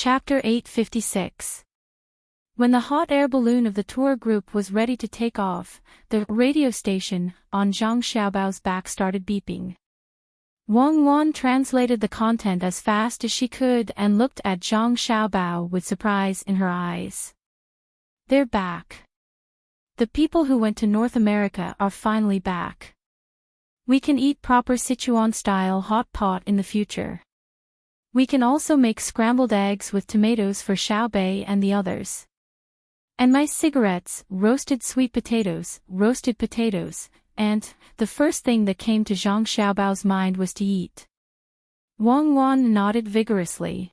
Chapter 856. When the hot air balloon of the tour group was ready to take off, the radio station on Zhang Xiaobao's back started beeping. Wang Wan translated the content as fast as she could and looked at Zhang Xiaobao with surprise in her eyes. They're back. The people who went to North America are finally back. We can eat proper Sichuan-style hot pot in the future. We can also make scrambled eggs with tomatoes for Xiaobei and the others. And my cigarettes, roasted sweet potatoes, and, the first thing that came to Zhang Xiaobao's mind was to eat. Wang Wan nodded vigorously.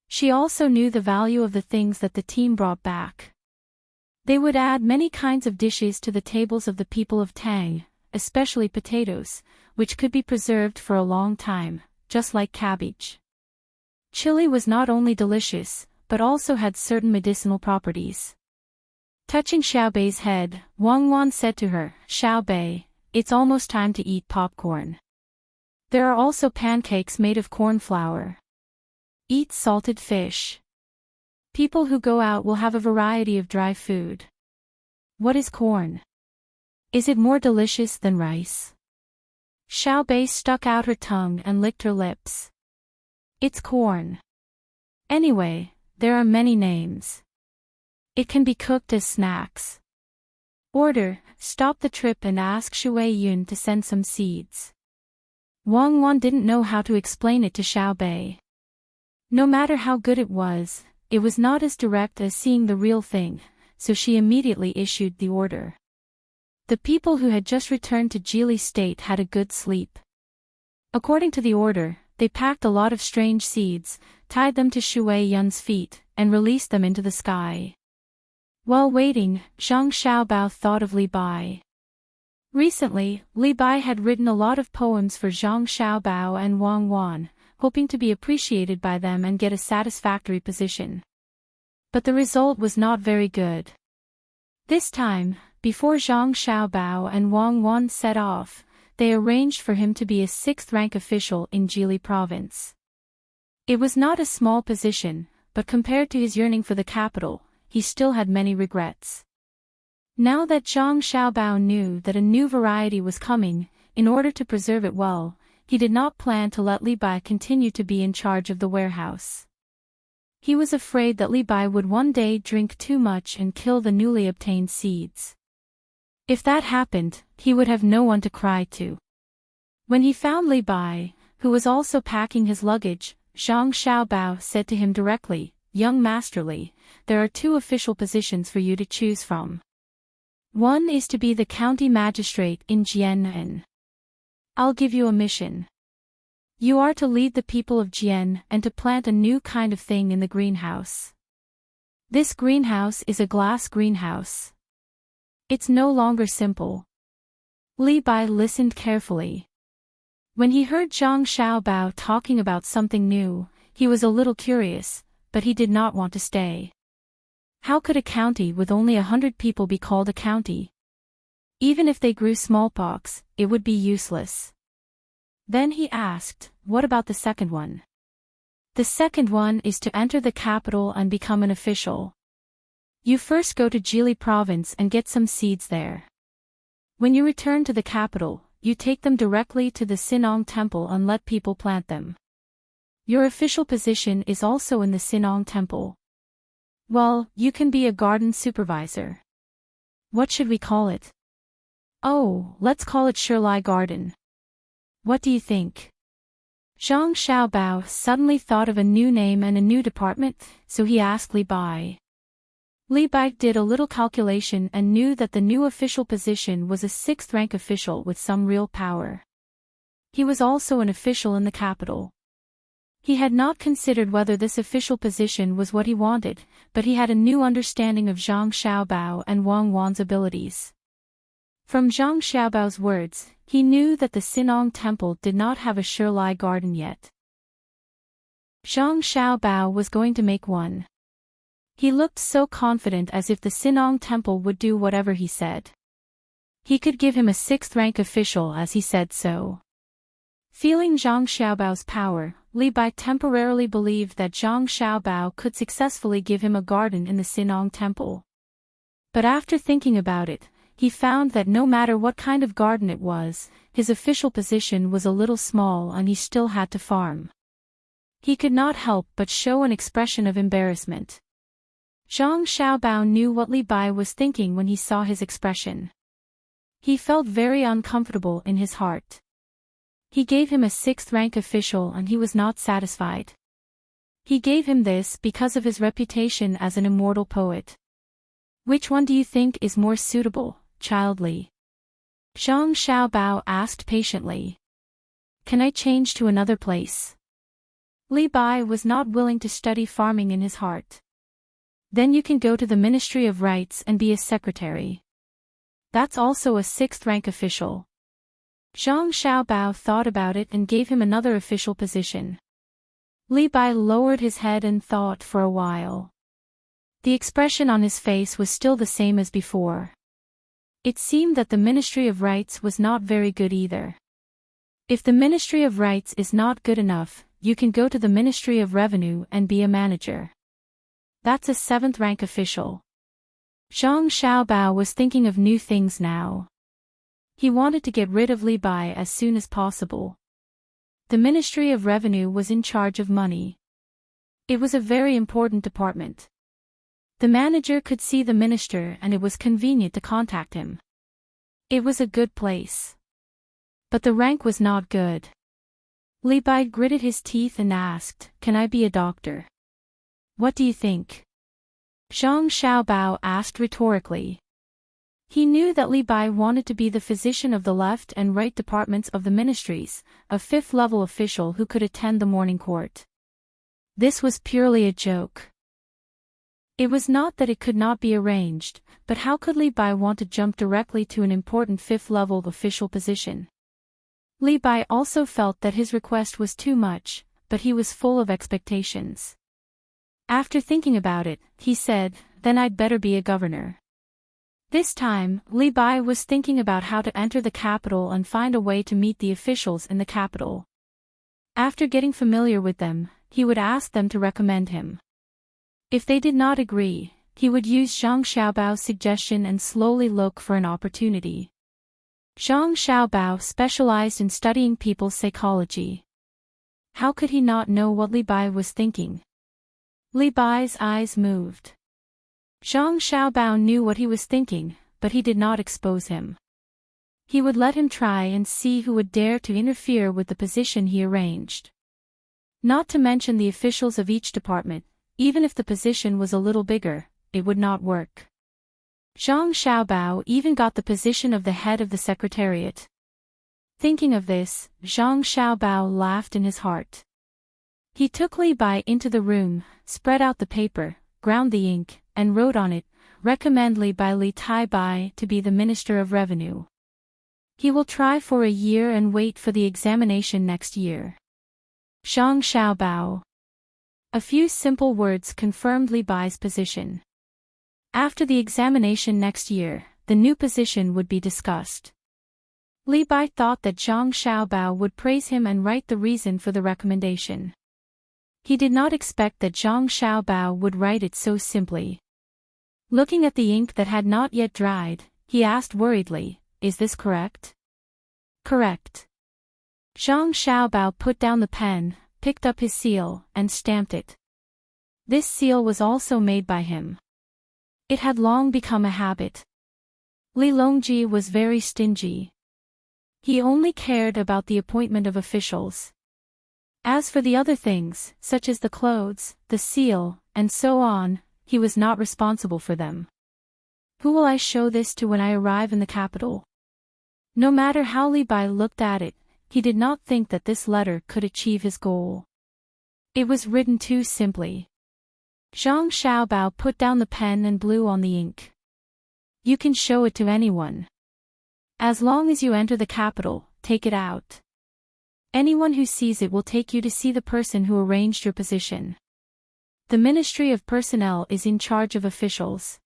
She also knew the value of the things that the team brought back. They would add many kinds of dishes to the tables of the people of Tang, especially potatoes, which could be preserved for a long time, just like cabbage. Chili was not only delicious, but also had certain medicinal properties. Touching Xiaobei's head, Wang Wan said to her, "Xiaobei, it's almost time to eat popcorn. There are also pancakes made of corn flour. Eat salted fish. People who go out will have a variety of dry food." What is corn? Is it more delicious than rice? Xiaobei stuck out her tongue and licked her lips. It's corn. Anyway, there are many names. It can be cooked as snacks. Stop the trip and ask Shui Yun to send some seeds. Wang Wan didn't know how to explain it to Xiaobei. No matter how good it was not as direct as seeing the real thing, so she immediately issued the order. The people who had just returned to Geely State had a good sleep. According to the order, they packed a lot of strange seeds, tied them to Shui Yun's feet, and released them into the sky. While waiting, Zhang Xiaobao thought of Li Bai. Recently, Li Bai had written a lot of poems for Zhang Xiaobao and Wang Wan, hoping to be appreciated by them and get a satisfactory position. But the result was not very good. This time, before Zhang Xiaobao and Wang Wan set off, they arranged for him to be a 6th-rank official in Geely province. It was not a small position, but compared to his yearning for the capital, he still had many regrets. Now that Zhang Xiaobao knew that a new variety was coming, in order to preserve it well, he did not plan to let Li Bai continue to be in charge of the warehouse. He was afraid that Li Bai would one day drink too much and kill the newly obtained seeds. If that happened, he would have no one to cry to. When he found Li Bai, who was also packing his luggage, Zhang Xiaobao said to him directly, "Young Master Li, there are 2 official positions for you to choose from. One is to be the county magistrate in Jian. I'll give you a mission. You are to lead the people of Jian and to plant a new kind of thing in the greenhouse. This greenhouse is a glass greenhouse. It's no longer simple." Li Bai listened carefully. When he heard Zhang Xiaobao talking about something new, he was a little curious, but he did not want to stay. How could a county with only 100 people be called a county? Even if they grew smallpox, it would be useless. Then he asked, "What about the second one?" "The second one is to enter the capital and become an official. You first go to Geely province and get some seeds there. When you return to the capital, you take them directly to the Sinong temple and let people plant them. Your official position is also in the Sinong temple. Well, you can be a garden supervisor. What should we call it?" "Oh, let's call it Shirlai Garden. What do you think?" Zhang Xiaobao suddenly thought of a new name and a new department, so he asked Li Bai. Li Bai did a little calculation and knew that the new official position was a 6th-rank official with some real power. He was also an official in the capital. He had not considered whether this official position was what he wanted, but he had a new understanding of Zhang Xiaobao and Wang Wan's abilities. From Zhang Xiaobao's words, he knew that the Sinong temple did not have a Shirlai garden yet. Zhang Xiaobao was going to make one. He looked so confident as if the Sinong temple would do whatever he said. He could give him a 6th-rank official as he said so. Feeling Zhang Xiaobao's power, Li Bai temporarily believed that Zhang Xiaobao could successfully give him a garden in the Sinong temple. But after thinking about it, he found that no matter what kind of garden it was, his official position was a little small and he still had to farm. He could not help but show an expression of embarrassment. Zhang Xiaobao knew what Li Bai was thinking when he saw his expression. He felt very uncomfortable in his heart. He gave him a 6th rank official and he was not satisfied. He gave him this because of his reputation as an immortal poet. Which one do you think is more suitable, Child Li? Zhang Xiaobao asked patiently. Can I change to another place? Li Bai was not willing to study farming in his heart. Then you can go to the Ministry of Rights and be a secretary. That's also a 6th rank official. Zhang Xiaobao thought about it and gave him another official position. Li Bai lowered his head and thought for a while. The expression on his face was still the same as before. It seemed that the Ministry of Rights was not very good either. If the Ministry of Rights is not good enough, you can go to the Ministry of Revenue and be a manager. That's a 7th rank official. Zhang Xiaobao was thinking of new things now. He wanted to get rid of Li Bai as soon as possible. The Ministry of Revenue was in charge of money. It was a very important department. The manager could see the minister and it was convenient to contact him. It was a good place. But the rank was not good. Li Bai gritted his teeth and asked, "Can I be a doctor?" "What do you think?" Zhang Xiaobao asked rhetorically. He knew that Li Bai wanted to be the physician of the left and right departments of the ministries, a 5th-level official who could attend the morning court. This was purely a joke. It was not that it could not be arranged, but how could Li Bai want to jump directly to an important 5th-level official position? Li Bai also felt that his request was too much, but he was full of expectations. After thinking about it, he said, "Then I'd better be a governor." This time, Li Bai was thinking about how to enter the capital and find a way to meet the officials in the capital. After getting familiar with them, he would ask them to recommend him. If they did not agree, he would use Zhang Xiaobao's suggestion and slowly look for an opportunity. Zhang Xiaobao specialized in studying people's psychology. How could he not know what Li Bai was thinking? Li Bai's eyes moved. Zhang Xiaobao knew what he was thinking, but he did not expose him. He would let him try and see who would dare to interfere with the position he arranged. Not to mention the officials of each department, even if the position was a little bigger, it would not work. Zhang Xiaobao even got the position of the head of the secretariat. Thinking of this, Zhang Xiaobao laughed in his heart. He took Li Bai into the room, spread out the paper, ground the ink, and wrote on it, "Recommend Li Bai Li Tai Bai to be the Minister of Revenue. He will try for a year and wait for the examination next year." Zhang Xiaobao. A few simple words confirmed Li Bai's position. After the examination next year, the new position would be discussed. Li Bai thought that Zhang Xiaobao would praise him and write the reason for the recommendation. He did not expect that Zhang Xiaobao would write it so simply. Looking at the ink that had not yet dried, he asked worriedly, "Is this correct?" "Correct." Zhang Xiaobao put down the pen, picked up his seal, and stamped it. This seal was also made by him. It had long become a habit. Li Longji was very stingy. He only cared about the appointment of officials. As for the other things, such as the clothes, the seal, and so on, he was not responsible for them. Who will I show this to when I arrive in the capital? No matter how Li Bai looked at it, he did not think that this letter could achieve his goal. It was written too simply. Zhang Xiaobao put down the pen and blew on the ink. "You can show it to anyone. As long as you enter the capital, take it out. Anyone who sees it will take you to see the person who arranged your position. The Ministry of Personnel is in charge of officials.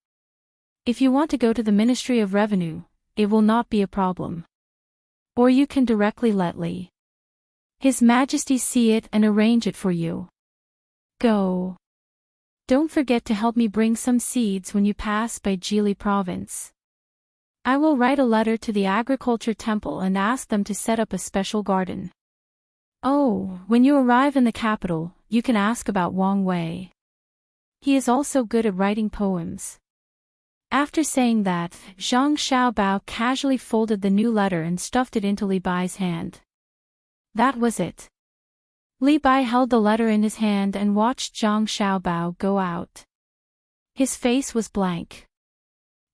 If you want to go to the Ministry of Revenue, it will not be a problem. Or you can directly let Li His Majesty see it and arrange it for you. Go. Don't forget to help me bring some seeds when you pass by Jili province. I will write a letter to the agriculture temple and ask them to set up a special garden. Oh, when you arrive in the capital, you can ask about Wang Wei. He is also good at writing poems. After saying that, Zhang Xiaobao casually folded the new letter and stuffed it into Li Bai's hand. That was it. Li Bai held the letter in his hand and watched Zhang Xiaobao go out. His face was blank.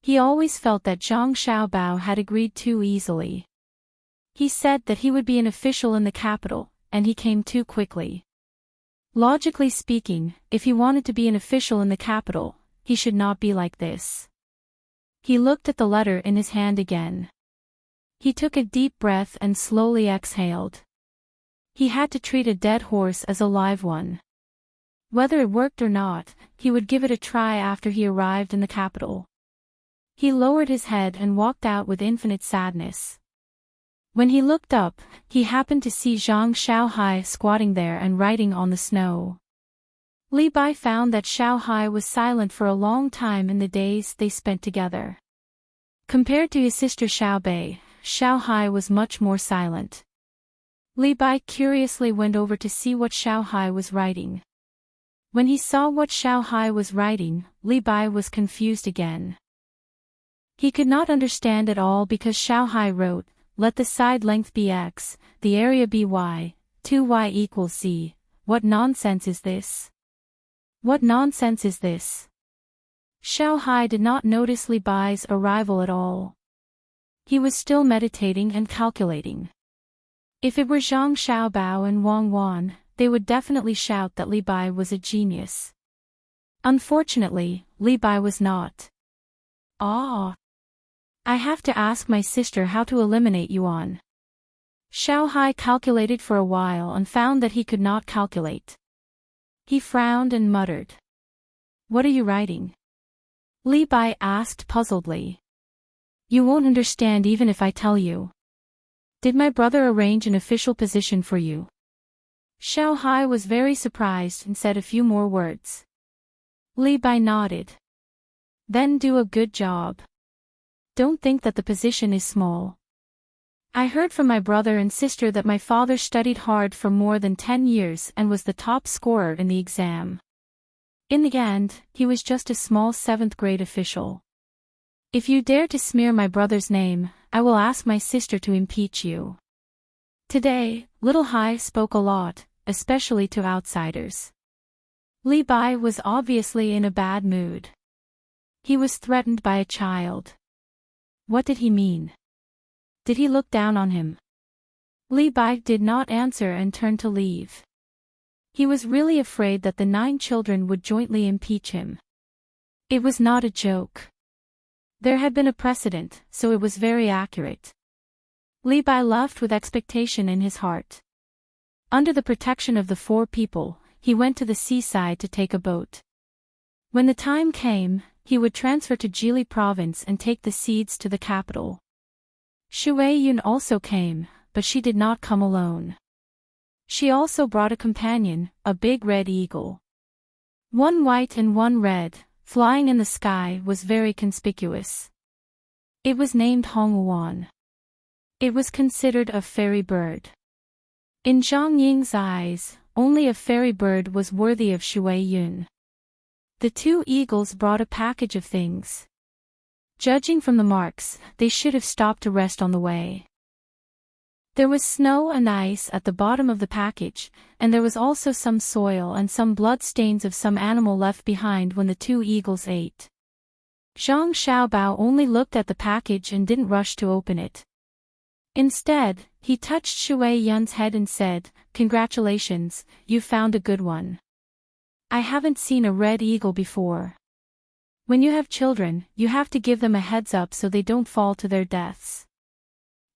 He always felt that Zhang Xiaobao had agreed too easily. He said that he would be an official in the capital, and he came too quickly. Logically speaking, if he wanted to be an official in the capital, he should not be like this. He looked at the letter in his hand again. He took a deep breath and slowly exhaled. He had to treat a dead horse as a live one. Whether it worked or not, he would give it a try after he arrived in the capital. He lowered his head and walked out with infinite sadness. When he looked up, he happened to see Zhang Xiaohai squatting there and writing on the snow. Li Bai found that Xiaohai was silent for a long time in the days they spent together. Compared to his sister Xiaobei, Xiaohai was much more silent. Li Bai curiously went over to see what Xiaohai was writing. When he saw what Xiaohai was writing, Li Bai was confused again. He could not understand at all because Xiaohai wrote, "Let the side length be x, the area be y, 2y equals z. What nonsense is this? What nonsense is this?" Xiaohai did not notice Li Bai's arrival at all. He was still meditating and calculating. If it were Zhang Xiaobao and Wang Wan, they would definitely shout that Li Bai was a genius. Unfortunately, Li Bai was not. Ah! I have to ask my sister how to eliminate Yuan. Xiaohai calculated for a while and found that he could not calculate. He frowned and muttered. "What are you writing?" Li Bai asked puzzledly. "You won't understand even if I tell you. Did my brother arrange an official position for you?" Xiaohai was very surprised and said a few more words. Li Bai nodded. "Then do a good job. Don't think that the position is small. I heard from my brother and sister that my father studied hard for more than 10 years and was the top scorer in the exam. In the end, he was just a small 7th grade official. If you dare to smear my brother's name, I will ask my sister to impeach you." Today, Little Hai spoke a lot, especially to outsiders. Li Bai was obviously in a bad mood. He was threatened by a child. What did he mean? Did he look down on him? Li Bai did not answer and turned to leave. He was really afraid that the 9 children would jointly impeach him. It was not a joke. There had been a precedent, so it was very accurate. Li Bai left with expectation in his heart. Under the protection of the 4 people, he went to the seaside to take a boat. When the time came, he would transfer to Jili province and take the seeds to the capital. Shui Yun also came, but she did not come alone. She also brought a companion, a big red eagle. One white and one red, flying in the sky, was very conspicuous. It was named Hongwan. It was considered a fairy bird. In Zhang Ying's eyes, only a fairy bird was worthy of Shui Yun. The 2 eagles brought a package of things. Judging from the marks, they should have stopped to rest on the way. There was snow and ice at the bottom of the package, and there was also some soil and some blood stains of some animal left behind when the 2 eagles ate. Zhang Xiaobao only looked at the package and didn't rush to open it. Instead, he touched Shui Yun's head and said, "Congratulations, you found a good one. I haven't seen a red eagle before. When you have children, you have to give them a heads up so they don't fall to their deaths."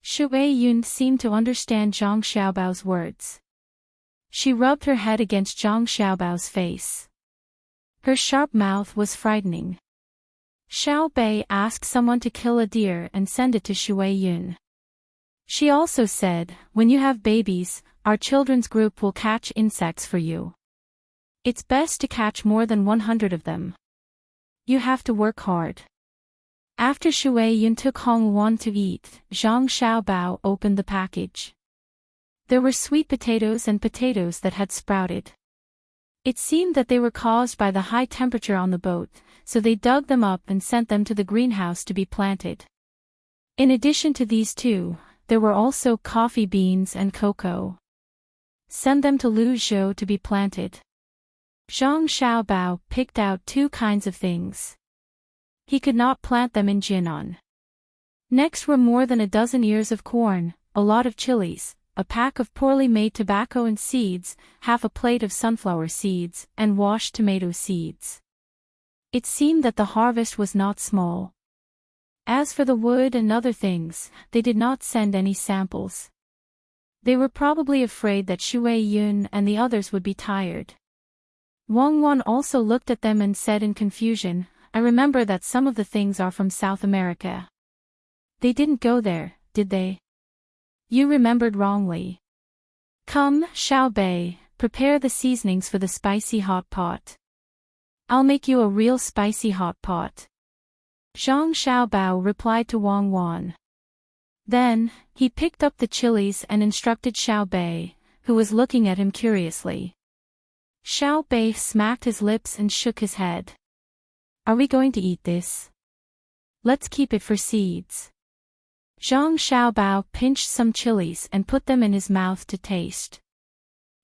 Shui Yun seemed to understand Zhang Xiaobao's words. She rubbed her head against Zhang Xiaobao's face. Her sharp mouth was frightening. Xiao Bei asked someone to kill a deer and send it to Shui Yun. She also said, "When you have babies, our children's group will catch insects for you. It's best to catch more than 100 of them. You have to work hard. After Shui Yun took Hong Wan to eat, Zhang Xiaobao opened the package. There were sweet potatoes and potatoes that had sprouted. It seemed that they were caused by the high temperature on the boat, so they dug them up and sent them to the greenhouse to be planted. In addition to these two, there were also coffee beans and cocoa. Send them to Luzhou to be planted. Zhang Xiaobao picked out 2 kinds of things. He could not plant them in Jinan. Next were more than a dozen ears of corn, a lot of chilies, a pack of poorly made tobacco and seeds, half a plate of sunflower seeds, and washed tomato seeds. It seemed that the harvest was not small. As for the wood and other things, they did not send any samples. They were probably afraid that Shui Yun and the others would be tired. Wang Wan also looked at them and said in confusion, I remember that some of the things are from South America. They didn't go there, did they? You remembered wrongly. Come, Xiao Bei, prepare the seasonings for the spicy hot pot. I'll make you a real spicy hot pot. Zhang Xiaobao replied to Wang Wan. Then, he picked up the chilies and instructed Xiao Bei, who was looking at him curiously. Xiao Bei smacked his lips and shook his head. Are we going to eat this? Let's keep it for seeds. Zhang Xiaobao pinched some chilies and put them in his mouth to taste.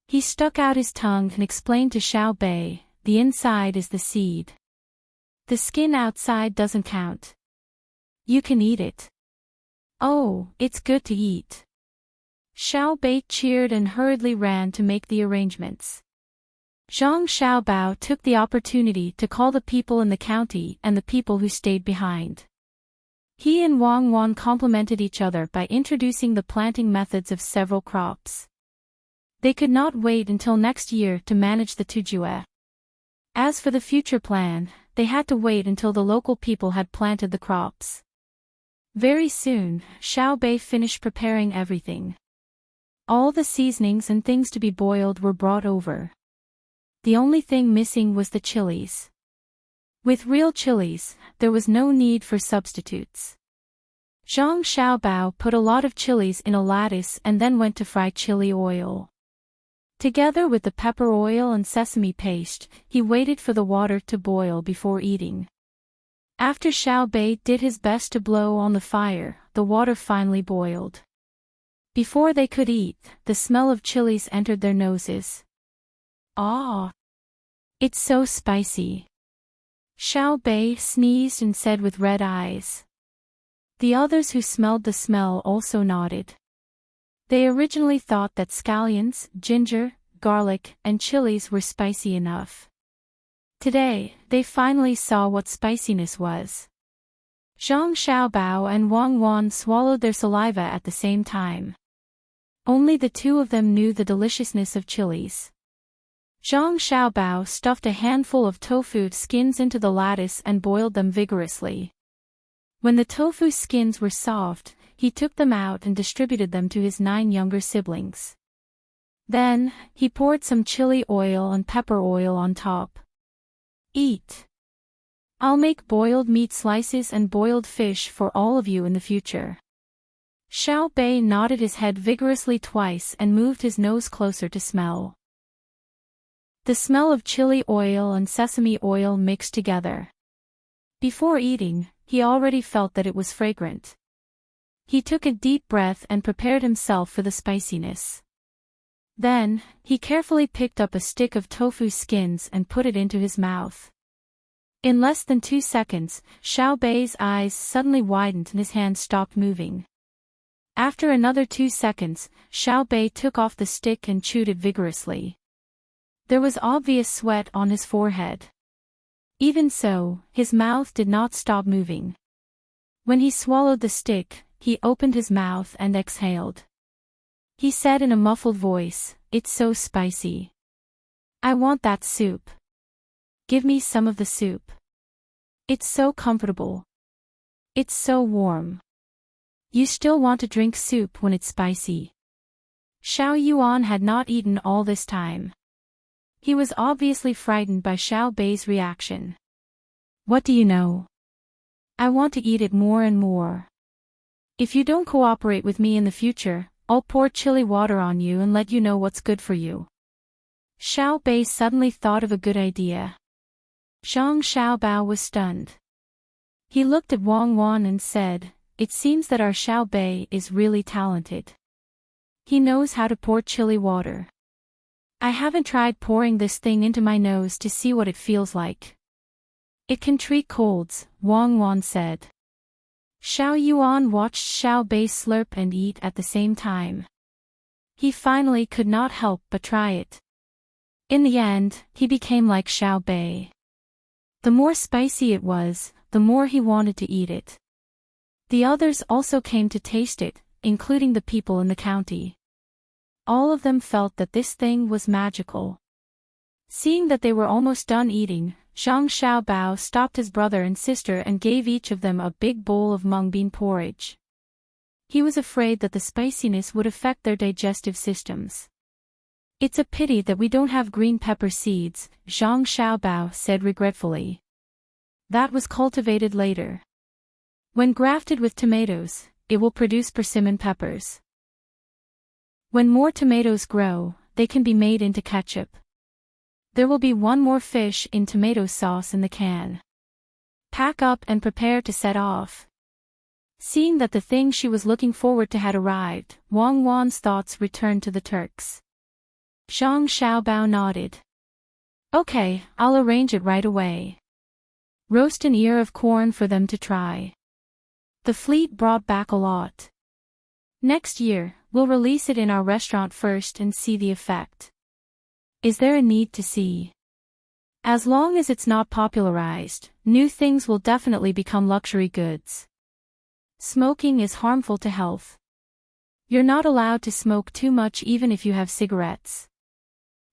He stuck out his tongue and explained to Xiao Bei, the inside is the seed. The skin outside doesn't count. You can eat it. Oh, it's good to eat. Xiao Bei cheered and hurriedly ran to make the arrangements. Zhang Xiaobao took the opportunity to call the people in the county and the people who stayed behind. He and Wang Wan complimented each other by introducing the planting methods of several crops. They could not wait until next year to manage the Tujue. As for the future plan, they had to wait until the local people had planted the crops. Very soon, Xiao Bei finished preparing everything. All the seasonings and things to be boiled were brought over. The only thing missing was the chilies. With real chilies, there was no need for substitutes. Zhang Xiaobao put a lot of chilies in a lattice and then went to fry chili oil. Together with the pepper oil and sesame paste, he waited for the water to boil before eating. After Xiao Bei did his best to blow on the fire, the water finally boiled. Before they could eat, the smell of chilies entered their noses. Ah! It's so spicy. Xiao Bei sneezed and said with red eyes. The others who smelled the smell also nodded. They originally thought that scallions, ginger, garlic, and chilies were spicy enough. Today, they finally saw what spiciness was. Zhang Xiaobao and Wang Wan swallowed their saliva at the same time. Only the two of them knew the deliciousness of chilies. Zhang Xiaobao stuffed a handful of tofu skins into the lattice and boiled them vigorously. When the tofu skins were soft, he took them out and distributed them to his 9 younger siblings. Then, he poured some chili oil and pepper oil on top. Eat. I'll make boiled meat slices and boiled fish for all of you in the future. Xiao Bei nodded his head vigorously twice and moved his nose closer to smell. The smell of chili oil and sesame oil mixed together. Before eating, he already felt that it was fragrant. He took a deep breath and prepared himself for the spiciness. Then, he carefully picked up a stick of tofu skins and put it into his mouth. In less than 2 seconds, Xiao Bei's eyes suddenly widened and his hand stopped moving. After another 2 seconds, Xiao Bei took off the stick and chewed it vigorously. There was obvious sweat on his forehead. Even so, his mouth did not stop moving. When he swallowed the stick, he opened his mouth and exhaled. He said in a muffled voice, "It's so spicy. I want that soup. Give me some of the soup. It's so comfortable. It's so warm. You still want to drink soup when it's spicy. Xiao Yuan had not eaten all this time. He was obviously frightened by Xiao Bei's reaction. What do you know? I want to eat it more and more. If you don't cooperate with me in the future, I'll pour chili water on you and let you know what's good for you. Xiao Bei suddenly thought of a good idea. Zhang Xiaobao was stunned. He looked at Wang Wan and said, "It seems that our Xiao Bei is really talented. He knows how to pour chili water. I haven't tried pouring this thing into my nose to see what it feels like." "It can treat colds," Wang Wan said. Xiao Yuan watched Xiao Bei slurp and eat at the same time. He finally could not help but try it. In the end, he became like Xiao Bei. The more spicy it was, the more he wanted to eat it. The others also came to taste it, including the people in the county. All of them felt that this thing was magical. Seeing that they were almost done eating, Zhang Xiaobao stopped his brother and sister and gave each of them a big bowl of mung bean porridge. He was afraid that the spiciness would affect their digestive systems. "It's a pity that we don't have green pepper seeds," Zhang Xiaobao said regretfully. "That was cultivated later. When grafted with tomatoes, it will produce persimmon peppers. When more tomatoes grow, they can be made into ketchup. There will be one more fish in tomato sauce in the can. Pack up and prepare to set off." Seeing that the thing she was looking forward to had arrived, Wang Wan's thoughts returned to the Turks. Zhang Xiaobao nodded. "Okay, I'll arrange it right away. Roast an ear of corn for them to try." The fleet brought back a lot. "Next year, we'll release it in our restaurant first and see the effect." "Is there a need to see? As long as it's not popularized, new things will definitely become luxury goods. Smoking is harmful to health. You're not allowed to smoke too much even if you have cigarettes."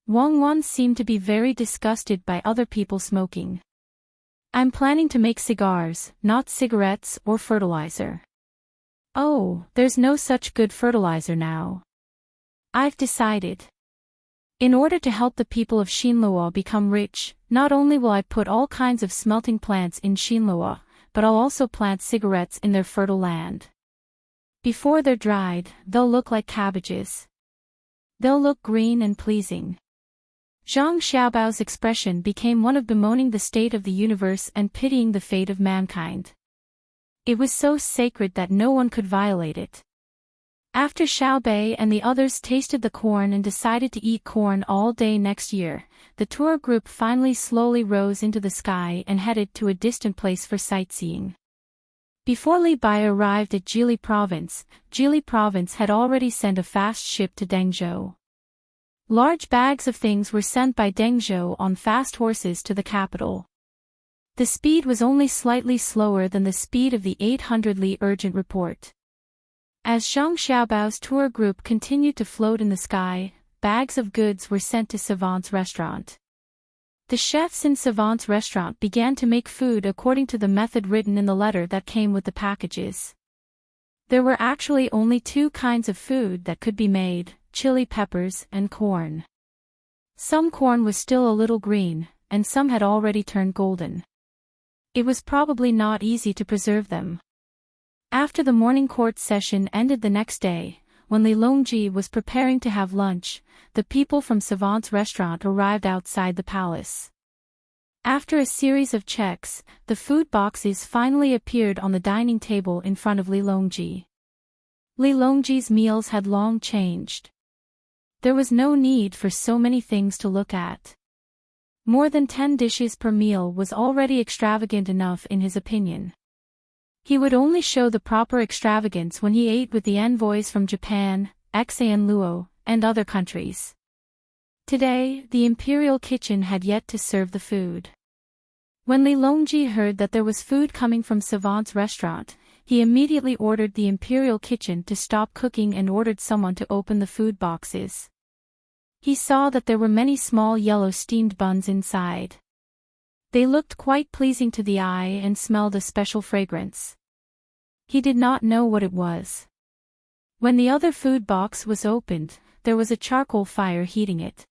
Wang Wan seemed to be very disgusted by other people smoking. "I'm planning to make cigars, not cigarettes or fertilizer." "Oh, there's no such good fertilizer now. I've decided. In order to help the people of Xinluo become rich, not only will I put all kinds of smelting plants in Xinluo, but I'll also plant cigarettes in their fertile land. Before they're dried, they'll look like cabbages. They'll look green and pleasing." Zhang Xiaobao's expression became one of bemoaning the state of the universe and pitying the fate of mankind. It was so sacred that no one could violate it. After Xiao Bei and the others tasted the corn and decided to eat corn all day next year, the tour group finally slowly rose into the sky and headed to a distant place for sightseeing. Before Li Bai arrived at Jili Province had already sent a fast ship to Dengzhou. Large bags of things were sent by Dengzhou on fast horses to the capital. The speed was only slightly slower than the speed of the 800 Li urgent report. As Zhang Xiaobao's tour group continued to float in the sky, bags of goods were sent to Savant's restaurant. The chefs in Savant's restaurant began to make food according to the method written in the letter that came with the packages. There were actually only two kinds of food that could be made: chili peppers and corn. Some corn was still a little green, and some had already turned golden. It was probably not easy to preserve them. After the morning court session ended the next day, when Li Longji was preparing to have lunch, the people from Savant's restaurant arrived outside the palace. After a series of checks, the food boxes finally appeared on the dining table in front of Li Longji. Li Longji's meals had long changed. There was no need for so many things to look at. More than 10 dishes per meal was already extravagant enough in his opinion. He would only show the proper extravagance when he ate with the envoys from Japan, Exan Luo, and other countries. Today, the imperial kitchen had yet to serve the food. When Li Longji heard that there was food coming from Savant's restaurant, he immediately ordered the imperial kitchen to stop cooking and ordered someone to open the food boxes. He saw that there were many small yellow steamed buns inside. They looked quite pleasing to the eye and smelled a special fragrance. He did not know what it was. When the other food box was opened, there was a charcoal fire heating it.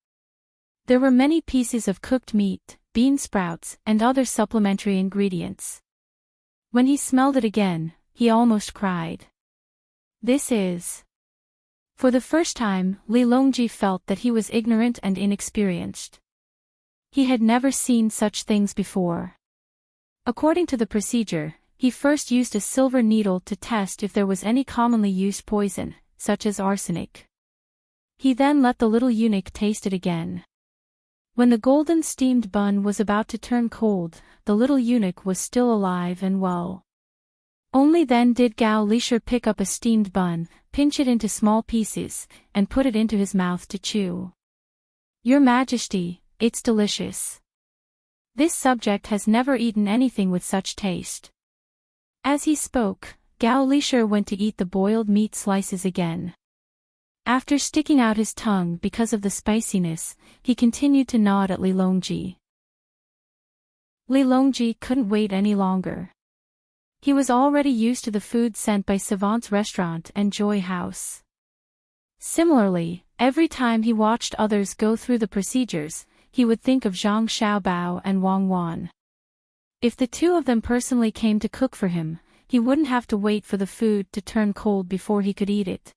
There were many pieces of cooked meat, bean sprouts, and other supplementary ingredients. When he smelled it again, he almost cried. This is... For the first time, Li Longji felt that he was ignorant and inexperienced. He had never seen such things before. According to the procedure, he first used a silver needle to test if there was any commonly used poison, such as arsenic. He then let the little eunuch taste it again. When the golden steamed bun was about to turn cold, the little eunuch was still alive and well. Only then did Gao Lisher pick up a steamed bun, pinch it into small pieces, and put it into his mouth to chew. Your Majesty, it's delicious. This subject has never eaten anything with such taste. As he spoke, Gao Lisher went to eat the boiled meat slices again. After sticking out his tongue because of the spiciness, he continued to nod at Li Longji. Li Longji couldn't wait any longer. He was already used to the food sent by Savant's restaurant and Joy House. Similarly, every time he watched others go through the procedures, he would think of Zhang Xiaobao and Wang Wan. If the two of them personally came to cook for him, he wouldn't have to wait for the food to turn cold before he could eat it.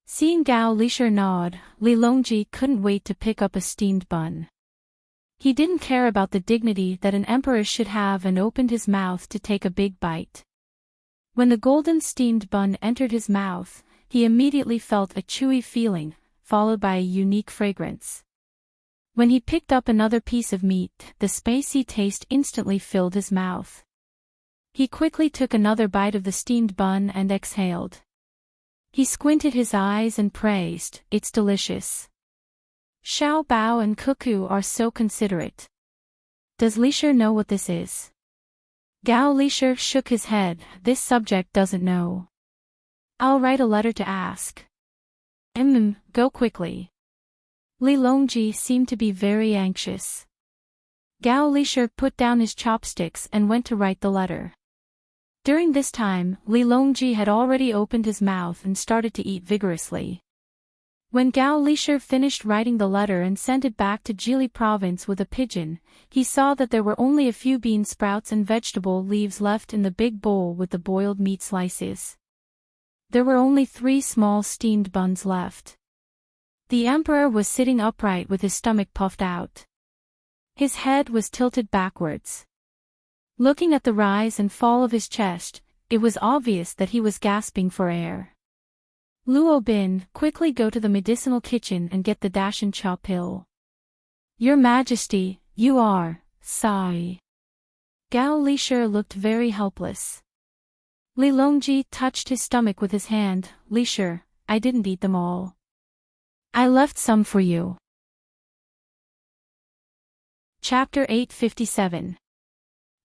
Seeing Gao Lisher nod, Li Longji couldn't wait to pick up a steamed bun. He didn't care about the dignity that an emperor should have and opened his mouth to take a big bite. When the golden steamed bun entered his mouth, he immediately felt a chewy feeling, followed by a unique fragrance. When he picked up another piece of meat, the spicy taste instantly filled his mouth. He quickly took another bite of the steamed bun and exhaled. He squinted his eyes and praised, "It's delicious. Xiao Bao and Cuckoo are so considerate. Does Lisher know what this is?" Gao Lisher shook his head. "This subject doesn't know. I'll write a letter to ask." Go quickly." Li Longji seemed to be very anxious. Gao Lisher put down his chopsticks and went to write the letter. During this time, Li Longji had already opened his mouth and started to eat vigorously. When Gao Lisher finished writing the letter and sent it back to Jili province with a pigeon, he saw that there were only a few bean sprouts and vegetable leaves left in the big bowl with the boiled meat slices. There were only 3 small steamed buns left. The emperor was sitting upright with his stomach puffed out. His head was tilted backwards. Looking at the rise and fall of his chest, it was obvious that he was gasping for air. "Luo Bin, quickly go to the medicinal kitchen and get the Dashan Cha pill." "Your Majesty, you are sorry." Gao Lisher looked very helpless. Li Longji touched his stomach with his hand. "Lisher, I didn't eat them all. I left some for you." Chapter 857.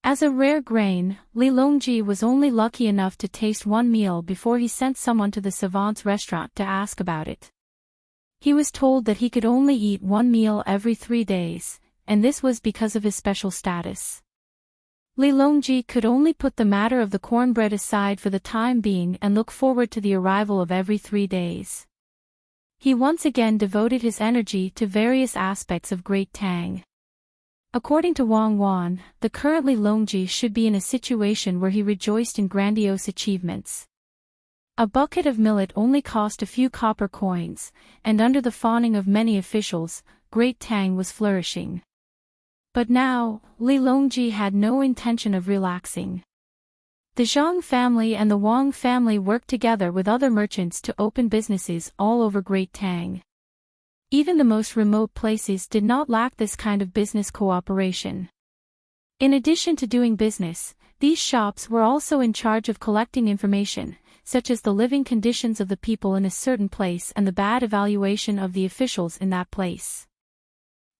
As a rare grain, Li Longji was only lucky enough to taste one meal before he sent someone to the savant's restaurant to ask about it. He was told that he could only eat one meal every 3 days, and this was because of his special status. Li Longji could only put the matter of the cornbread aside for the time being and look forward to the arrival of every 3 days. He once again devoted his energy to various aspects of Great Tang. According to Wang Wan, the current Li Longji should be in a situation where he rejoiced in grandiose achievements. A bucket of millet only cost a few copper coins, and under the fawning of many officials, Great Tang was flourishing. But now, Li Longji had no intention of relaxing. The Zhang family and the Wang family worked together with other merchants to open businesses all over Great Tang. Even the most remote places did not lack this kind of business cooperation. In addition to doing business, these shops were also in charge of collecting information, such as the living conditions of the people in a certain place and the bad evaluation of the officials in that place.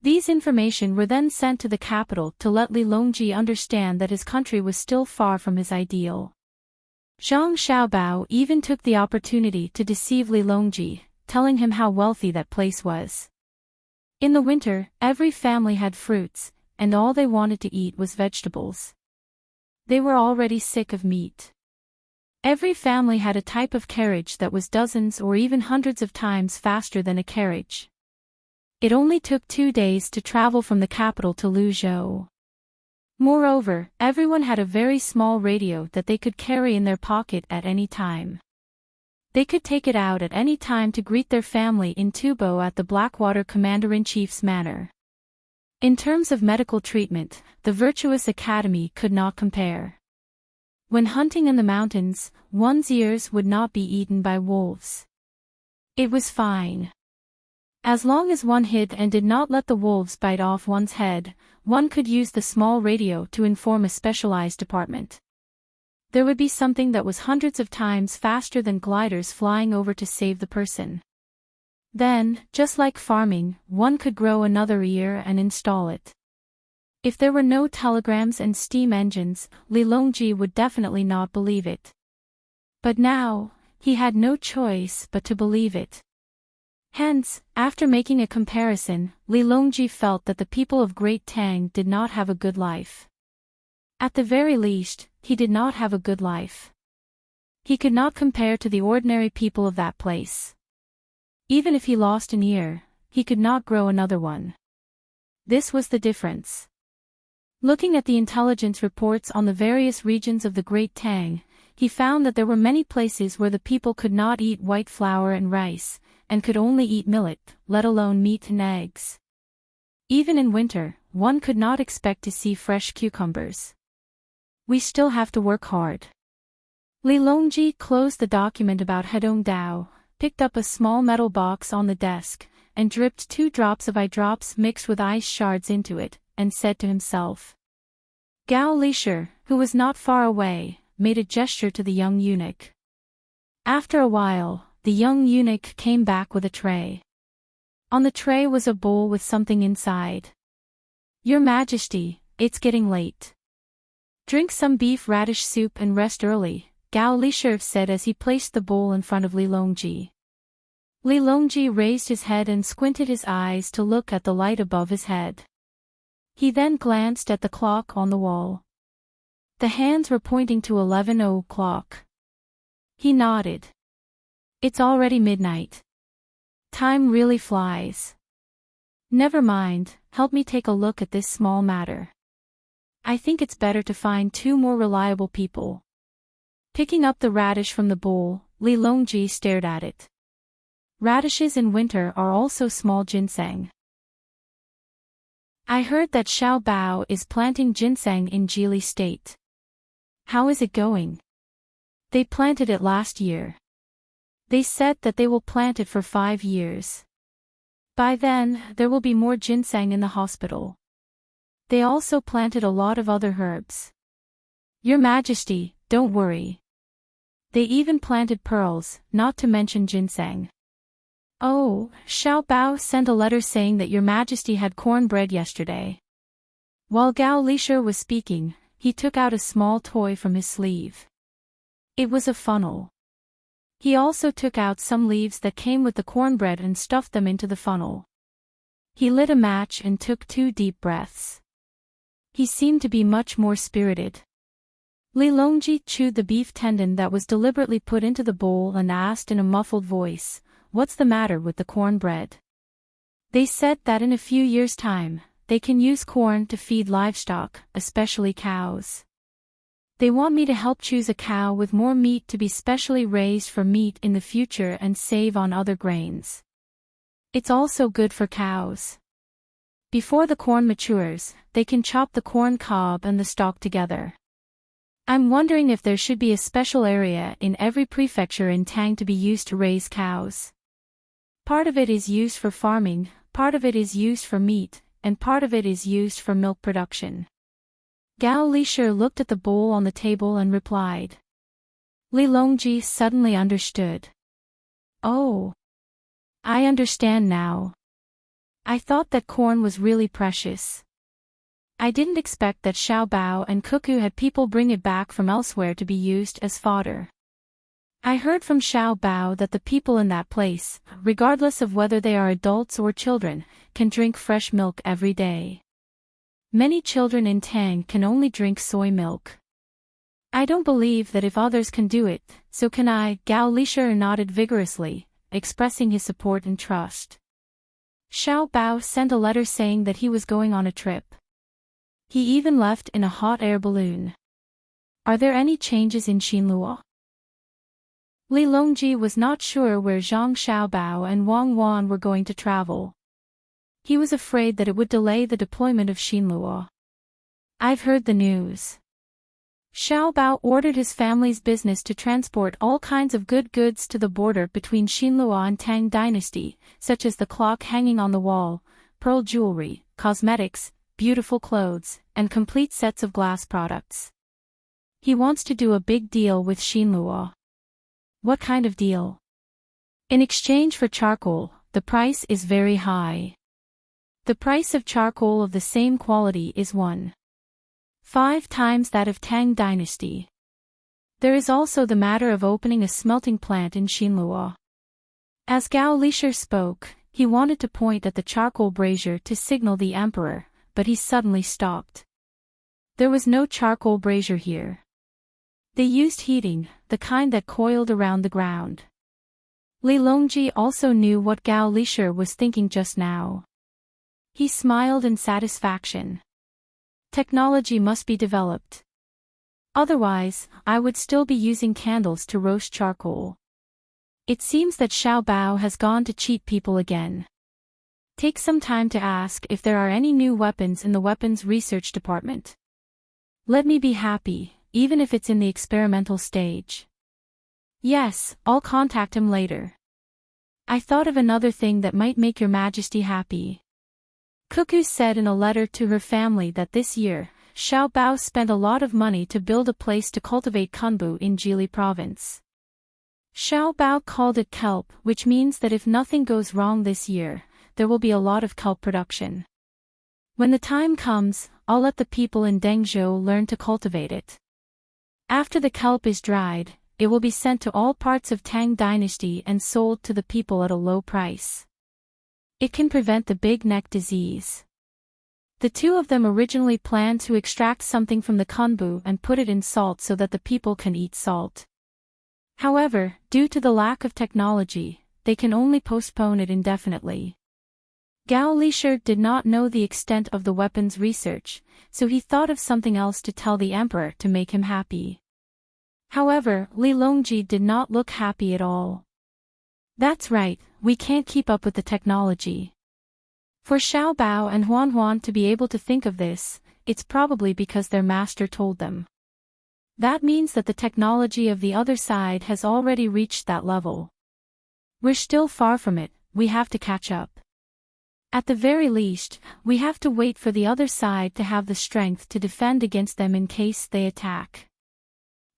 These information were then sent to the capital to let Li Longji understand that his country was still far from his ideal. Zhang Xiaobao even took the opportunity to deceive Li Longji, telling him how wealthy that place was. In the winter, every family had fruits, and all they wanted to eat was vegetables. They were already sick of meat. Every family had a type of carriage that was dozens or even hundreds of times faster than a carriage. It only took 2 days to travel from the capital to Luzhou. Moreover, everyone had a very small radio that they could carry in their pocket at any time. They could take it out at any time to greet their family in Tubo at the Blackwater Commander-in-Chief's manor. In terms of medical treatment, the Virtuous Academy could not compare. When hunting in the mountains, one's ears would not be eaten by wolves. It was fine. As long as one hid and did not let the wolves bite off one's head, one could use the small radio to inform a specialized department. There would be something that was hundreds of times faster than gliders flying over to save the person. Then, just like farming, one could grow another ear and install it. If there were no telegrams and steam engines, Li Longji would definitely not believe it. But now, he had no choice but to believe it. Hence, after making a comparison, Li Longji felt that the people of Great Tang did not have a good life. At the very least, he did not have a good life. He could not compare to the ordinary people of that place. Even if he lost an ear, he could not grow another one. This was the difference. Looking at the intelligence reports on the various regions of the Great Tang, he found that there were many places where the people could not eat white flour and rice, and could only eat millet, let alone meat and eggs. Even in winter, one could not expect to see fresh cucumbers. We still have to work hard. Li Longji closed the document about Hedong Dao, picked up a small metal box on the desk, and dripped 2 drops of eye drops mixed with ice shards into it, and said to himself. Gao Lisher, who was not far away, made a gesture to the young eunuch. After a while, the young eunuch came back with a tray. On the tray was a bowl with something inside. Your Majesty, it's getting late. Drink some beef radish soup and rest early, Gao Lisher said as he placed the bowl in front of Li Longji. Li Longji raised his head and squinted his eyes to look at the light above his head. He then glanced at the clock on the wall. The hands were pointing to 11 o'clock. He nodded. It's already midnight. Time really flies. Never mind, help me take a look at this small matter. I think it's better to find 2 more reliable people. Picking up the radish from the bowl, Li Longji stared at it. Radishes in winter are also small ginseng. I heard that Xiao Bao is planting ginseng in Jili State. How is it going? They planted it last year. They said that they will plant it for 5 years. By then, there will be more ginseng in the hospital. They also planted a lot of other herbs. Your Majesty, don't worry. They even planted pearls, not to mention ginseng. Oh, Xiao Bao sent a letter saying that Your Majesty had cornbread yesterday. While Gao Lisher was speaking, he took out a small toy from his sleeve. It was a funnel. He also took out some leaves that came with the cornbread and stuffed them into the funnel. He lit a match and took 2 deep breaths. He seemed to be much more spirited. Li Longji chewed the beef tendon that was deliberately put into the bowl and asked in a muffled voice, "What's the matter with the cornbread?" They said that in a few years' time, they can use corn to feed livestock, especially cows. They want me to help choose a cow with more meat to be specially raised for meat in the future and save on other grains. It's also good for cows. Before the corn matures, they can chop the corn cob and the stalk together. I'm wondering if there should be a special area in every prefecture in Tang to be used to raise cows. Part of it is used for farming, part of it is used for meat, and part of it is used for milk production. Gao Lisher looked at the bowl on the table and replied. Li Longji suddenly understood. Oh. I understand now. I thought that corn was really precious. I didn't expect that Xiao Bao and Cuckoo had people bring it back from elsewhere to be used as fodder. I heard from Xiao Bao that the people in that place, regardless of whether they are adults or children, can drink fresh milk every day. Many children in Tang can only drink soy milk. I don't believe that if others can do it, so can I. Gao Lisher nodded vigorously, expressing his support and trust. Xiao Bao sent a letter saying that he was going on a trip. He even left in a hot air balloon. Are there any changes in Xinluo? Li Longji was not sure where Zhang Xiaobao and Wang Wan were going to travel. He was afraid that it would delay the deployment of Xinluo. I've heard the news. Xiaobao ordered his family's business to transport all kinds of good goods to the border between Xinluo and Tang dynasty, such as the clock hanging on the wall, pearl jewelry, cosmetics, beautiful clothes, and complete sets of glass products. He wants to do a big deal with Xinluo. What kind of deal? In exchange for charcoal, the price is very high. The price of charcoal of the same quality is 1.5 times that of Tang dynasty. There is also the matter of opening a smelting plant in Xinluo. As Gao Lisher spoke, he wanted to point at the charcoal brazier to signal the emperor, but he suddenly stopped. There was no charcoal brazier here. They used heating, the kind that coiled around the ground. Li Longji also knew what Gao Lisher was thinking just now. He smiled in satisfaction. Technology must be developed. Otherwise, I would still be using candles to roast charcoal. It seems that Xiao Bao has gone to cheat people again. Take some time to ask if there are any new weapons in the weapons research department. Let me be happy, even if it's in the experimental stage. Yes, I'll contact him later. I thought of another thing that might make your majesty happy. Cuckoo said in a letter to her family that this year, Xiao Bao spent a lot of money to build a place to cultivate kunbu in Jili province. Xiao Bao called it kelp, which means that if nothing goes wrong this year, there will be a lot of kelp production. When the time comes, I'll let the people in Dengzhou learn to cultivate it. After the kelp is dried, it will be sent to all parts of Tang dynasty and sold to the people at a low price. It can prevent the big neck disease. The two of them originally planned to extract something from the kunbu and put it in salt so that the people can eat salt. However, due to the lack of technology, they can only postpone it indefinitely. Gao Lisher did not know the extent of the weapons research, so he thought of something else to tell the emperor to make him happy. However, Li Longji did not look happy at all. That's right, we can't keep up with the technology. For Xiao Bao and Huan Huan to be able to think of this, it's probably because their master told them. That means that the technology of the other side has already reached that level. We're still far from it, we have to catch up. At the very least, we have to wait for the other side to have the strength to defend against them in case they attack.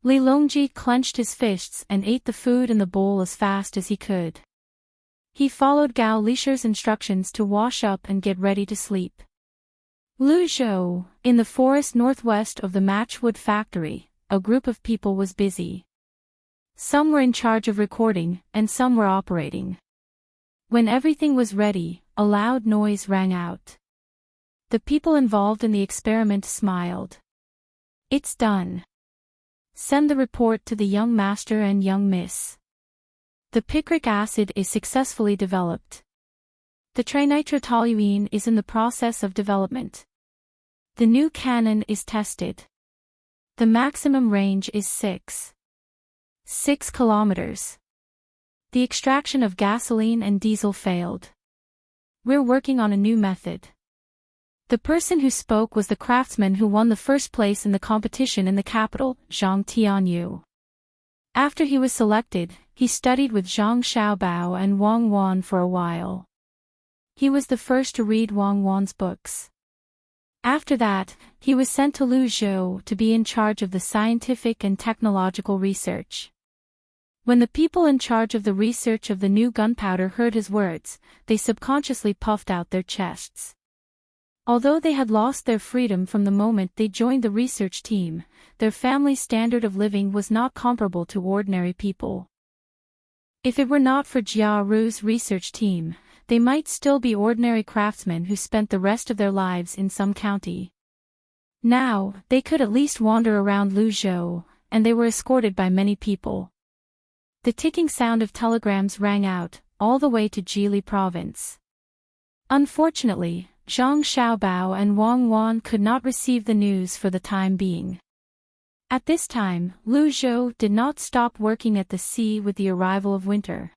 Li Longji clenched his fists and ate the food in the bowl as fast as he could. He followed Gao Lisher's instructions to wash up and get ready to sleep. Luzhou, in the forest northwest of the matchwood factory, a group of people was busy. Some were in charge of recording, and some were operating. When everything was ready, a loud noise rang out. The people involved in the experiment smiled. It's done. Send the report to the young master and young miss. The picric acid is successfully developed. The trinitrotoluene is in the process of development. The new cannon is tested. The maximum range is 6 kilometers. The extraction of gasoline and diesel failed. We're working on a new method. The person who spoke was the craftsman who won the first place in the competition in the capital, Zhang Tianyu. After he was selected, he studied with Zhang Xiaobao and Wang Wan for a while. He was the first to read Wang Wan's books. After that, he was sent to Luzhou to be in charge of the scientific and technological research. When the people in charge of the research of the new gunpowder heard his words, they subconsciously puffed out their chests. Although they had lost their freedom from the moment they joined the research team, their family's standard of living was not comparable to ordinary people. If it were not for Jia Ru's research team, they might still be ordinary craftsmen who spent the rest of their lives in some county. Now, they could at least wander around Luzhou, and they were escorted by many people. The ticking sound of telegrams rang out, all the way to Jili province. Unfortunately, Zhang Xiaobao and Wang Wan could not receive the news for the time being. At this time, Lu Zhou did not stop working at the sea with the arrival of winter.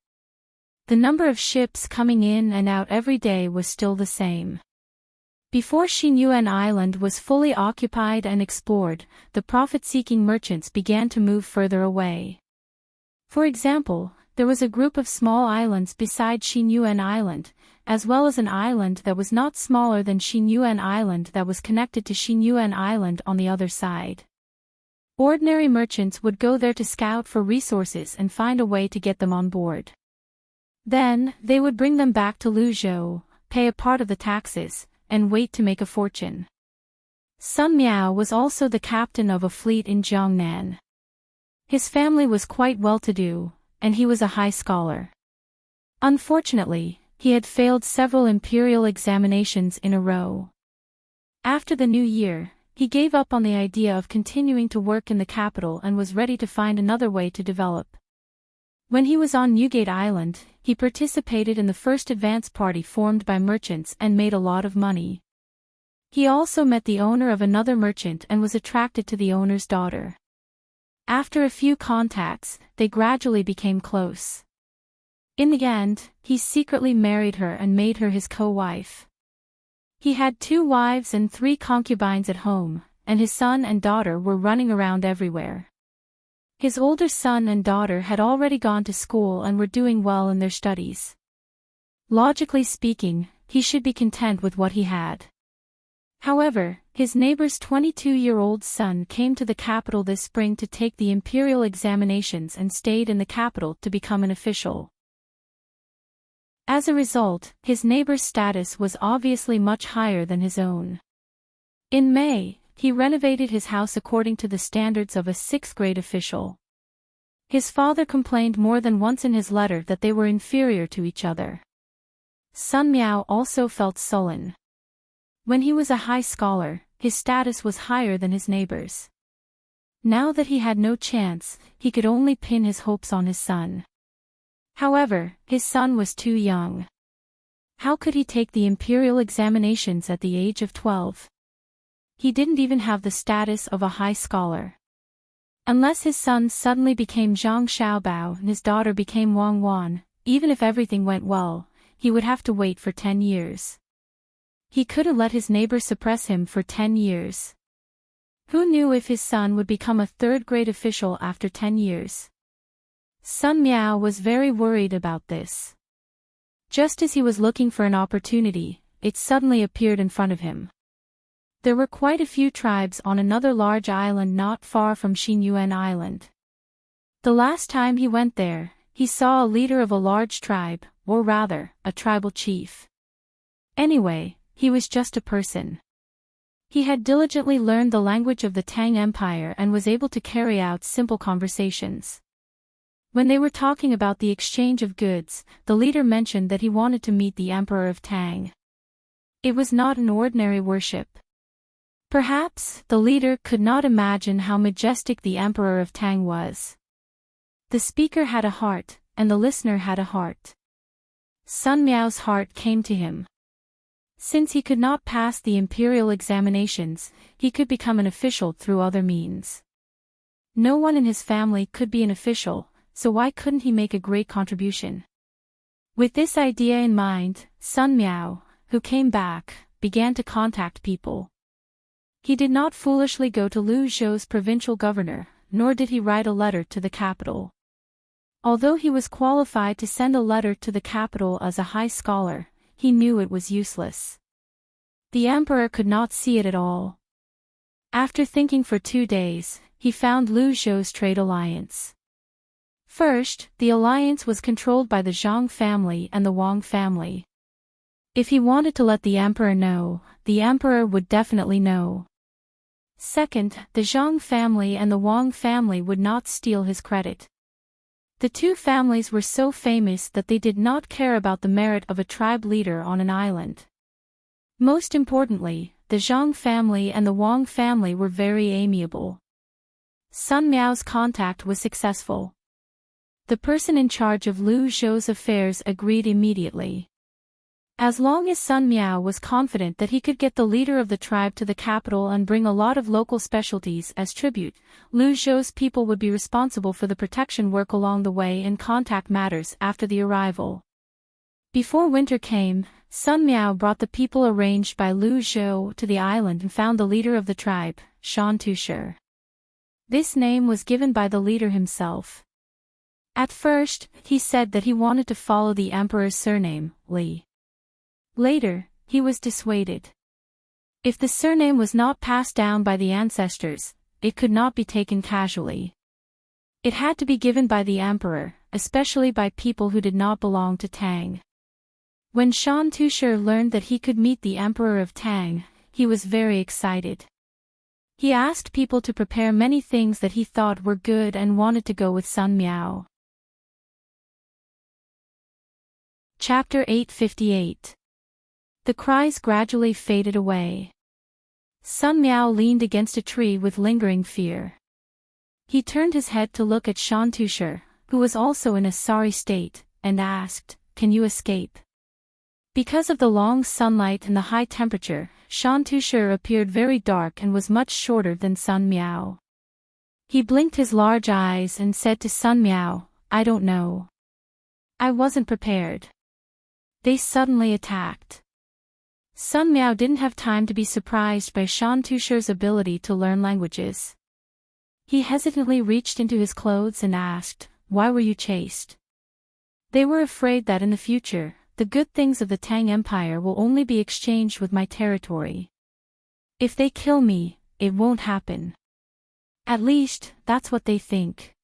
The number of ships coming in and out every day was still the same. Before Xinyuan Island was fully occupied and explored, the profit-seeking merchants began to move further away. For example, there was a group of small islands beside Xinyuan Island, as well as an island that was not smaller than Xinyuan Island that was connected to Xinyuan Island on the other side. Ordinary merchants would go there to scout for resources and find a way to get them on board. Then, they would bring them back to Luzhou, pay a part of the taxes, and wait to make a fortune. Sun Miao was also the captain of a fleet in Jiangnan. His family was quite well-to-do, and he was a high scholar. Unfortunately, he had failed several imperial examinations in a row. After the new year, he gave up on the idea of continuing to work in the capital and was ready to find another way to develop. When he was on Newgate Island, he participated in the first advance party formed by merchants and made a lot of money. He also met the owner of another merchant and was attracted to the owner's daughter. After a few contacts, they gradually became close. In the end, he secretly married her and made her his co-wife. He had 2 wives and 3 concubines at home, and his son and daughter were running around everywhere. His older son and daughter had already gone to school and were doing well in their studies. Logically speaking, he should be content with what he had. However, his neighbor's 22-year-old son came to the capital this spring to take the imperial examinations and stayed in the capital to become an official. As a result, his neighbor's status was obviously much higher than his own. In May, he renovated his house according to the standards of a 6th-grade official. His father complained more than once in his letter that they were inferior to each other. Sun Miao also felt sullen. When he was a high scholar, his status was higher than his neighbor's. Now that he had no chance, he could only pin his hopes on his son. However, his son was too young. How could he take the imperial examinations at the age of 12? He didn't even have the status of a high scholar. Unless his son suddenly became Zhang Xiaobao and his daughter became Wang Wan, even if everything went well, he would have to wait for 10 years. He couldn't let his neighbor suppress him for 10 years. Who knew if his son would become a 3rd-grade official after 10 years? Sun Miao was very worried about this. Just as he was looking for an opportunity, it suddenly appeared in front of him. There were quite a few tribes on another large island not far from Xinyuan Island. The last time he went there, he saw a leader of a large tribe, or rather, a tribal chief. Anyway, he was just a person. He had diligently learned the language of the Tang Empire and was able to carry out simple conversations. When they were talking about the exchange of goods, the leader mentioned that he wanted to meet the Emperor of Tang. It was not an ordinary worship. Perhaps, the leader could not imagine how majestic the Emperor of Tang was. The speaker had a heart, and the listener had a heart. Sun Miao's heart came to him. Since he could not pass the imperial examinations, he could become an official through other means. No one in his family could be an official, so why couldn't he make a great contribution? With this idea in mind, Sun Miao, who came back, began to contact people. He did not foolishly go to Lu Zhou's provincial governor, nor did he write a letter to the capital. Although he was qualified to send a letter to the capital as a high scholar, he knew it was useless. The emperor could not see it at all. After thinking for 2 days, he found Lu Zhou's trade alliance. First, the alliance was controlled by the Zhang family and the Wang family. If he wanted to let the emperor know, the emperor would definitely know. Second, the Zhang family and the Wang family would not steal his credit. The 2 families were so famous that they did not care about the merit of a tribe leader on an island. Most importantly, the Zhang family and the Wang family were very amiable. Sun Miao's contact was successful. The person in charge of Lu Zhou's affairs agreed immediately. As long as Sun Miao was confident that he could get the leader of the tribe to the capital and bring a lot of local specialties as tribute, Lu Zhou's people would be responsible for the protection work along the way and contact matters after the arrival. Before winter came, Sun Miao brought the people arranged by Lu Zhou to the island and found the leader of the tribe, Shan Tushi. This name was given by the leader himself. At first, he said that he wanted to follow the emperor's surname, Li. Later, he was dissuaded. If the surname was not passed down by the ancestors, it could not be taken casually. It had to be given by the emperor, especially by people who did not belong to Tang. When Shan Tushi learned that he could meet the emperor of Tang, he was very excited. He asked people to prepare many things that he thought were good and wanted to go with Sun Miao. Chapter 858. The cries gradually faded away. Sun Miao leaned against a tree with lingering fear. He turned his head to look at Shan Tushi, who was also in a sorry state, and asked, "Can you escape?" Because of the long sunlight and the high temperature, Shan Tushi appeared very dark and was much shorter than Sun Miao. He blinked his large eyes and said to Sun Miao, "I don't know. I wasn't prepared." They suddenly attacked. Sun Miao didn't have time to be surprised by Shan Tushi's ability to learn languages. He hesitantly reached into his clothes and asked, "Why were you chased?" They were afraid that in the future, the good things of the Tang Empire will only be exchanged with my territory. If they kill me, it won't happen. At least, that's what they think.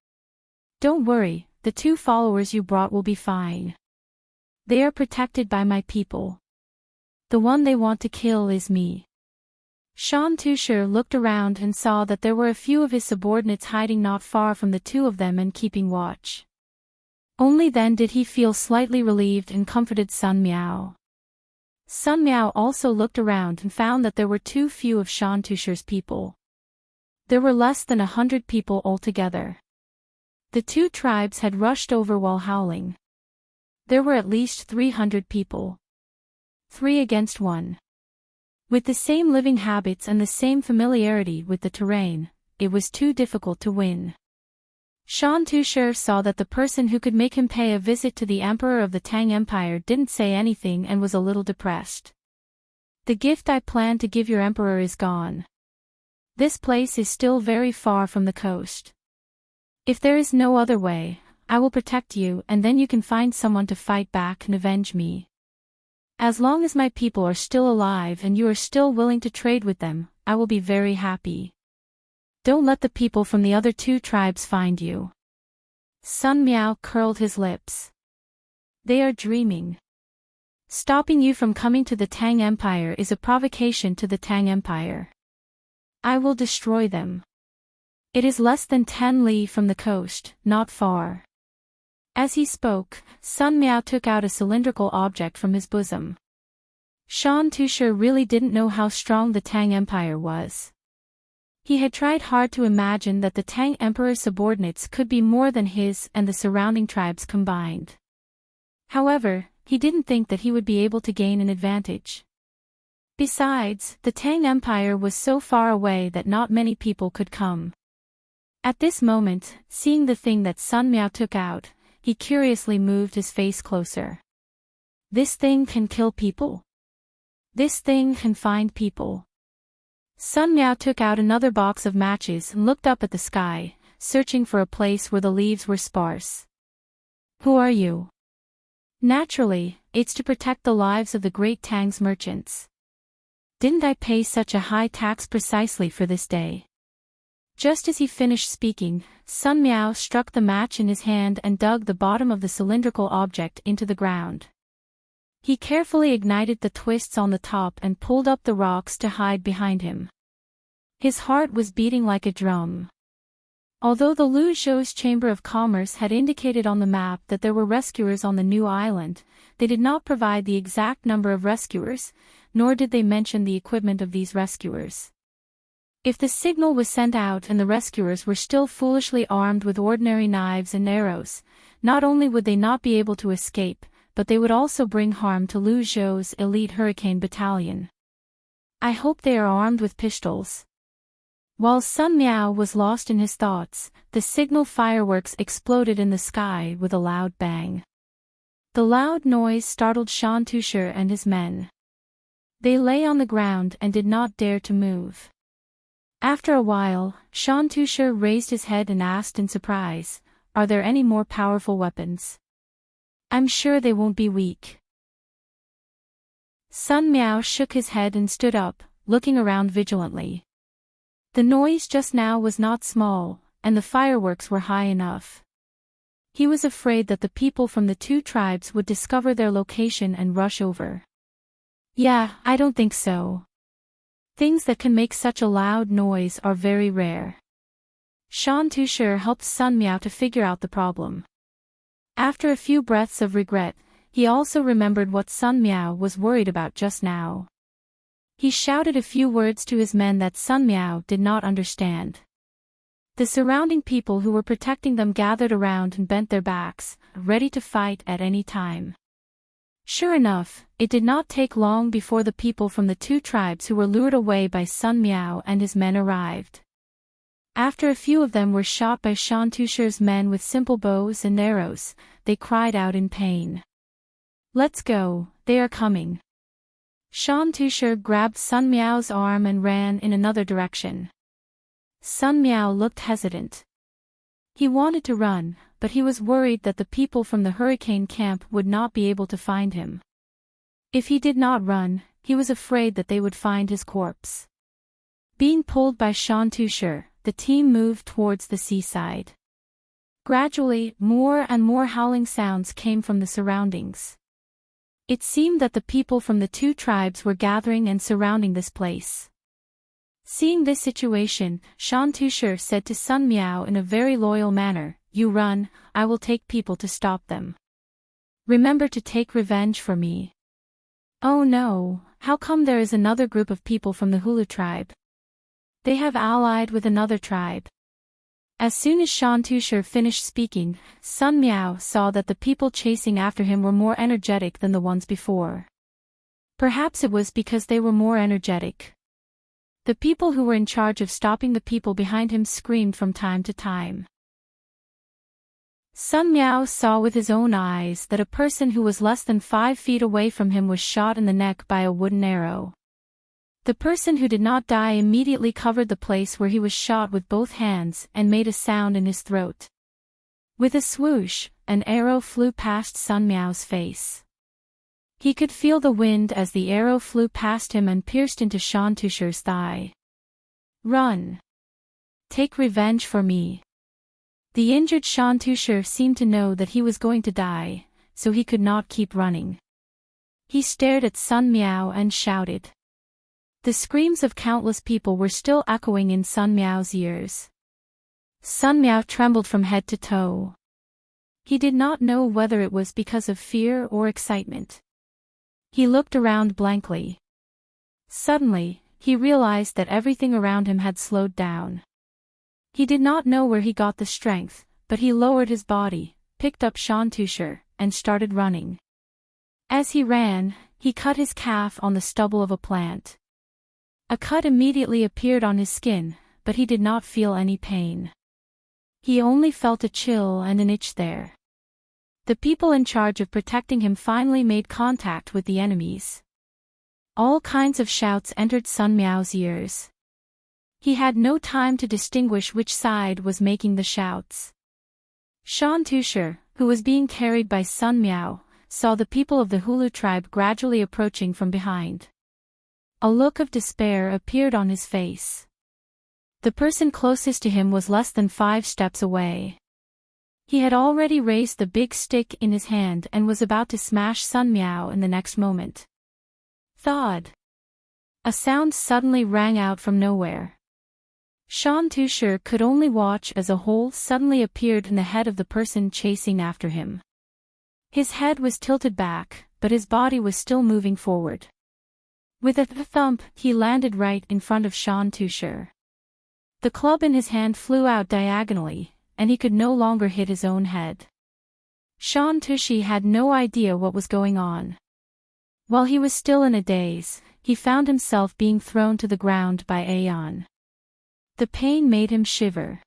Don't worry, the 2 followers you brought will be fine. They are protected by my people. The one they want to kill is me. Shan Tushi looked around and saw that there were a few of his subordinates hiding not far from the 2 of them and keeping watch. Only then did he feel slightly relieved and comforted Sun Miao. Sun Miao also looked around and found that there were too few of Shan Tushi's people. There were less than 100 people altogether. The 2 tribes had rushed over while howling. There were at least 300 people. 3 against 1. With the same living habits and the same familiarity with the terrain, it was too difficult to win. Shan Tushi saw that the person who could make him pay a visit to the emperor of the Tang Empire didn't say anything and was a little depressed. "The gift I planned to give your emperor is gone. This place is still very far from the coast. If there is no other way, I will protect you and then you can find someone to fight back and avenge me. As long as my people are still alive and you are still willing to trade with them, I will be very happy. Don't let the people from the other 2 tribes find you." Sun Miao curled his lips. "They are dreaming. Stopping you from coming to the Tang Empire is a provocation to the Tang Empire. I will destroy them. It is less than 10 li from the coast, not far." As he spoke, Sun Miao took out a cylindrical object from his bosom. Shan Tushi really didn't know how strong the Tang Empire was. He had tried hard to imagine that the Tang Emperor's subordinates could be more than his and the surrounding tribes combined. However, he didn't think that he would be able to gain an advantage. Besides, the Tang Empire was so far away that not many people could come. At this moment, seeing the thing that Sun Miao took out, he curiously moved his face closer. "This thing can kill people? This thing can find people?" Sun Miao took out another box of matches and looked up at the sky, searching for a place where the leaves were sparse. "Who are you?" "Naturally, it's to protect the lives of the great Tang's merchants. Didn't I pay such a high tax precisely for this day?" Just as he finished speaking, Sun Miao struck the match in his hand and dug the bottom of the cylindrical object into the ground. He carefully ignited the twists on the top and pulled up the rocks to hide behind him. His heart was beating like a drum. Although the Lu Zhou's Chamber of Commerce had indicated on the map that there were rescuers on the new island, they did not provide the exact number of rescuers, nor did they mention the equipment of these rescuers. If the signal was sent out and the rescuers were still foolishly armed with ordinary knives and arrows, not only would they not be able to escape, but they would also bring harm to Lu Zhou's elite hurricane battalion. I hope they are armed with pistols. While Sun Miao was lost in his thoughts, the signal fireworks exploded in the sky with a loud bang. The loud noise startled Shan Tushi and his men. They lay on the ground and did not dare to move. After a while, Shan Tushi raised his head and asked in surprise, "Are there any more powerful weapons? I'm sure they won't be weak." Sun Miao shook his head and stood up, looking around vigilantly. The noise just now was not small, and the fireworks were high enough. He was afraid that the people from the two tribes would discover their location and rush over. "Yeah, I don't think so. Things that can make such a loud noise are very rare." Shan Tushi helped Sun Miao to figure out the problem. After a few breaths of regret, he also remembered what Sun Miao was worried about just now. He shouted a few words to his men that Sun Miao did not understand. The surrounding people who were protecting them gathered around and bent their backs, ready to fight at any time. Sure enough, it did not take long before the people from the two tribes who were lured away by Sun Miao and his men arrived. After a few of them were shot by Shan Tushi's men with simple bows and arrows, they cried out in pain. "Let's go, they are coming." Shan Tushi grabbed Sun Miao's arm and ran in another direction. Sun Miao looked hesitant. He wanted to run, but he was worried that the people from the hurricane camp would not be able to find him. If he did not run, he was afraid that they would find his corpse. Being pulled by Shan Tushi, the team moved towards the seaside. Gradually, more and more howling sounds came from the surroundings. It seemed that the people from the two tribes were gathering and surrounding this place. Seeing this situation, Shan Tushi said to Sun Miao in a very loyal manner, "You run, I will take people to stop them. Remember to take revenge for me." "Oh no, how come there is another group of people from the Hulu tribe? They have allied with another tribe." As soon as Shan Tushi finished speaking, Sun Miao saw that the people chasing after him were more energetic than the ones before. Perhaps it was because they were more energetic. The people who were in charge of stopping the people behind him screamed from time to time. Sun Miao saw with his own eyes that a person who was less than 5 feet away from him was shot in the neck by a wooden arrow. The person who did not die immediately covered the place where he was shot with both hands and made a sound in his throat. With a swoosh, an arrow flew past Sun Miao's face. He could feel the wind as the arrow flew past him and pierced into Shan Tushi's thigh. "Run! Take revenge for me." The injured Shan Tushi seemed to know that he was going to die, so he could not keep running. He stared at Sun Miao and shouted. The screams of countless people were still echoing in Sun Miao's ears. Sun Miao trembled from head to toe. He did not know whether it was because of fear or excitement. He looked around blankly. Suddenly, he realized that everything around him had slowed down. He did not know where he got the strength, but he lowered his body, picked up Shan Tushi, and started running. As he ran, he cut his calf on the stubble of a plant. A cut immediately appeared on his skin, but he did not feel any pain. He only felt a chill and an itch there. The people in charge of protecting him finally made contact with the enemies. All kinds of shouts entered Sun Miao's ears. He had no time to distinguish which side was making the shouts. Shan Tushi, who was being carried by Sun Miao, saw the people of the Hulu tribe gradually approaching from behind. A look of despair appeared on his face. The person closest to him was less than 5 steps away. He had already raised the big stick in his hand and was about to smash Sun Miao in the next moment. Thud! A sound suddenly rang out from nowhere. Shan Tushi could only watch as a hole suddenly appeared in the head of the person chasing after him. His head was tilted back, but his body was still moving forward. With a thump, he landed right in front of Shan Tushi. The club in his hand flew out diagonally, and he could no longer hit his own head. Shan Tushi had no idea what was going on. While he was still in a daze, he found himself being thrown to the ground by Aeon. The pain made him shiver.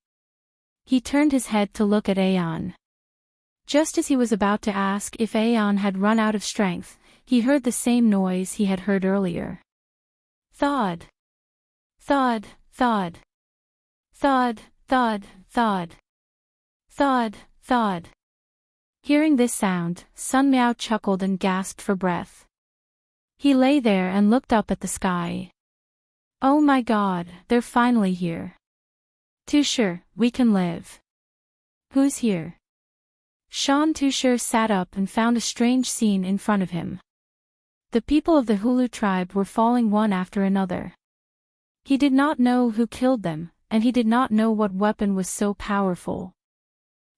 He turned his head to look at Aeon. Just as he was about to ask if Aeon had run out of strength, he heard the same noise he had heard earlier. Thud. Thud, thud. Thud, thud, thud. Thud, thud. Hearing this sound, Sun Miao chuckled and gasped for breath. He lay there and looked up at the sky. Oh my God, they're finally here. Too sure, we can live. Who's here? Shan Tushar sat up and found a strange scene in front of him. The people of the Hulu tribe were falling one after another. He did not know who killed them, and he did not know what weapon was so powerful.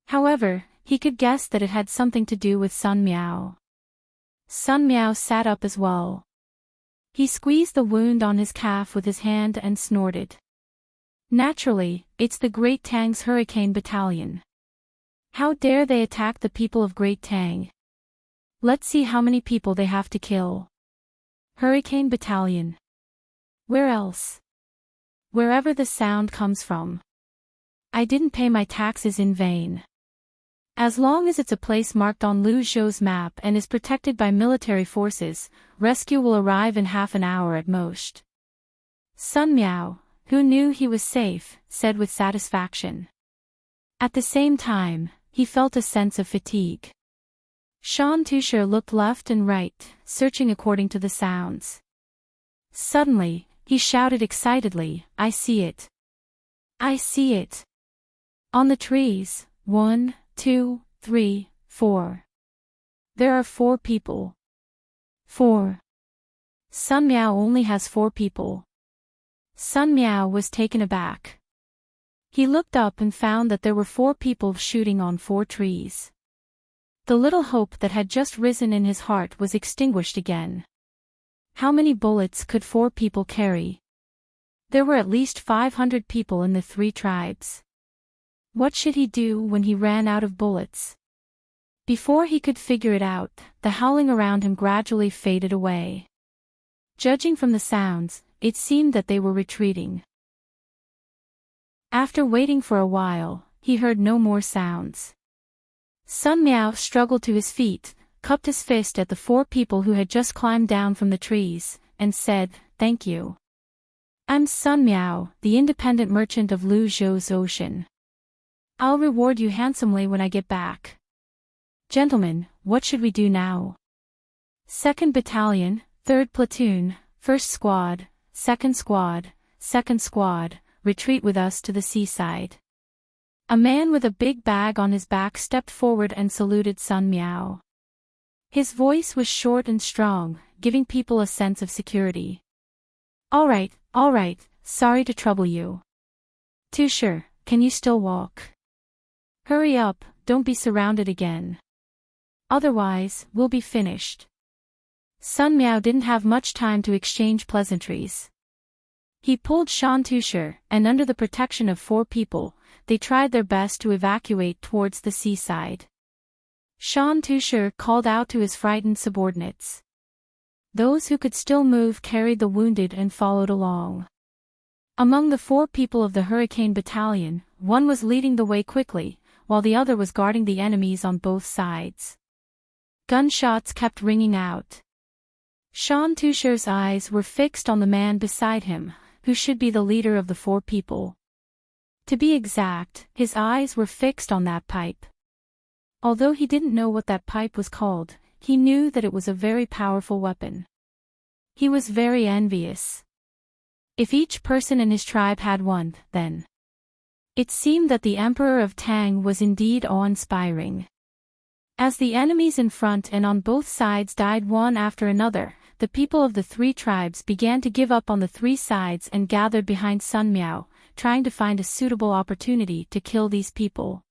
However, he could guess that it had something to do with Sun Miao. Sun Miao sat up as well. He squeezed the wound on his calf with his hand and snorted. Naturally, it's the Great Tang's Hurricane Battalion. How dare they attack the people of Great Tang? Let's see how many people they have to kill. Hurricane Battalion. Where else? Wherever the sound comes from. I didn't pay my taxes in vain. As long as it's a place marked on Lu Zhou's map and is protected by military forces, rescue will arrive in half an hour at most. Sun Miao, who knew he was safe, said with satisfaction. At the same time, he felt a sense of fatigue. Shan Tushar looked left and right, searching according to the sounds. Suddenly, he shouted excitedly, I see it. I see it. On the trees, 1, 2, 3, 4. There are 4 people. 4. Sun Miao only has 4 people. Sun Miao was taken aback. He looked up and found that there were 4 people shooting on 4 trees. The little hope that had just risen in his heart was extinguished again. How many bullets could 4 people carry? There were at least 500 people in the 3 tribes. What should he do when he ran out of bullets? Before he could figure it out, the howling around him gradually faded away. Judging from the sounds, it seemed that they were retreating. After waiting for a while, he heard no more sounds. Sun Miao struggled to his feet, cupped his fist at the 4 people who had just climbed down from the trees, and said, Thank you. I'm Sun Miao, the independent merchant of Lu Zhou's ocean. I'll reward you handsomely when I get back. Gentlemen, what should we do now? 2nd Battalion, 3rd Platoon, 1st Squad, 2nd Squad, 2nd Squad, retreat with us to the seaside. A man with a big bag on his back stepped forward and saluted Sun Miao. His voice was short and strong, giving people a sense of security. All right, sorry to trouble you. Tushar, can you still walk? Hurry up, don't be surrounded again. Otherwise, we'll be finished. Sun Miao didn't have much time to exchange pleasantries. He pulled Shan Tushar, and under the protection of 4 people, they tried their best to evacuate towards the seaside. Shan Tushar called out to his frightened subordinates. Those who could still move carried the wounded and followed along. Among the 4 people of the Hurricane Battalion, one was leading the way quickly, while the other was guarding the enemies on both sides. Gunshots kept ringing out. Shan Tushar's eyes were fixed on the man beside him, who should be the leader of the 4 people. To be exact, his eyes were fixed on that pipe. Although he didn't know what that pipe was called, he knew that it was a very powerful weapon. He was very envious. If each person in his tribe had one, then it seemed that the Emperor of Tang was indeed awe-inspiring. As the enemies in front and on both sides died one after another, the people of the 3 tribes began to give up on the 3 sides and gathered behind Sun Miao, trying to find a suitable opportunity to kill these people.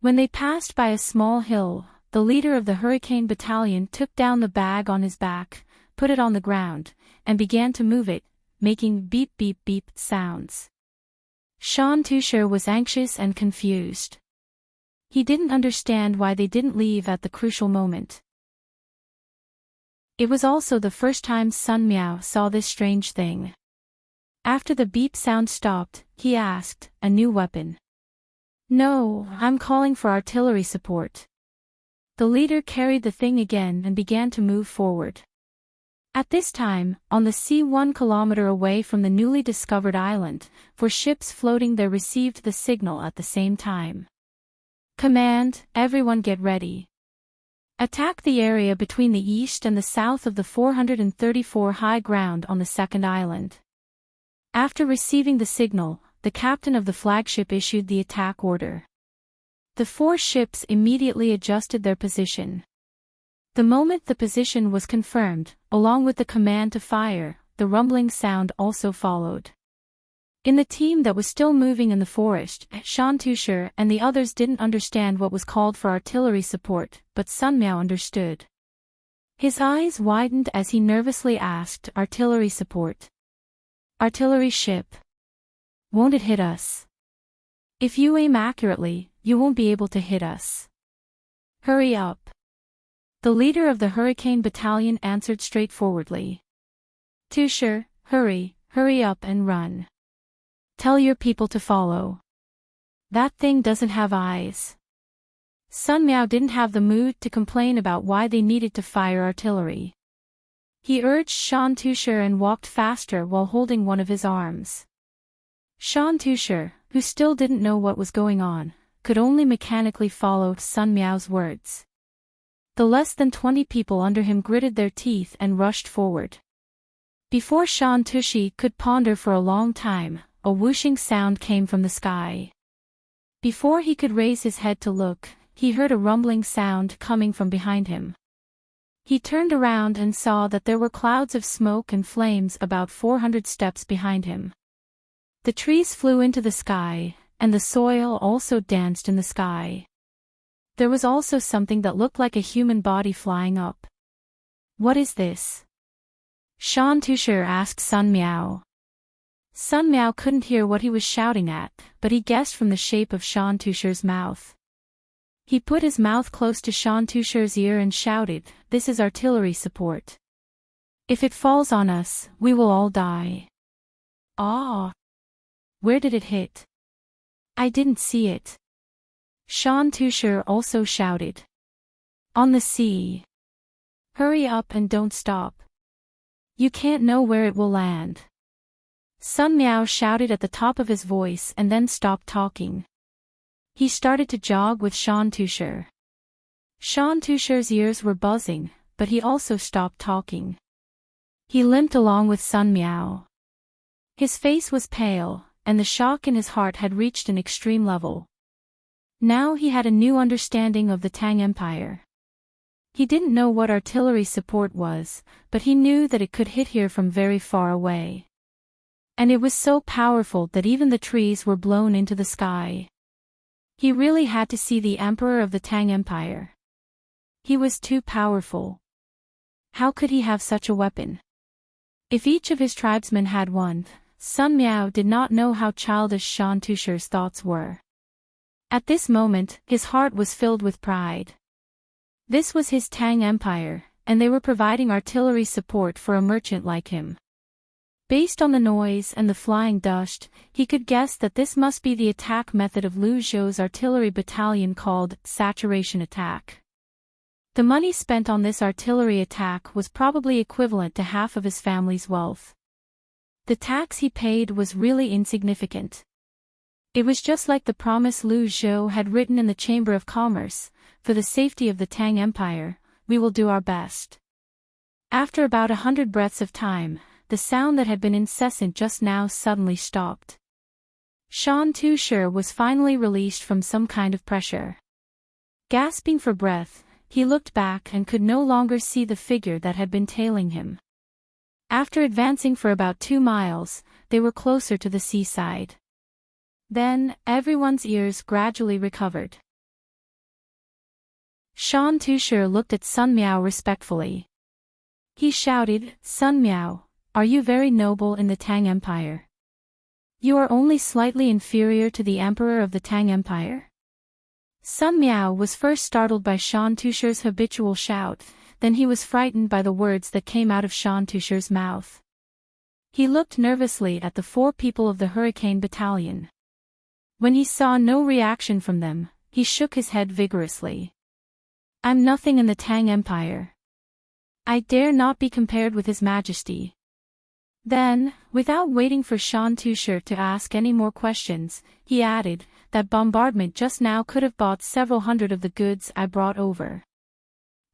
When they passed by a small hill, the leader of the Hurricane Battalion took down the bag on his back, put it on the ground, and began to move it, making beep beep beep sounds. Shan Tushar was anxious and confused. He didn't understand why they didn't leave at the crucial moment. It was also the first time Sun Miao saw this strange thing. After the beep sound stopped, he asked, "A new weapon?" "No, I'm calling for artillery support." The leader carried the thing again and began to move forward. At this time, on the sea 1 kilometer away from the newly discovered island, 4 ships floating there received the signal at the same time. "Command, everyone get ready. Attack the area between the east and the south of the 434 high ground on the second island." After receiving the signal, the captain of the flagship issued the attack order. The 4 ships immediately adjusted their position. The moment the position was confirmed, along with the command to fire, the rumbling sound also followed. In the team that was still moving in the forest, Shan Tushar and the others didn't understand what was called for artillery support, but Sun Miao understood. His eyes widened as he nervously asked, "Artillery support? Artillery ship? Won't it hit us? If you aim accurately, you won't be able to hit us. Hurry up." The leader of the Hurricane Battalion answered straightforwardly. "Tushar, hurry up and run. Tell your people to follow. That thing doesn't have eyes." Sun Miao didn't have the mood to complain about why they needed to fire artillery. He urged Shan Tushar and walked faster while holding one of his arms. Shan Tushar, who still didn't know what was going on, could only mechanically follow Sun Miao's words. The less than 20 people under him gritted their teeth and rushed forward. Before Shan Tushi could ponder for a long time, a whooshing sound came from the sky. Before he could raise his head to look, he heard a rumbling sound coming from behind him. He turned around and saw that there were clouds of smoke and flames about 400 steps behind him. The trees flew into the sky, and the soil also danced in the sky. There was also something that looked like a human body flying up. "What is this?" Shan Tushar asked Sun Miao. Sun Miao couldn't hear what he was shouting at, but he guessed from the shape of Shan Tushar's mouth. He put his mouth close to Shan Tushar's ear and shouted, "This is artillery support. If it falls on us, we will all die." "Ah! Where did it hit? I didn't see it." Shan Tushar also shouted. "On the sea. Hurry up and don't stop. You can't know where it will land." Sun Miao shouted at the top of his voice and then stopped talking. He started to jog with Shan Tushar. Shan Tushar's ears were buzzing, but he also stopped talking. He limped along with Sun Miao. His face was pale, and the shock in his heart had reached an extreme level. Now he had a new understanding of the Tang Empire. He didn't know what artillery support was, but he knew that it could hit here from very far away. And it was so powerful that even the trees were blown into the sky. He really had to see the emperor of the Tang Empire. He was too powerful. How could he have such a weapon? If each of his tribesmen had one, Sun Miao did not know how childish Shan Tushar's thoughts were. At this moment, his heart was filled with pride. This was his Tang Empire, and they were providing artillery support for a merchant like him. Based on the noise and the flying dust, he could guess that this must be the attack method of Lu Zhou's artillery battalion called saturation attack. The money spent on this artillery attack was probably equivalent to half of his family's wealth. The tax he paid was really insignificant. It was just like the promise Lu Zhou had written in the Chamber of Commerce, "For the safety of the Tang Empire, we will do our best." After about 100 breaths of time, the sound that had been incessant just now suddenly stopped. Shan Tushar was finally released from some kind of pressure. Gasping for breath, he looked back and could no longer see the figure that had been tailing him. After advancing for about 2 miles, they were closer to the seaside. Then, everyone's ears gradually recovered. Shan Tushar looked at Sun Miao respectfully. He shouted, "Sun Miao, are you very noble in the Tang Empire? You are only slightly inferior to the Emperor of the Tang Empire? Sun Miao was first startled by Shan Tusher's habitual shout, then he was frightened by the words that came out of Shan Tusher's mouth. He looked nervously at the 4 people of the Hurricane Battalion. When he saw no reaction from them, he shook his head vigorously. I'm nothing in the Tang Empire. I dare not be compared with His Majesty. Then, without waiting for Shan Tusher to ask any more questions, he added, that bombardment just now could have bought several hundred of the goods I brought over.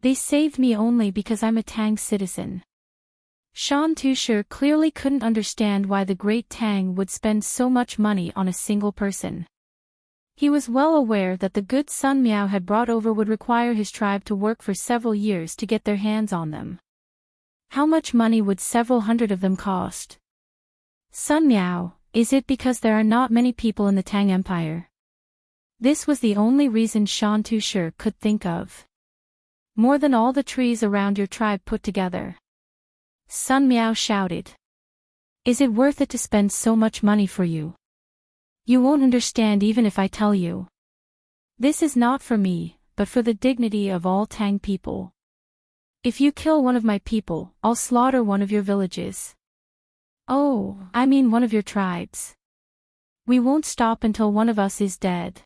They saved me only because I'm a Tang citizen. Shan Tusher clearly couldn't understand why the great Tang would spend so much money on a single person. He was well aware that the goods Sun Miao had brought over would require his tribe to work for several years to get their hands on them. How much money would several hundred of them cost? Sun Miao, is it because there are not many people in the Tang Empire? This was the only reason Shan Tusher could think of. More than all the trees around your tribe put together. Sun Miao shouted. Is it worth it to spend so much money for you? You won't understand even if I tell you. This is not for me, but for the dignity of all Tang people. If you kill one of my people, I'll slaughter one of your villages. Oh, I mean one of your tribes. We won't stop until one of us is dead.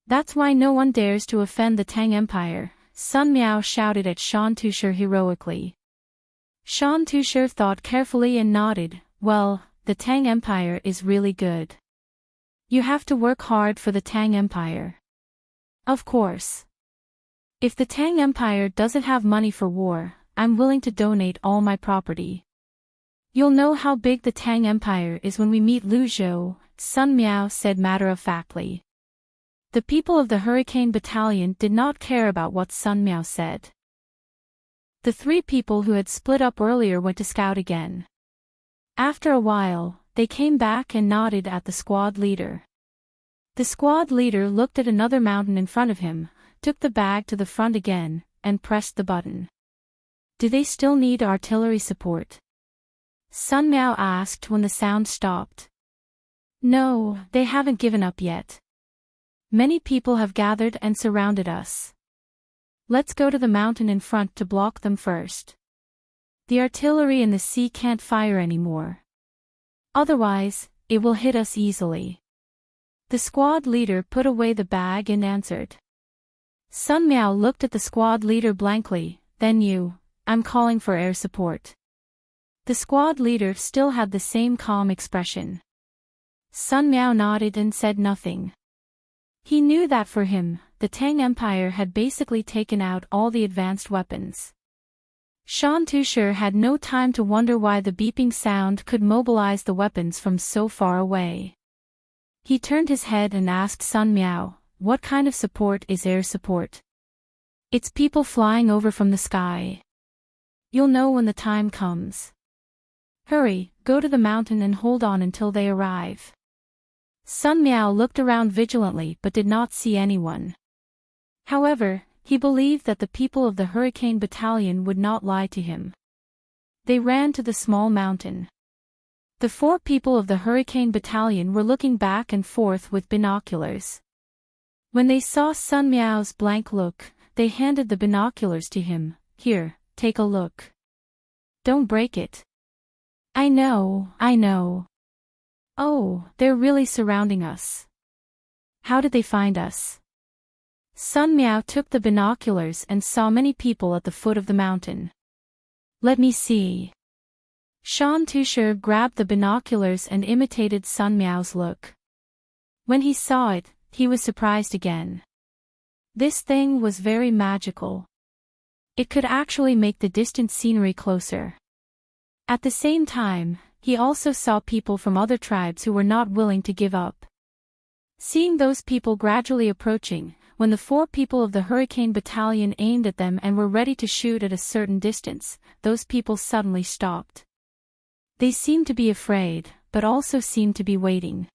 That's why no one dares to offend the Tang Empire, Sun Miao shouted at Shan Tusher heroically. Shan Tusher thought carefully and nodded, well, the Tang Empire is really good. You have to work hard for the Tang Empire. Of course. If the Tang Empire doesn't have money for war, I'm willing to donate all my property. You'll know how big the Tang Empire is when we meet Lu Zhou, Sun Miao said matter-of-factly. The people of the Hurricane Battalion did not care about what Sun Miao said. The 3 people who had split up earlier went to scout again. After a while, they came back and nodded at the squad leader. The squad leader looked at another mountain in front of him, took the bag to the front again, and pressed the button. Do they still need artillery support? Sun Miao asked when the sound stopped. No, they haven't given up yet. Many people have gathered and surrounded us. Let's go to the mountain in front to block them first. The artillery in the sea can't fire anymore. Otherwise, it will hit us easily. The squad leader put away the bag and answered. Sun Miao looked at the squad leader blankly, then I'm calling for air support. The squad leader still had the same calm expression. Sun Miao nodded and said nothing. He knew that for him, the Tang Empire had basically taken out all the advanced weapons. Shan Tusher had no time to wonder why the beeping sound could mobilize the weapons from so far away. He turned his head and asked Sun Miao, what kind of support is air support? It's people flying over from the sky. You'll know when the time comes. Hurry, go to the mountain and hold on until they arrive. Sun Miao looked around vigilantly but did not see anyone. However, he believed that the people of the Hurricane Battalion would not lie to him. They ran to the small mountain. The 4 people of the Hurricane Battalion were looking back and forth with binoculars. When they saw Sun Miao's blank look, they handed the binoculars to him. Here, take a look. Don't break it. I know. Oh, they're really surrounding us. How did they find us? Sun Miao took the binoculars and saw many people at the foot of the mountain. Let me see. Shan Tusher grabbed the binoculars and imitated Sun Miao's look. When he saw it, he was surprised again. This thing was very magical. It could actually make the distant scenery closer. At the same time, he also saw people from other tribes who were not willing to give up. Seeing those people gradually approaching, when the 4 people of the Hurricane Battalion aimed at them and were ready to shoot at a certain distance, those people suddenly stopped. They seemed to be afraid, but also seemed to be waiting.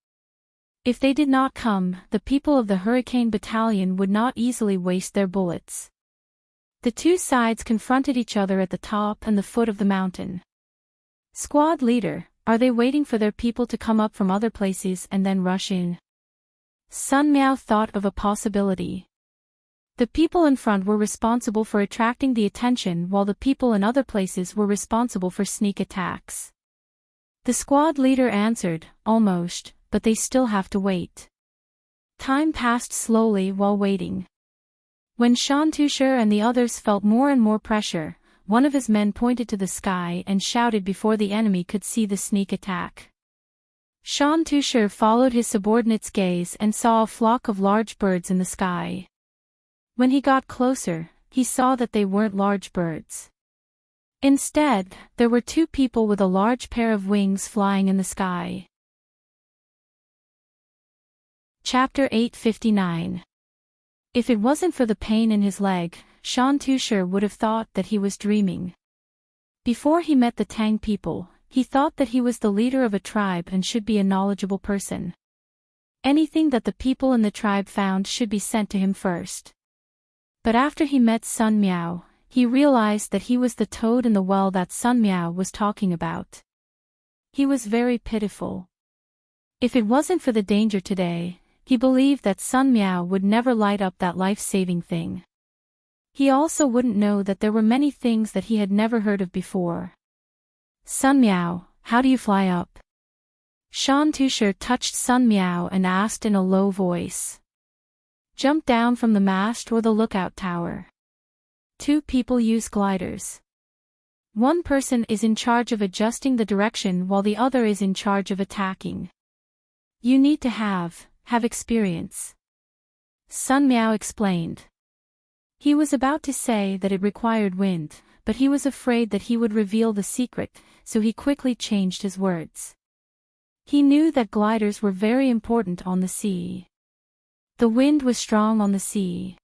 If they did not come, the people of the Hurricane Battalion would not easily waste their bullets. The 2 sides confronted each other at the top and the foot of the mountain. Squad leader, Are they waiting for their people to come up from other places and then rush in? Sun Miao thought of a possibility. The people in front were responsible for attracting the attention while the people in other places were responsible for sneak attacks. The squad leader answered, almost, but they still have to wait. Time passed slowly while waiting. When Shan Tushar and the others felt more and more pressure, one of his men pointed to the sky and shouted before the enemy could see the sneak attack. Shan Tushar followed his subordinate's gaze and saw a flock of large birds in the sky. When he got closer, he saw that they weren't large birds. Instead, there were two people with a large pair of wings flying in the sky. Chapter 859. If it wasn't for the pain in his leg, Shan Tushar would have thought that he was dreaming. Before he met the Tang people, he thought that he was the leader of a tribe and should be a knowledgeable person. Anything that the people in the tribe found should be sent to him first. But after he met Sun Miao, he realized that he was the toad in the well that Sun Miao was talking about. He was very pitiful. If it wasn't for the danger today, he believed that Sun Miao would never light up that life-saving thing. He also wouldn't know that there were many things that he had never heard of before. Sun Miao, how do you fly up? Shan Tushar touched Sun Miao and asked in a low voice. Jump down from the mast or the lookout tower. Two people use gliders. One person is in charge of adjusting the direction while the other is in charge of attacking. You need to have experience. Sun Miao explained. He was about to say that it required wind, but he was afraid that he would reveal the secret, so he quickly changed his words. He knew that gliders were very important on the sea. The wind was strong on the sea.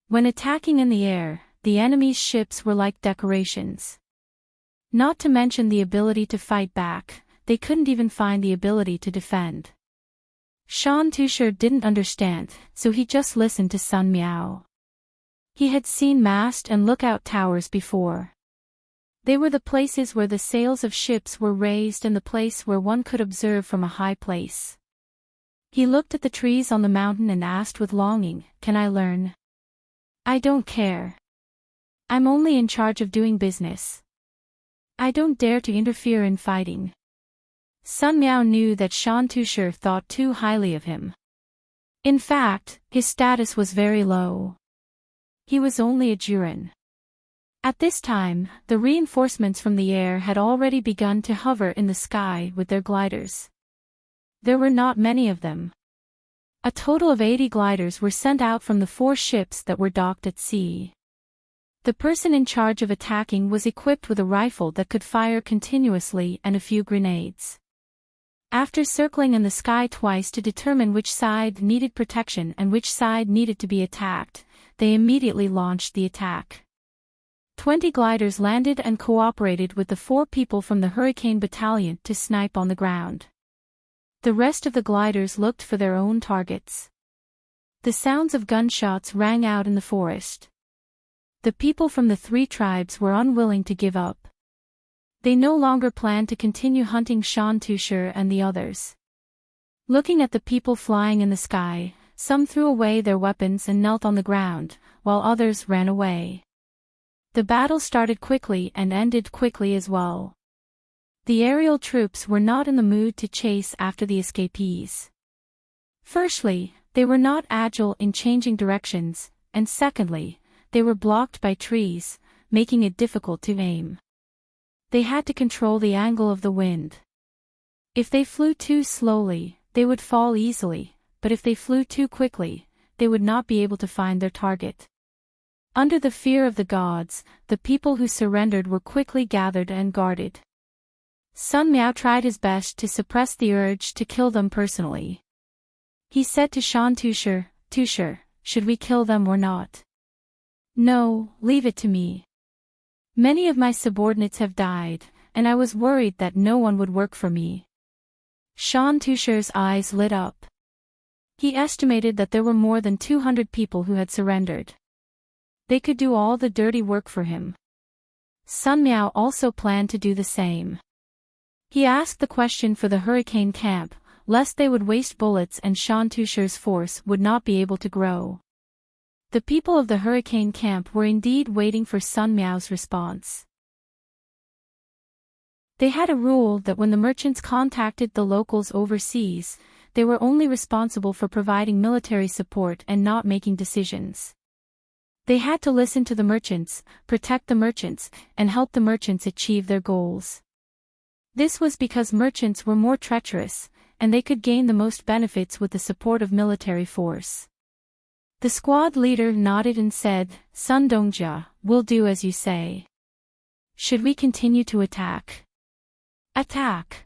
When attacking in the air, the enemy's ships were like decorations. Not to mention the ability to fight back, they couldn't even find the ability to defend. Shan Tushar didn't understand, so he just listened to Sun Miao. He had seen mast and lookout towers before. They were the places where the sails of ships were raised and the place where one could observe from a high place. He looked at the trees on the mountain and asked with longing, "Can I learn?" "I don't care. I'm only in charge of doing business. I don't dare to interfere in fighting." Sun Miao knew that Shan Tushar thought too highly of him. In fact, his status was very low. He was only a Juren. At this time, the reinforcements from the air had already begun to hover in the sky with their gliders. There were not many of them. A total of 80 gliders were sent out from the 4 ships that were docked at sea. The person in charge of attacking was equipped with a rifle that could fire continuously and a few grenades. After circling in the sky twice to determine which side needed protection and which side needed to be attacked, they immediately launched the attack. 20 gliders landed and cooperated with the 4 people from the Hurricane Battalion to snipe on the ground. The rest of the gliders looked for their own targets. The sounds of gunshots rang out in the forest. The people from the 3 tribes were unwilling to give up. They no longer planned to continue hunting Shan Tushar and the others. Looking at the people flying in the sky, some threw away their weapons and knelt on the ground, while others ran away. The battle started quickly and ended quickly as well. The aerial troops were not in the mood to chase after the escapees. Firstly, they were not agile in changing directions, and secondly, they were blocked by trees, making it difficult to aim. They had to control the angle of the wind. If they flew too slowly, they would fall easily, but if they flew too quickly, they would not be able to find their target. Under the fear of the gods, the people who surrendered were quickly gathered and guarded. Sun Miao tried his best to suppress the urge to kill them personally. He said to Shan Tushar, "Tushar, should we kill them or not?" "No, leave it to me. Many of my subordinates have died, and I was worried that no one would work for me." Shan Tushar's eyes lit up. He estimated that there were more than 200 people who had surrendered. They could do all the dirty work for him. Sun Miao also planned to do the same. He asked the question for the hurricane camp, lest they would waste bullets and Shantusher's force would not be able to grow. The people of the hurricane camp were indeed waiting for Sun Miao's response. They had a rule that when the merchants contacted the locals overseas, they were only responsible for providing military support and not making decisions. They had to listen to the merchants, protect the merchants, and help the merchants achieve their goals. This was because merchants were more treacherous, and they could gain the most benefits with the support of military force. The squad leader nodded and said, Sun Dongjia, we'll do as you say. Should we continue to attack? Attack!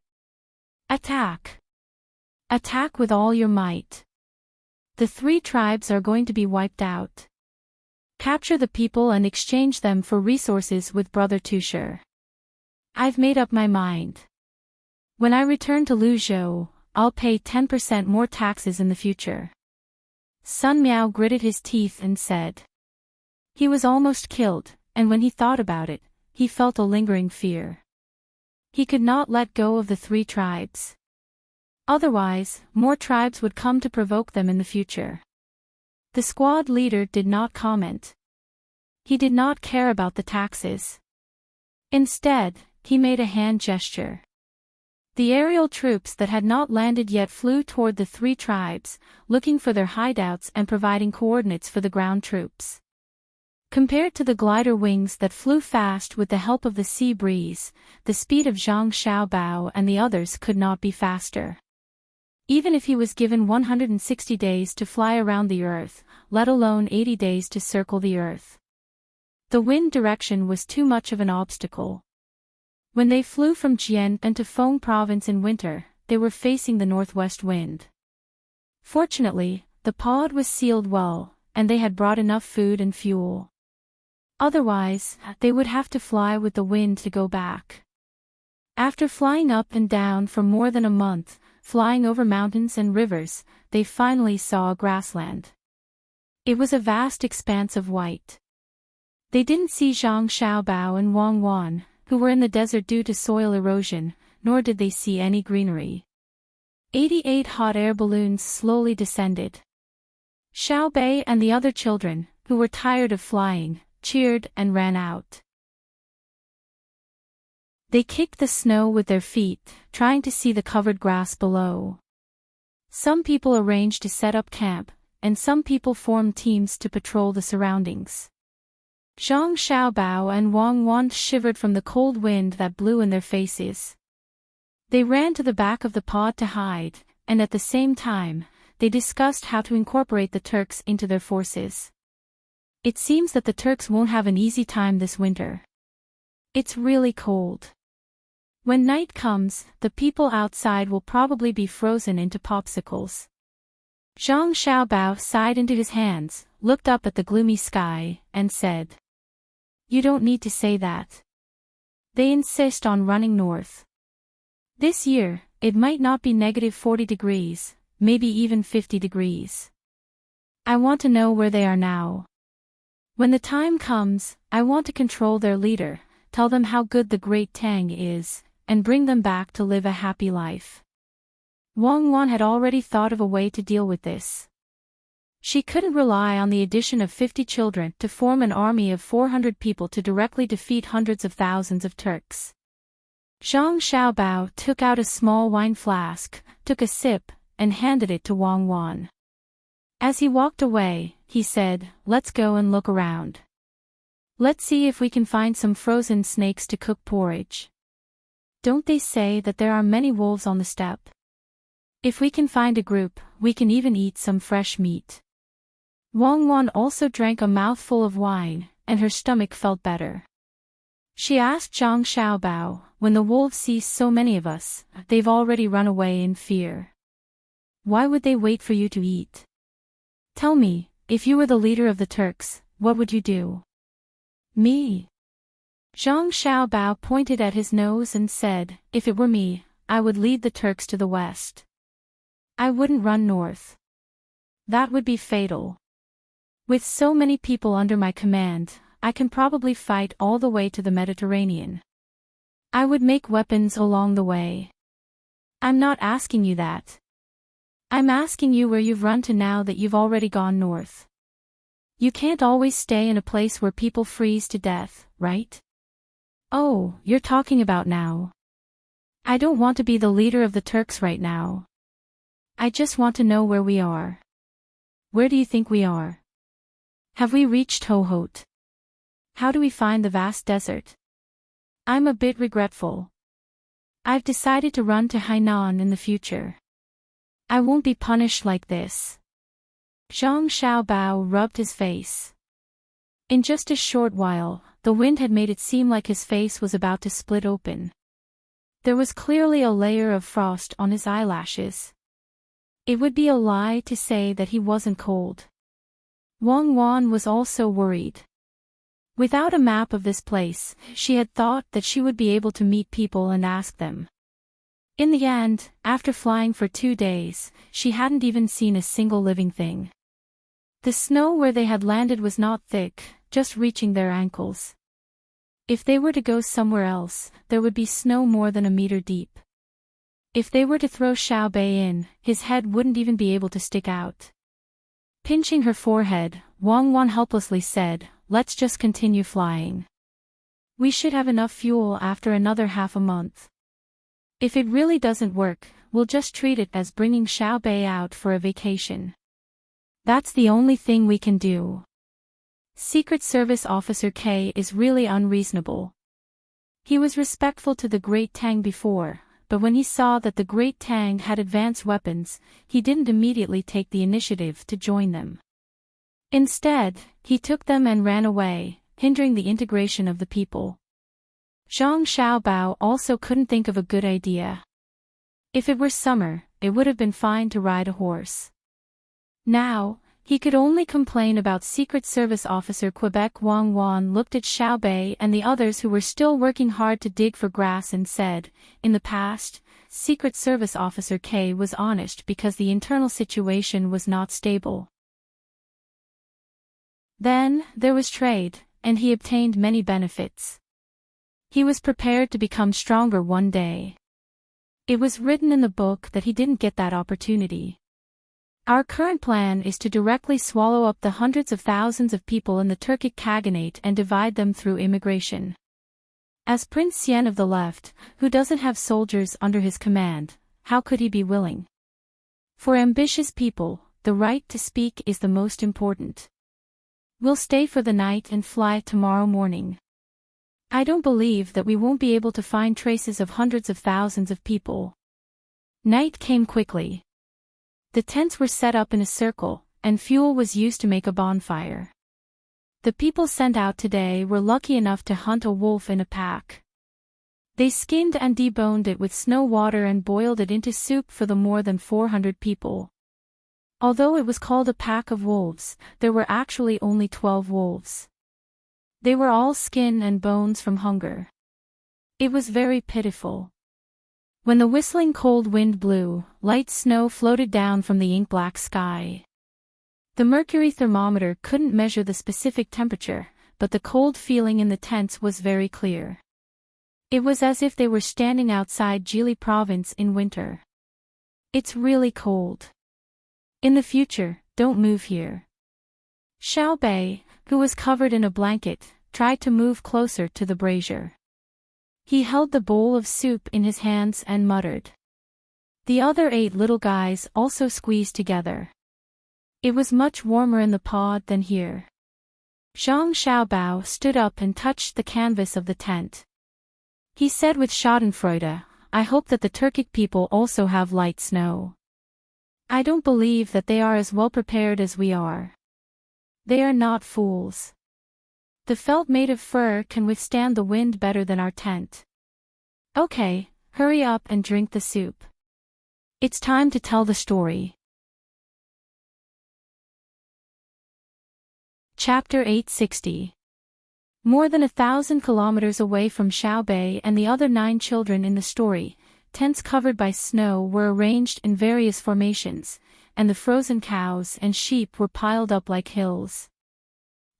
Attack! Attack with all your might. The 3 tribes are going to be wiped out. Capture the people and exchange them for resources with Brother Tusher. I've made up my mind. When I return to Luzhou, I'll pay 10% more taxes in the future. Sun Miao gritted his teeth and said. He was almost killed, and when he thought about it, he felt a lingering fear. He could not let go of the 3 tribes. Otherwise, more tribes would come to provoke them in the future. The squad leader did not comment. He did not care about the taxes. Instead, he made a hand gesture. The aerial troops that had not landed yet flew toward the 3 tribes, looking for their hideouts and providing coordinates for the ground troops. Compared to the glider wings that flew fast with the help of the sea breeze, the speed of Zhang Xiaobao and the others could not be faster. Even if he was given 160 days to fly around the Earth, let alone 80 days to circle the Earth. The wind direction was too much of an obstacle. When they flew from Jian and to Feng province in winter, they were facing the northwest wind. Fortunately, the pod was sealed well, and they had brought enough food and fuel. Otherwise, they would have to fly with the wind to go back. After flying up and down for more than a month, flying over mountains and rivers, they finally saw a grassland. It was a vast expanse of white. They didn't see Zhang Xiaobao and Wang Wan, who were in the desert due to soil erosion, nor did they see any greenery. 88 hot air balloons slowly descended. Xiao Bei and the other children, who were tired of flying, cheered and ran out. They kicked the snow with their feet, trying to see the covered grass below. Some people arranged to set up camp, and some people formed teams to patrol the surroundings. Zhang Xiaobao and Wang Wan shivered from the cold wind that blew in their faces. They ran to the back of the pod to hide, and at the same time, they discussed how to incorporate the Turks into their forces. It seems that the Turks won't have an easy time this winter. It's really cold. When night comes, the people outside will probably be frozen into popsicles. Zhang Xiaobao sighed into his hands, looked up at the gloomy sky, and said, You don't need to say that. They insist on running north. This year, it might not be -40 degrees, maybe even 50 degrees. I want to know where they are now. When the time comes, I want to control their leader, tell them how good the great Tang is, and bring them back to live a happy life. Wang Wan had already thought of a way to deal with this. She couldn't rely on the addition of 50 children to form an army of 400 people to directly defeat hundreds of thousands of Turks. Zhang Xiaobao took out a small wine flask, took a sip, and handed it to Wang Wan. As he walked away, he said, Let's go and look around. Let's see if we can find some frozen snakes to cook porridge. Don't they say that there are many wolves on the steppe? If we can find a group, we can even eat some fresh meat. Wang Wan also drank a mouthful of wine, and her stomach felt better. She asked Zhang Xiaobao, When the wolves see so many of us, they've already run away in fear. Why would they wait for you to eat? Tell me, if you were the leader of the Turks, what would you do? Me? Zhang Xiaobao pointed at his nose and said, If it were me, I would lead the Turks to the west. I wouldn't run north. That would be fatal. With so many people under my command, I can probably fight all the way to the Mediterranean. I would make weapons along the way. I'm not asking you that. I'm asking you where you've run to now that you've already gone north. You can't always stay in a place where people freeze to death, right? Oh, you're talking about now. I don't want to be the leader of the Turks right now. I just want to know where we are. Where do you think we are? Have we reached Hohhot? How do we find the vast desert? I'm a bit regretful. I've decided to run to Hainan in the future. I won't be punished like this. Zhang Xiaobao rubbed his face. In just a short while, the wind had made it seem like his face was about to split open. There was clearly a layer of frost on his eyelashes. It would be a lie to say that he wasn't cold. Wang Wan was also worried. Without a map of this place, she had thought that she would be able to meet people and ask them. In the end, after flying for 2 days, she hadn't even seen a single living thing. The snow where they had landed was not thick, just reaching their ankles. If they were to go somewhere else, there would be snow more than a meter deep. If they were to throw Xiaobei in, his head wouldn't even be able to stick out. Pinching her forehead, Wang Wan helplessly said, "Let's just continue flying. We should have enough fuel after another half a month. If it really doesn't work, we'll just treat it as bringing Xiaobei out for a vacation. That's the only thing we can do." Secret Service Officer K is really unreasonable. He was respectful to the Great Tang before, but when he saw that the Great Tang had advanced weapons, he didn't immediately take the initiative to join them. Instead, he took them and ran away, hindering the integration of the people. Zhang Xiaobao also couldn't think of a good idea. If it were summer, it would have been fine to ride a horse. Now, he could only complain about Secret Service Officer Quebec. Wang Wan looked at Xiaobei and the others who were still working hard to dig for grass and said, "In the past, Secret Service Officer K was honest because the internal situation was not stable. Then, there was trade, and he obtained many benefits. He was prepared to become stronger one day. It was written in the book that he didn't get that opportunity. Our current plan is to directly swallow up the hundreds of thousands of people in the Turkic Khaganate and divide them through immigration. As Prince Xian of the left, who doesn't have soldiers under his command, how could he be willing? For ambitious people, the right to speak is the most important. We'll stay for the night and fly tomorrow morning. I don't believe that we won't be able to find traces of hundreds of thousands of people." Night came quickly. The tents were set up in a circle, and fuel was used to make a bonfire. The people sent out today were lucky enough to hunt a wolf in a pack. They skinned and deboned it with snow water and boiled it into soup for the more than 400 people. Although it was called a pack of wolves, there were actually only 12 wolves. They were all skin and bones from hunger. It was very pitiful. When the whistling cold wind blew, light snow floated down from the ink-black sky. The mercury thermometer couldn't measure the specific temperature, but the cold feeling in the tents was very clear. It was as if they were standing outside Jili province in winter. "It's really cold. In the future, don't move here." Xiaobei, who was covered in a blanket, tried to move closer to the brazier. He held the bowl of soup in his hands and muttered. The other 8 little guys also squeezed together. It was much warmer in the pod than here. Zhang Xiaobao stood up and touched the canvas of the tent. He said with schadenfreude, "I hope that the Turkic people also have light snow. I don't believe that they are as well prepared as we are. They are not fools. The felt made of fur can withstand the wind better than our tent. Okay, hurry up and drink the soup. It's time to tell the story." Chapter 860. More than 1,000 kilometers away from Xiaobei and the other 9 children in the story, tents covered by snow were arranged in various formations, and the frozen cows and sheep were piled up like hills.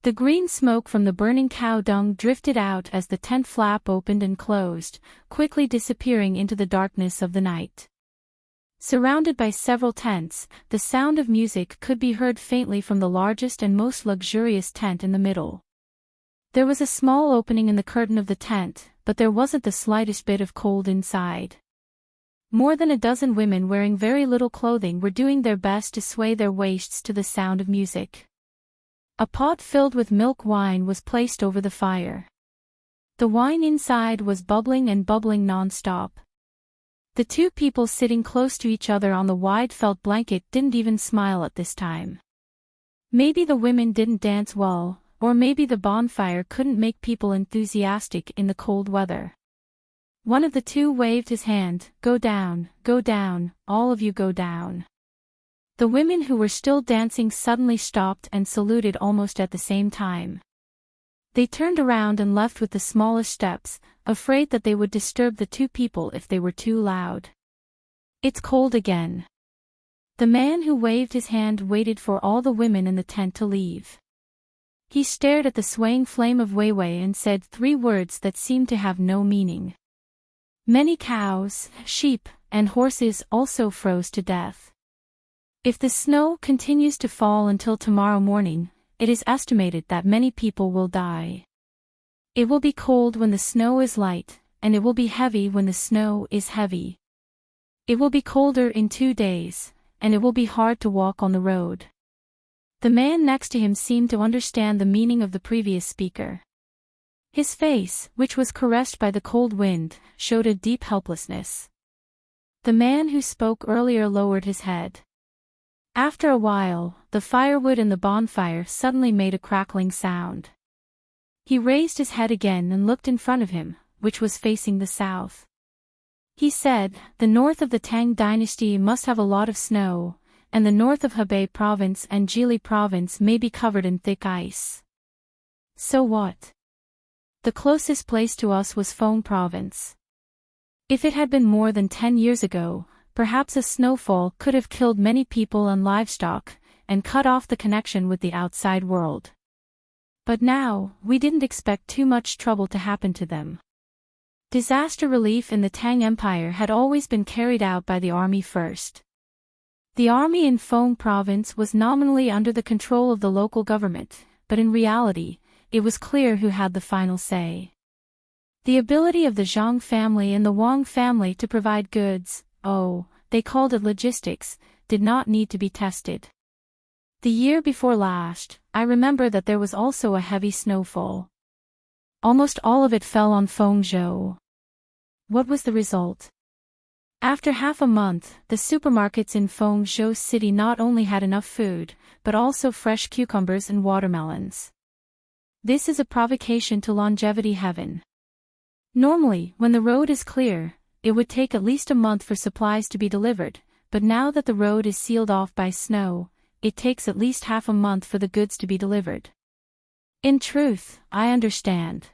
The green smoke from the burning cow dung drifted out as the tent flap opened and closed, quickly disappearing into the darkness of the night. Surrounded by several tents, the sound of music could be heard faintly from the largest and most luxurious tent in the middle. There was a small opening in the curtain of the tent, but there wasn't the slightest bit of cold inside. More than a dozen women wearing very little clothing were doing their best to sway their waists to the sound of music. A pot filled with milk wine was placed over the fire. The wine inside was bubbling and bubbling non-stop. The two people sitting close to each other on the wide felt blanket didn't even smile at this time. Maybe the women didn't dance well, or maybe the bonfire couldn't make people enthusiastic in the cold weather. One of the two waved his hand, go down, all of you go down. The women who were still dancing suddenly stopped and saluted almost at the same time. They turned around and left with the smallest steps, afraid that they would disturb the two people if they were too loud. It's cold again. The man who waved his hand waited for all the women in the tent to leave. He stared at the swaying flame of Weiwei and said 3 words that seemed to have no meaning. Many cows, sheep, and horses also froze to death. If the snow continues to fall until tomorrow morning, it is estimated that many people will die. It will be cold when the snow is light, and it will be heavy when the snow is heavy. It will be colder in 2 days, and it will be hard to walk on the road. The man next to him seemed to understand the meaning of the previous speaker. His face, which was caressed by the cold wind, showed a deep helplessness. The man who spoke earlier lowered his head. After a while, the firewood in the bonfire suddenly made a crackling sound. He raised his head again and looked in front of him, which was facing the south. He said, the north of the Tang dynasty must have a lot of snow, and the north of Hebei province and Jili province may be covered in thick ice. So what? The closest place to us was Feng province. If it had been more than 10 years ago, perhaps a snowfall could have killed many people and livestock, and cut off the connection with the outside world. But now, we didn't expect too much trouble to happen to them. Disaster relief in the Tang Empire had always been carried out by the army first. The army in Feng province was nominally under the control of the local government, but in reality, it was clear who had the final say. The ability of the Zhang family and the Wang family to provide goods, they called it logistics, did not need to be tested. The year before last, I remember that there was also a heavy snowfall. Almost all of it fell on Fengzhou. What was the result? After half a month, the supermarkets in Fengzhou city not only had enough food, but also fresh cucumbers and watermelons. This is a provocation to longevity heaven. Normally, when the road is clear, it would take at least a month for supplies to be delivered, but now that the road is sealed off by snow, it takes at least half a month for the goods to be delivered. In truth, I understand.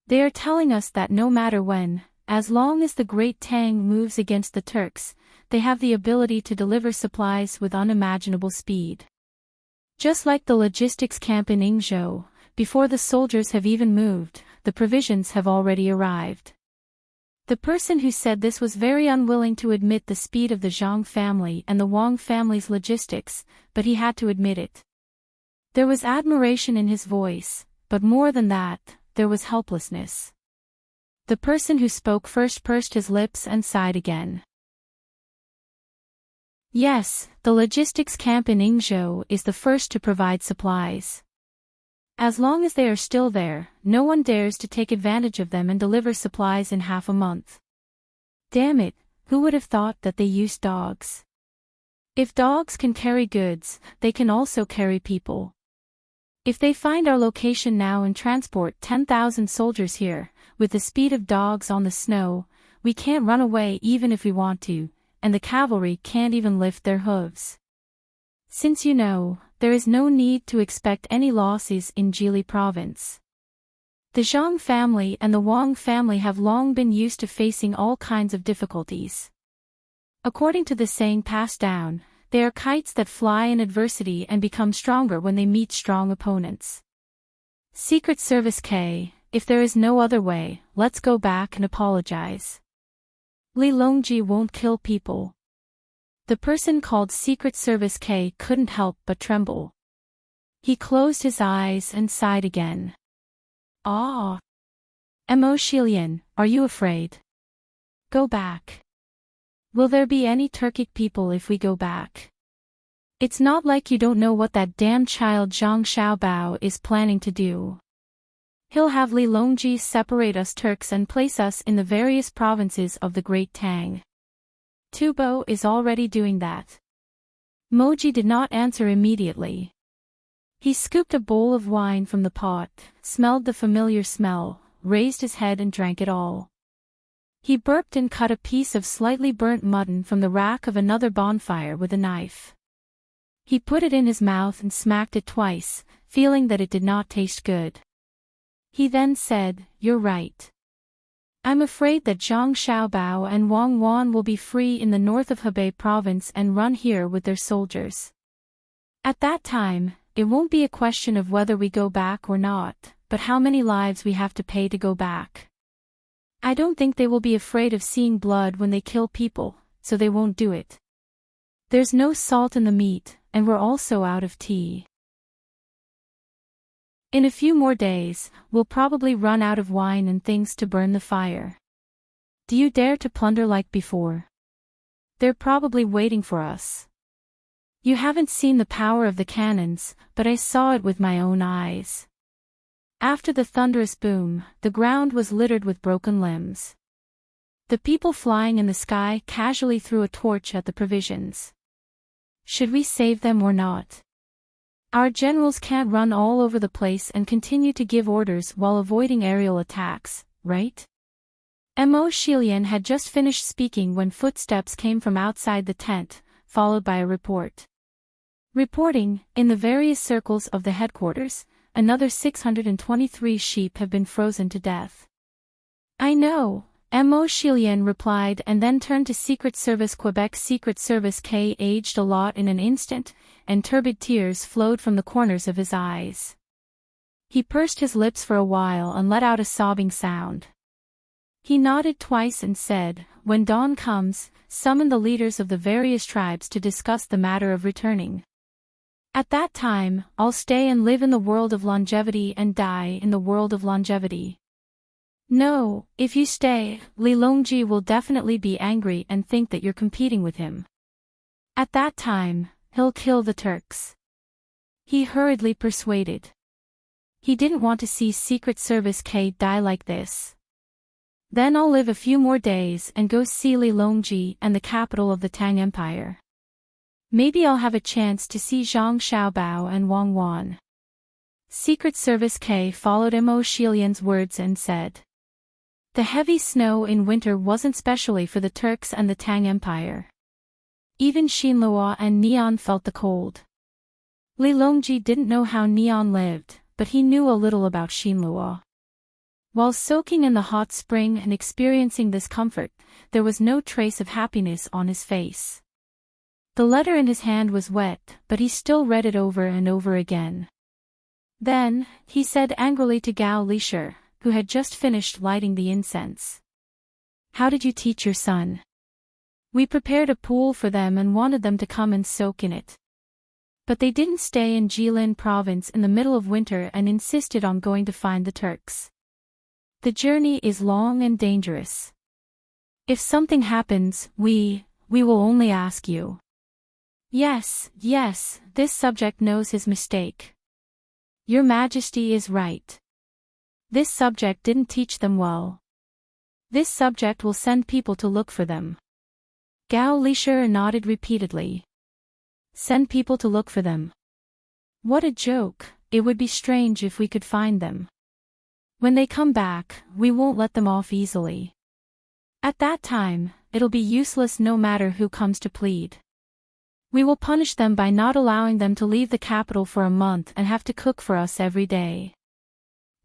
They are telling us that no matter when, as long as the Great Tang moves against the Turks, they have the ability to deliver supplies with unimaginable speed. Just like the logistics camp in Yingzhou, before the soldiers have even moved, the provisions have already arrived. The person who said this was very unwilling to admit the speed of the Zhang family and the Wang family's logistics, but he had to admit it. There was admiration in his voice, but more than that, there was helplessness. The person who spoke first pursed his lips and sighed again. Yes, the logistics camp in Yingzhou is the first to provide supplies. As long as they are still there, no one dares to take advantage of them and deliver supplies in half a month. Damn it, who would have thought that they used dogs? If dogs can carry goods, they can also carry people. If they find our location now and transport 10,000 soldiers here, with the speed of dogs on the snow, we can't run away even if we want to, and the cavalry can't even lift their hooves. Since you know, there is no need to expect any losses in Jili province. The Zhang family and the Wang family have long been used to facing all kinds of difficulties. According to the saying passed down, they are kites that fly in adversity and become stronger when they meet strong opponents. Secret Service K, if there is no other way, let's go back and apologize. Li Longji won't kill people. The person called Secret Service K couldn't help but tremble. He closed his eyes and sighed again. Ah. Mo Shilian, are you afraid? Go back. Will there be any Turkic people if we go back? It's not like you don't know what that damn child Zhang Xiaobao is planning to do. He'll have Li Longji separate us Turks and place us in the various provinces of the Great Tang. Tubo is already doing that. Moji did not answer immediately. He scooped a bowl of wine from the pot, smelled the familiar smell, raised his head and drank it all. He burped and cut a piece of slightly burnt mutton from the rack of another bonfire with a knife. He put it in his mouth and smacked it twice, feeling that it did not taste good. He then said, "You're right. I'm afraid that Zhang Xiaobao and Wang Wan will be free in the north of Hebei province and run here with their soldiers. At that time, it won't be a question of whether we go back or not, but how many lives we have to pay to go back. I don't think they will be afraid of seeing blood when they kill people, so they won't do it. There's no salt in the meat, and we're also out of tea. In a few more days, we'll probably run out of wine and things to burn the fire. Do you dare to plunder like before? They're probably waiting for us. You haven't seen the power of the cannons, but I saw it with my own eyes." After the thunderous boom, the ground was littered with broken limbs. The people flying in the sky casually threw a torch at the provisions. Should we save them or not? Our generals can't run all over the place and continue to give orders while avoiding aerial attacks, right? Mo Shilian had just finished speaking when footsteps came from outside the tent, followed by a report. Reporting, in the various circles of the headquarters, another 623 sheep have been frozen to death. I know, Mo Shilian replied and then turned to Secret Service Quebec. Secret Service K aged a lot in an instant, and turbid tears flowed from the corners of his eyes. He pursed his lips for a while and let out a sobbing sound. He nodded twice and said, "When dawn comes, summon the leaders of the various tribes to discuss the matter of returning. At that time, I'll stay and live in the world of longevity and die in the world of longevity." No, if you stay, Li Longji will definitely be angry and think that you're competing with him. At that time, he'll kill the Turks. He hurriedly persuaded. He didn't want to see Secret Service K die like this. Then I'll live a few more days and go see Li Longji and the capital of the Tang Empire. Maybe I'll have a chance to see Zhang Xiaobao and Wang Wan. Secret Service K followed Mo Shilian's words and said. The heavy snow in winter wasn't specially for the Turks and the Tang Empire. Even Xinlua and Neon felt the cold. Li Longji didn't know how Neon lived, but he knew a little about Xinlua. While soaking in the hot spring and experiencing this comfort, there was no trace of happiness on his face. The letter in his hand was wet, but he still read it over and over again. Then, he said angrily to Gao Lisher, who had just finished lighting the incense. "How did you teach your son?" "We prepared a pool for them and wanted them to come and soak in it. But they didn't stay in Jilin province in the middle of winter and insisted on going to find the Turks. The journey is long and dangerous. If something happens, we will only ask you." Yes, this subject knows his mistake. Your Majesty is right. This subject didn't teach them well. This subject will send people to look for them. Gao Lisher nodded repeatedly. Send people to look for them. What a joke, it would be strange if we could find them. When they come back, we won't let them off easily. At that time, it'll be useless no matter who comes to plead. We will punish them by not allowing them to leave the capital for a month and have to cook for us every day.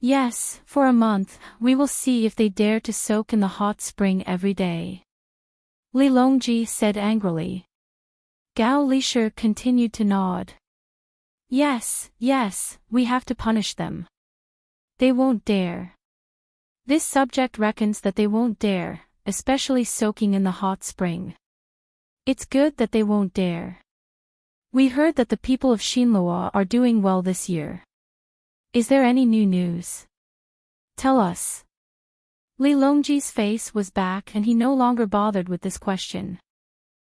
Yes, for a month, we will see if they dare to soak in the hot spring every day. Li Longji said angrily. Gao Lisher continued to nod. Yes, we have to punish them. They won't dare. This subject reckons that they won't dare, especially soaking in the hot spring. It's good that they won't dare. We heard that the people of Shinloa are doing well this year. Is there any new news? Tell us. Li Longji's face was back and he no longer bothered with this question.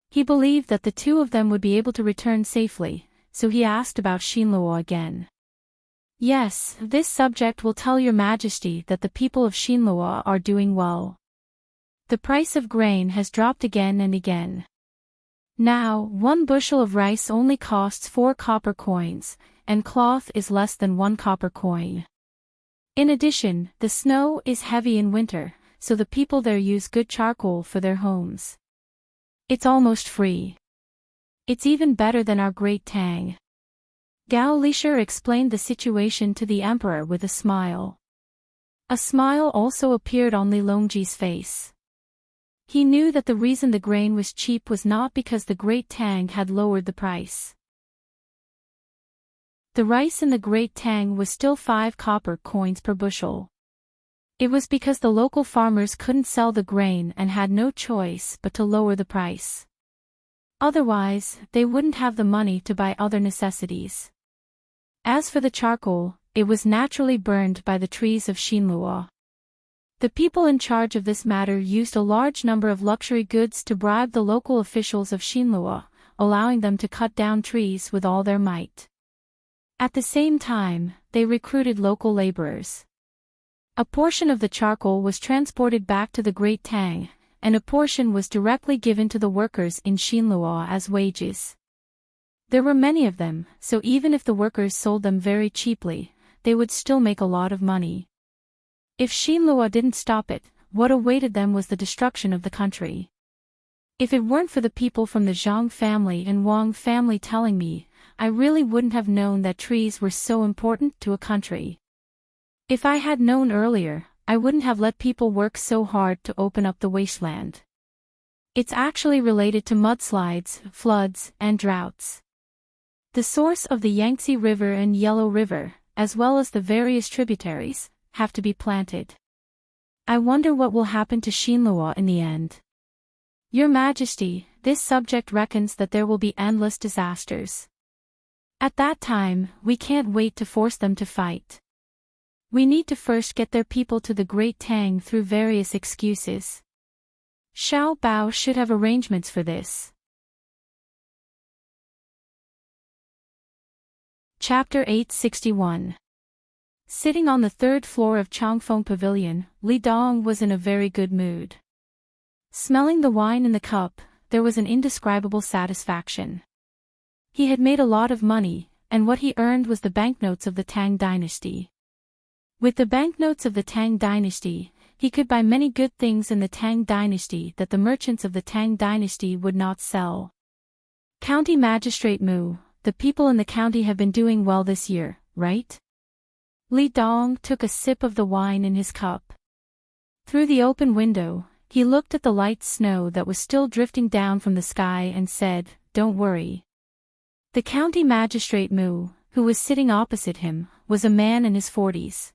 He believed that the two of them would be able to return safely, so he asked about Shinloa again. Yes, this subject will tell your majesty that the people of Shinloa are doing well. The price of grain has dropped again and again. Now, 1 bushel of rice only costs 4 copper coins, and cloth is less than 1 copper coin. In addition, the snow is heavy in winter, so the people there use good charcoal for their homes. It's almost free. It's even better than our great Tang. Gao Lisher explained the situation to the emperor with a smile. A smile also appeared on Li Longji's face. He knew that the reason the grain was cheap was not because the great Tang had lowered the price. The rice in the great Tang was still 5 copper coins per bushel. It was because the local farmers couldn't sell the grain and had no choice but to lower the price. Otherwise, they wouldn't have the money to buy other necessities. As for the charcoal, it was naturally burned by the trees of Shinloa. The people in charge of this matter used a large number of luxury goods to bribe the local officials of Shinloa, allowing them to cut down trees with all their might. At the same time, they recruited local laborers. A portion of the charcoal was transported back to the Great Tang, and a portion was directly given to the workers in Shinloa as wages. There were many of them, so even if the workers sold them very cheaply, they would still make a lot of money. If Shinloa didn't stop it, what awaited them was the destruction of the country. If it weren't for the people from the Zhang family and Wang family telling me, I really wouldn't have known that trees were so important to a country. If I had known earlier, I wouldn't have let people work so hard to open up the wasteland. It's actually related to mudslides, floods, and droughts. The source of the Yangtze River and Yellow River, as well as the various tributaries, have to be planted. I wonder what will happen to Shinloa in the end. Your Majesty, this subject reckons that there will be endless disasters. At that time, we can't wait to force them to fight. We need to first get their people to the Great Tang through various excuses. Xiao Bao should have arrangements for this. Chapter 861. Sitting on the 3rd floor of Changfeng Pavilion, Li Dong was in a very good mood. Smelling the wine in the cup, there was an indescribable satisfaction. He had made a lot of money, and what he earned was the banknotes of the Tang dynasty. With the banknotes of the Tang dynasty, he could buy many good things in the Tang dynasty that the merchants of the Tang dynasty would not sell. County Magistrate Mu, the people in the county have been doing well this year, right? Li Dong took a sip of the wine in his cup. Through the open window, he looked at the light snow that was still drifting down from the sky and said, "Don't worry." The county magistrate Mu, who was sitting opposite him, was a man in his 40s.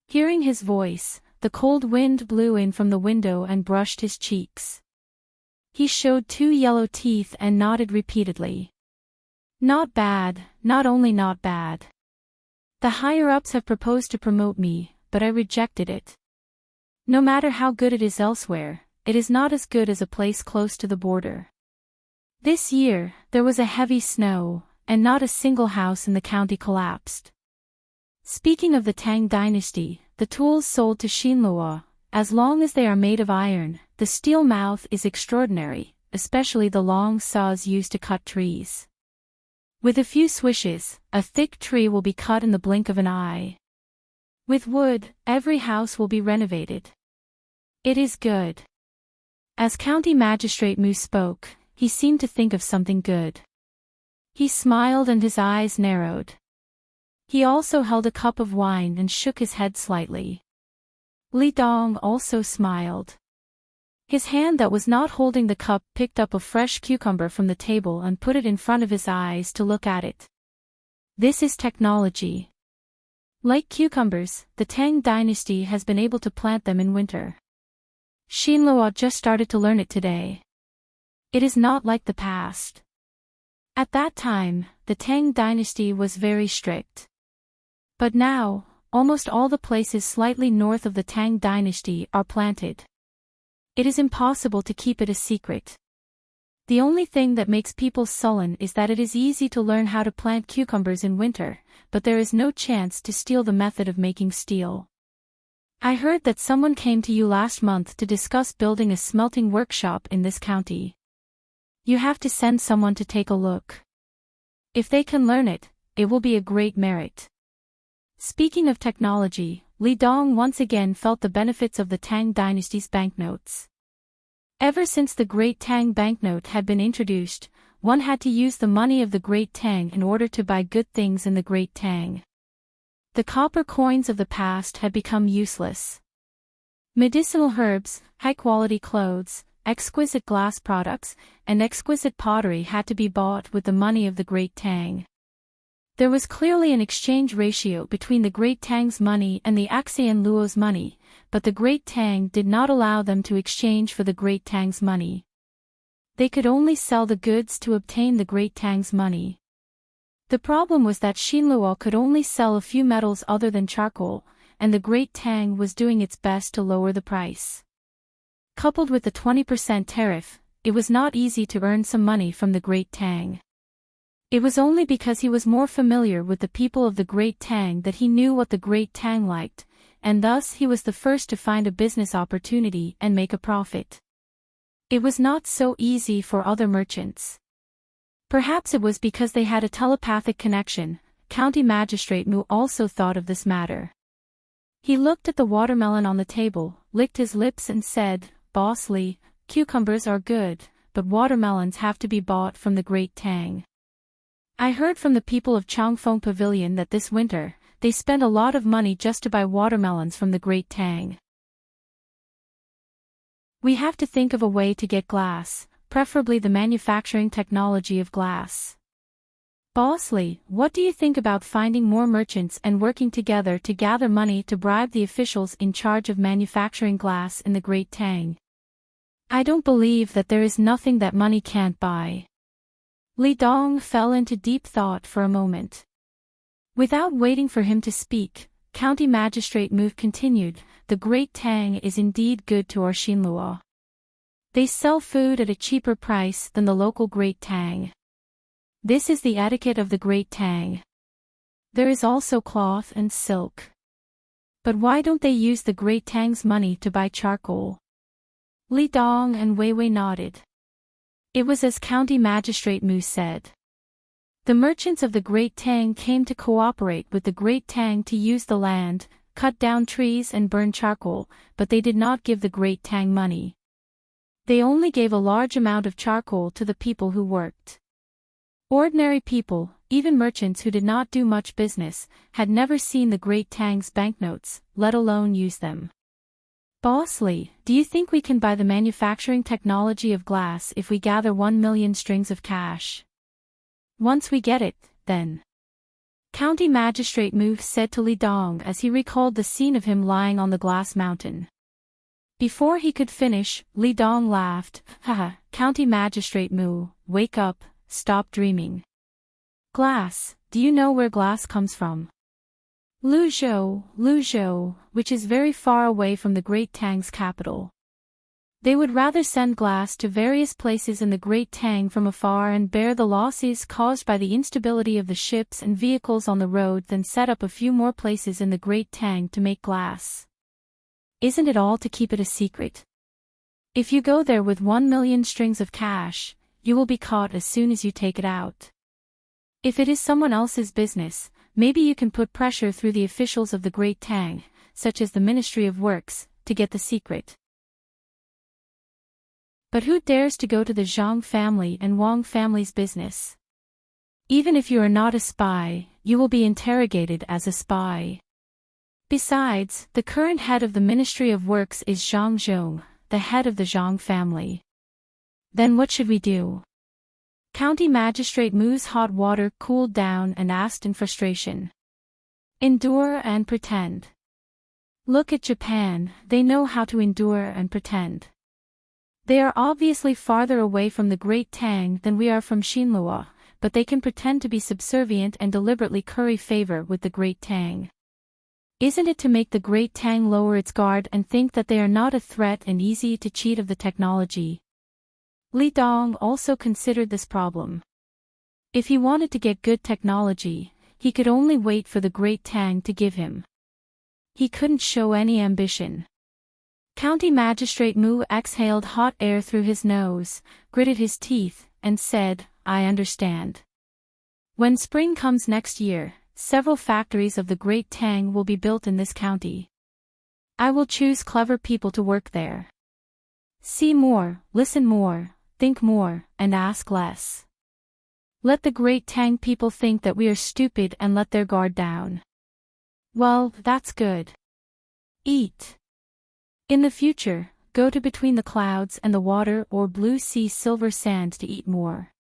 Hearing his voice, the cold wind blew in from the window and brushed his cheeks. He showed 2 yellow teeth and nodded repeatedly. Not bad, not only not bad. The higher-ups have proposed to promote me, but I rejected it. No matter how good it is elsewhere, it is not as good as a place close to the border. This year, there was a heavy snow, and not a single house in the county collapsed. Speaking of the Tang dynasty, the tools sold to Shinloa, as long as they are made of iron, the steel mouth is extraordinary, especially the long saws used to cut trees. With a few swishes, a thick tree will be cut in the blink of an eye. With wood, every house will be renovated. It is good. As County Magistrate Mu spoke, he seemed to think of something good. He smiled and his eyes narrowed. He also held a cup of wine and shook his head slightly. Li Dong also smiled. His hand that was not holding the cup picked up a fresh cucumber from the table and put it in front of his eyes to look at it. This is technology. Like cucumbers, the Tang dynasty has been able to plant them in winter. Xinluo just started to learn it today. It is not like the past. At that time, the Tang dynasty was very strict. But now, almost all the places slightly north of the Tang dynasty are planted. It is impossible to keep it a secret. The only thing that makes people sullen is that it is easy to learn how to plant cucumbers in winter, but there is no chance to steal the method of making steel. I heard that someone came to you last month to discuss building a smelting workshop in this county. You have to send someone to take a look. If they can learn it, it will be a great merit. Speaking of technology, Li Dong once again felt the benefits of the Tang dynasty's banknotes. Ever since the Great Tang banknote had been introduced, one had to use the money of the Great Tang in order to buy good things in the Great Tang. The copper coins of the past had become useless. Medicinal herbs, high-quality clothes, exquisite glass products, and exquisite pottery had to be bought with the money of the Great Tang. There was clearly an exchange ratio between the Great Tang's money and the Axian Luo's money, but the Great Tang did not allow them to exchange for the Great Tang's money. They could only sell the goods to obtain the Great Tang's money. The problem was that Xinluo could only sell a few metals other than charcoal, and the Great Tang was doing its best to lower the price. Coupled with the 20% tariff, it was not easy to earn some money from the Great Tang. It was only because he was more familiar with the people of the Great Tang that he knew what the Great Tang liked, and thus he was the first to find a business opportunity and make a profit. It was not so easy for other merchants. Perhaps it was because they had a telepathic connection. County Magistrate Mu also thought of this matter. He looked at the watermelon on the table, licked his lips and said, "Boss Li, cucumbers are good, but watermelons have to be bought from the Great Tang. I heard from the people of Changfeng Pavilion that this winter, they spend a lot of money just to buy watermelons from the Great Tang. We have to think of a way to get glass, preferably the manufacturing technology of glass. Boss Li, what do you think about finding more merchants and working together to gather money to bribe the officials in charge of manufacturing glass in the Great Tang? I don't believe that there is nothing that money can't buy." Li Dong fell into deep thought for a moment. Without waiting for him to speak, County Magistrate Mu continued, "The Great Tang is indeed good to our Xinluo. They sell food at a cheaper price than the local Great Tang. This is the etiquette of the Great Tang. There is also cloth and silk. But why don't they use the Great Tang's money to buy charcoal?" Li Dong and Wei Wei nodded. It was as County Magistrate Mu said. The merchants of the Great Tang came to cooperate with the Great Tang to use the land, cut down trees and burn charcoal, but they did not give the Great Tang money. They only gave a large amount of charcoal to the people who worked. Ordinary people, even merchants who did not do much business, had never seen the Great Tang's banknotes, let alone use them. "Boss Li, do you think we can buy the manufacturing technology of glass if we gather 1 million strings of cash? Once we get it, then." County Magistrate Mu said to Li Dong as he recalled the scene of him lying on the glass mountain. Before he could finish, Li Dong laughed, "Haha, County Magistrate Mu, wake up, stop dreaming. Glass, do you know where glass comes from? Luzhou, which is very far away from the Great Tang's capital. They would rather send glass to various places in the Great Tang from afar and bear the losses caused by the instability of the ships and vehicles on the road than set up a few more places in the Great Tang to make glass. Isn't it all to keep it a secret? If you go there with 1 million strings of cash, you will be caught as soon as you take it out. If it is someone else's business, maybe you can put pressure through the officials of the Great Tang, such as the Ministry of Works, to get the secret. But who dares to go to the Zhang family and Wang family's business? Even if you are not a spy, you will be interrogated as a spy. Besides, the current head of the Ministry of Works is Zhang Zhong, the head of the Zhang family. Then what should we do?" County Magistrate Mu's hot water cooled down and asked in frustration. Endure and pretend. Look at Japan, they know how to endure and pretend. They are obviously farther away from the Great Tang than we are from Shinlua, but they can pretend to be subservient and deliberately curry favor with the Great Tang. Isn't it to make the Great Tang lower its guard and think that they are not a threat and easy to cheat of the technology? Li Dong also considered this problem. If he wanted to get good technology, he could only wait for the Great Tang to give him. He couldn't show any ambition. County Magistrate Mu exhaled hot air through his nose, gritted his teeth, and said, "I understand. When spring comes next year, several factories of the Great Tang will be built in this county. I will choose clever people to work there. See more, listen more, think more, and ask less. Let the Great Tang people think that we are stupid and let their guard down. Well, that's good. Eat. In the future, go to between the clouds and the water or blue sea silver sand to eat more.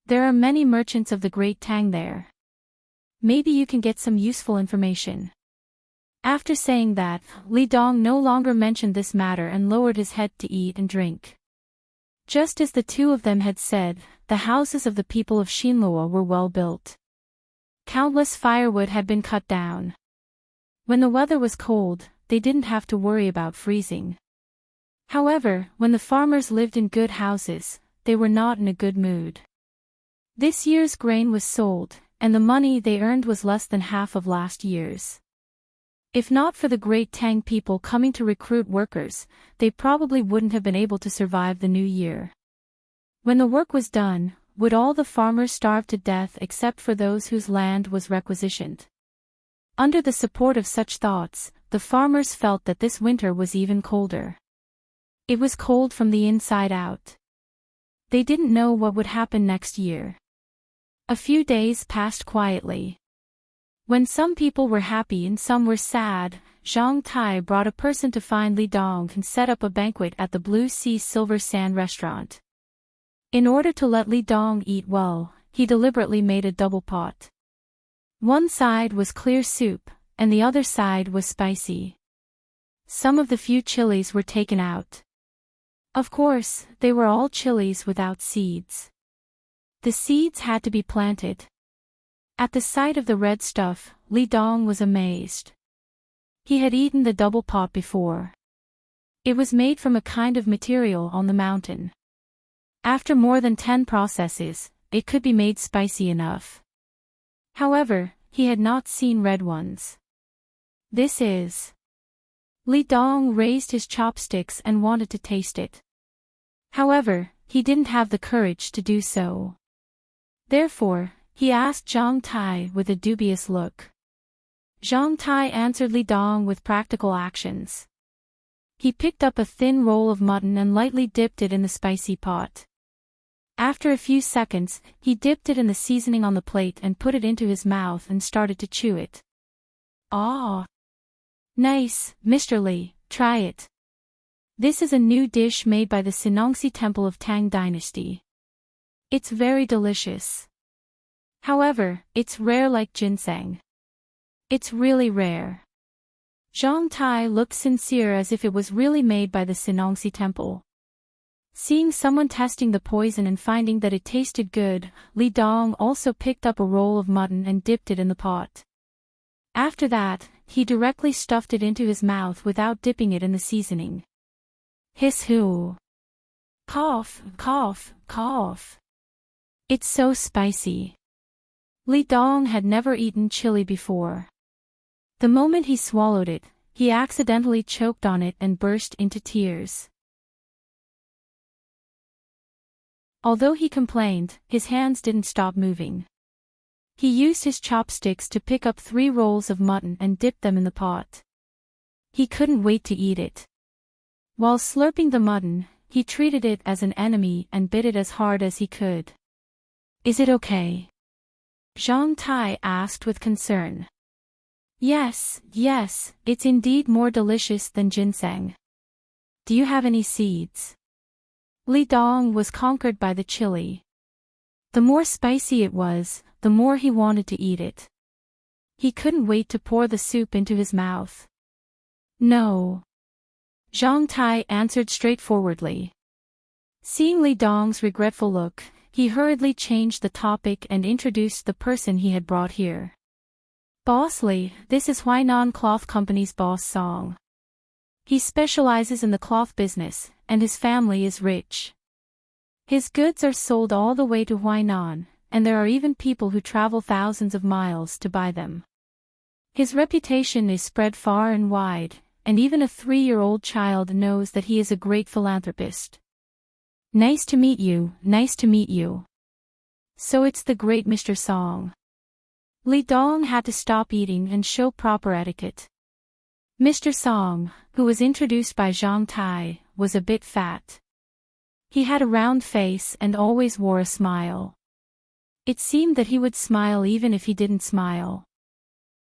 There are many merchants of the Great Tang there. Maybe you can get some useful information." After saying that, Li Dong no longer mentioned this matter and lowered his head to eat and drink. Just as the two of them had said, the houses of the people of Shinlua were well built. Countless firewood had been cut down. When the weather was cold, they didn't have to worry about freezing. However, when the farmers lived in good houses, they were not in a good mood. This year's grain was sold, and the money they earned was less than half of last year's. If not for the Great Tang people coming to recruit workers, they probably wouldn't have been able to survive the new year. When the work was done, would all the farmers starve to death except for those whose land was requisitioned? Under the support of such thoughts, the farmers felt that this winter was even colder. It was cold from the inside out. They didn't know what would happen next year. A few days passed quietly. When some people were happy and some were sad, Zhang Tai brought a person to find Li Dong and set up a banquet at the Blue Sea Silver Sand restaurant. In order to let Li Dong eat well, he deliberately made a double pot. One side was clear soup, and the other side was spicy. Some of the few chilies were taken out. Of course, they were all chilies without seeds. The seeds had to be planted. At the sight of the red stuff, Li Dong was amazed. He had eaten the double pot before. It was made from a kind of material on the mountain. After more than 10 processes, it could be made spicy enough. However, he had not seen red ones. This is. Li Dong raised his chopsticks and wanted to taste it. However, he didn't have the courage to do so. Therefore, he asked Zhang Tai with a dubious look. Zhang Tai answered Li Dong with practical actions. He picked up a thin roll of mutton and lightly dipped it in the spicy pot. After a few seconds, he dipped it in the seasoning on the plate and put it into his mouth and started to chew it. "Ah! Nice, Mr. Li, try it. This is a new dish made by the Sinongsi Temple of Tang Dynasty. It's very delicious. However, it's rare like ginseng. It's really rare." Zhang Tai looked sincere as if it was really made by the Sinongsi Temple. Seeing someone testing the poison and finding that it tasted good, Li Dong also picked up a roll of mutton and dipped it in the pot. After that, he directly stuffed it into his mouth without dipping it in the seasoning. Hiss-hoo. Cough, cough, cough. It's so spicy. Li Dong had never eaten chili before. The moment he swallowed it, he accidentally choked on it and burst into tears. Although he complained, his hands didn't stop moving. He used his chopsticks to pick up 3 rolls of mutton and dip them in the pot. He couldn't wait to eat it. While slurping the mutton, he treated it as an enemy and bit it as hard as he could. "Is it okay?" Zhang Tai asked with concern. Yes, it's indeed more delicious than ginseng. Do you have any seeds?" Li Dong was conquered by the chili. The more spicy it was, the more he wanted to eat it. He couldn't wait to pour the soup into his mouth. No. Zhang Tai answered straightforwardly. Seeing Li Dong's regretful look, he hurriedly changed the topic and introduced the person he had brought here. Boss Li, this is Huainan Cloth Company's boss Song. He specializes in the cloth business, and his family is rich. His goods are sold all the way to Huainan, and there are even people who travel thousands of miles to buy them. His reputation is spread far and wide, and even a 3-year-old child knows that he is a great philanthropist. Nice to meet you, nice to meet you. So it's the great Mr. Song. Li Dong had to stop eating and show proper etiquette. Mr. Song, who was introduced by Zhang Tai, was a bit fat. He had a round face and always wore a smile. It seemed that he would smile even if he didn't smile.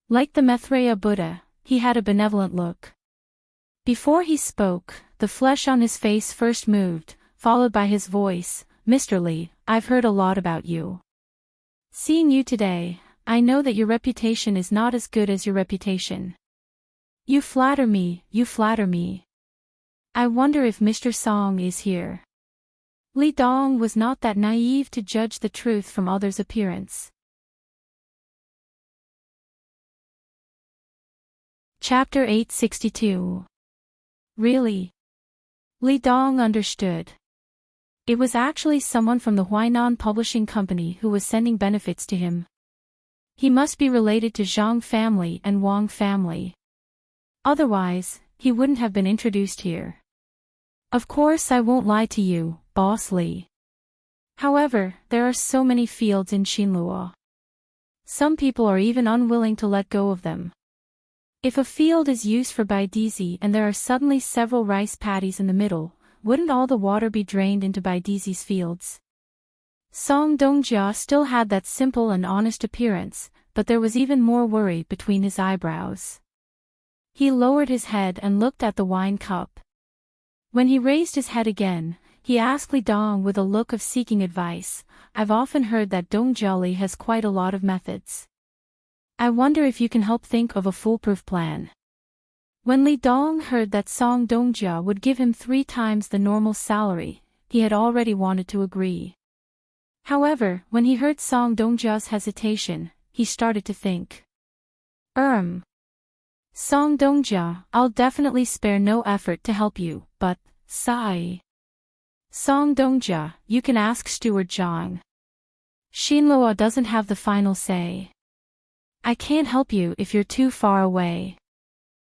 Like the Maitreya Buddha, he had a benevolent look. Before he spoke, the flesh on his face first moved, followed by his voice. Mr. Li, I've heard a lot about you. Seeing you today, I know that your reputation is not as good as your reputation. You flatter me, you flatter me. I wonder if Mr. Song is here. Li Dong was not that naive to judge the truth from others' appearance. Chapter 862. Really? Li Dong understood. It was actually someone from the Huainan Publishing Company who was sending benefits to him. He must be related to Zhang family and Wang family. Otherwise, he wouldn't have been introduced here. Of course I won't lie to you, Boss Li. However, there are so many fields in Xinluo. Some people are even unwilling to let go of them. If a field is used for Baidizi and there are suddenly several rice paddies in the middle, wouldn't all the water be drained into Baidizi's fields? Song Dongjia still had that simple and honest appearance, but there was even more worry between his eyebrows. He lowered his head and looked at the wine cup. When he raised his head again, he asked Li Dong with a look of seeking advice. I've often heard that Dongjia has quite a lot of methods. I wonder if you can help think of a foolproof plan. When Li Dong heard that Song Dongjia would give him 3 times the normal salary, he had already wanted to agree. However, when he heard Song Dongjia's hesitation, he started to think. Song Dongjia, I'll definitely spare no effort to help you, but, sigh. Song Dongjia, you can ask Steward Zhang. Xinluo doesn't have the final say. I can't help you if you're too far away.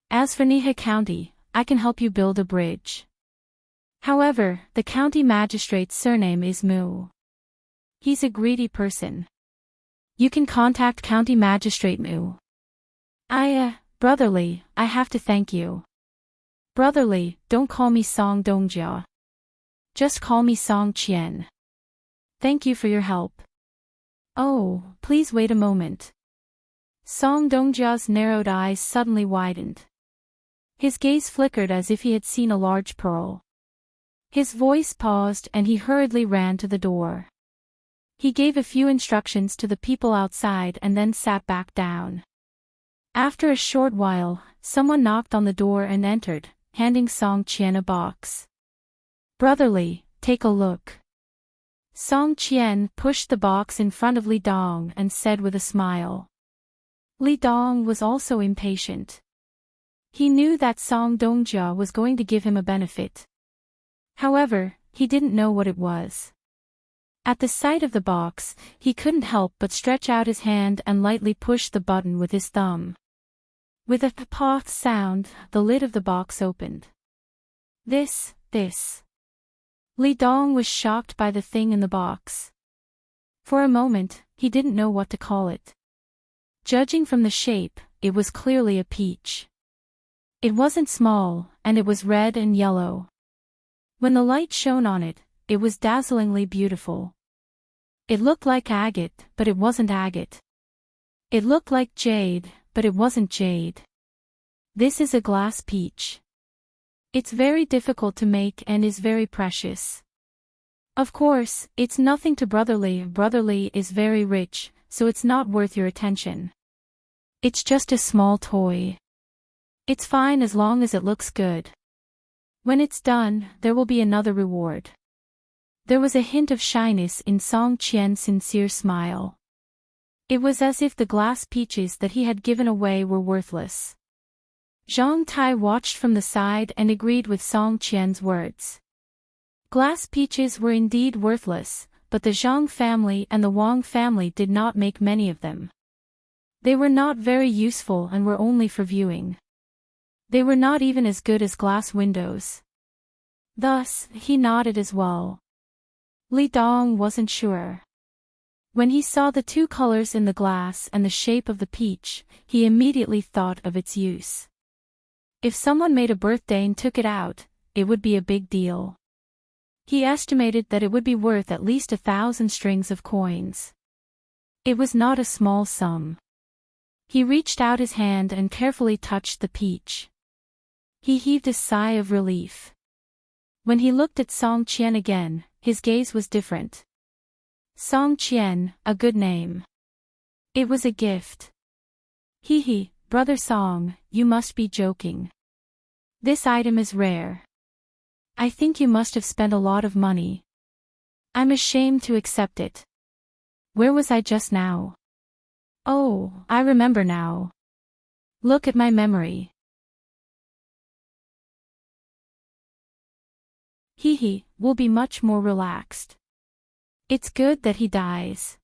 As for Nihe County, I can help you build a bridge. However, the county magistrate's surname is Mu. He's a greedy person. You can contact County Magistrate Mu. Brotherly, I have to thank you. Brotherly, don't call me Song Dongjia. Just call me Song Qian. Thank you for your help. Oh, please wait a moment. Song Dongjia's narrowed eyes suddenly widened. His gaze flickered as if he had seen a large pearl. His voice paused and he hurriedly ran to the door. He gave a few instructions to the people outside and then sat back down. After a short while, someone knocked on the door and entered, handing Song Qian a box. Brotherly, take a look. Song Qian pushed the box in front of Li Dong and said with a smile. Li Dong was also impatient. He knew that Song Dongjia was going to give him a benefit. However, he didn't know what it was. At the sight of the box, he couldn't help but stretch out his hand and lightly push the button with his thumb. With a pop sound, the lid of the box opened. This. Li Dong was shocked by the thing in the box. For a moment, he didn't know what to call it. Judging from the shape, it was clearly a peach. It wasn't small, and it was red and yellow. When the light shone on it, it was dazzlingly beautiful. It looked like agate, but it wasn't agate. It looked like jade, but it wasn't jade. This is a glass peach. It's very difficult to make and is very precious. Of course, it's nothing to Brotherly. Brotherly is very rich, so it's not worth your attention. It's just a small toy. It's fine as long as it looks good. When it's done, there will be another reward. There was a hint of shyness in Song Qian's sincere smile. It was as if the glass peaches that he had given away were worthless. Zhang Tai watched from the side and agreed with Song Qian's words. Glass peaches were indeed worthless, but the Zhang family and the Wang family did not make many of them. They were not very useful and were only for viewing. They were not even as good as glass windows. Thus, he nodded as well. Li Dong wasn't sure. When he saw the two colors in the glass and the shape of the peach, he immediately thought of its use. If someone made a birthday and took it out, it would be a big deal. He estimated that it would be worth at least 1,000 strings of coins. It was not a small sum. He reached out his hand and carefully touched the peach. He heaved a sigh of relief. When he looked at Song Qian again, his gaze was different. Song Qian, a good name. It was a gift. He, Brother Song, you must be joking. This item is rare. I think you must have spent a lot of money. I'm ashamed to accept it. Where was I just now? Oh, I remember now. Look at my memory. Will be much more relaxed. It's good that he dies.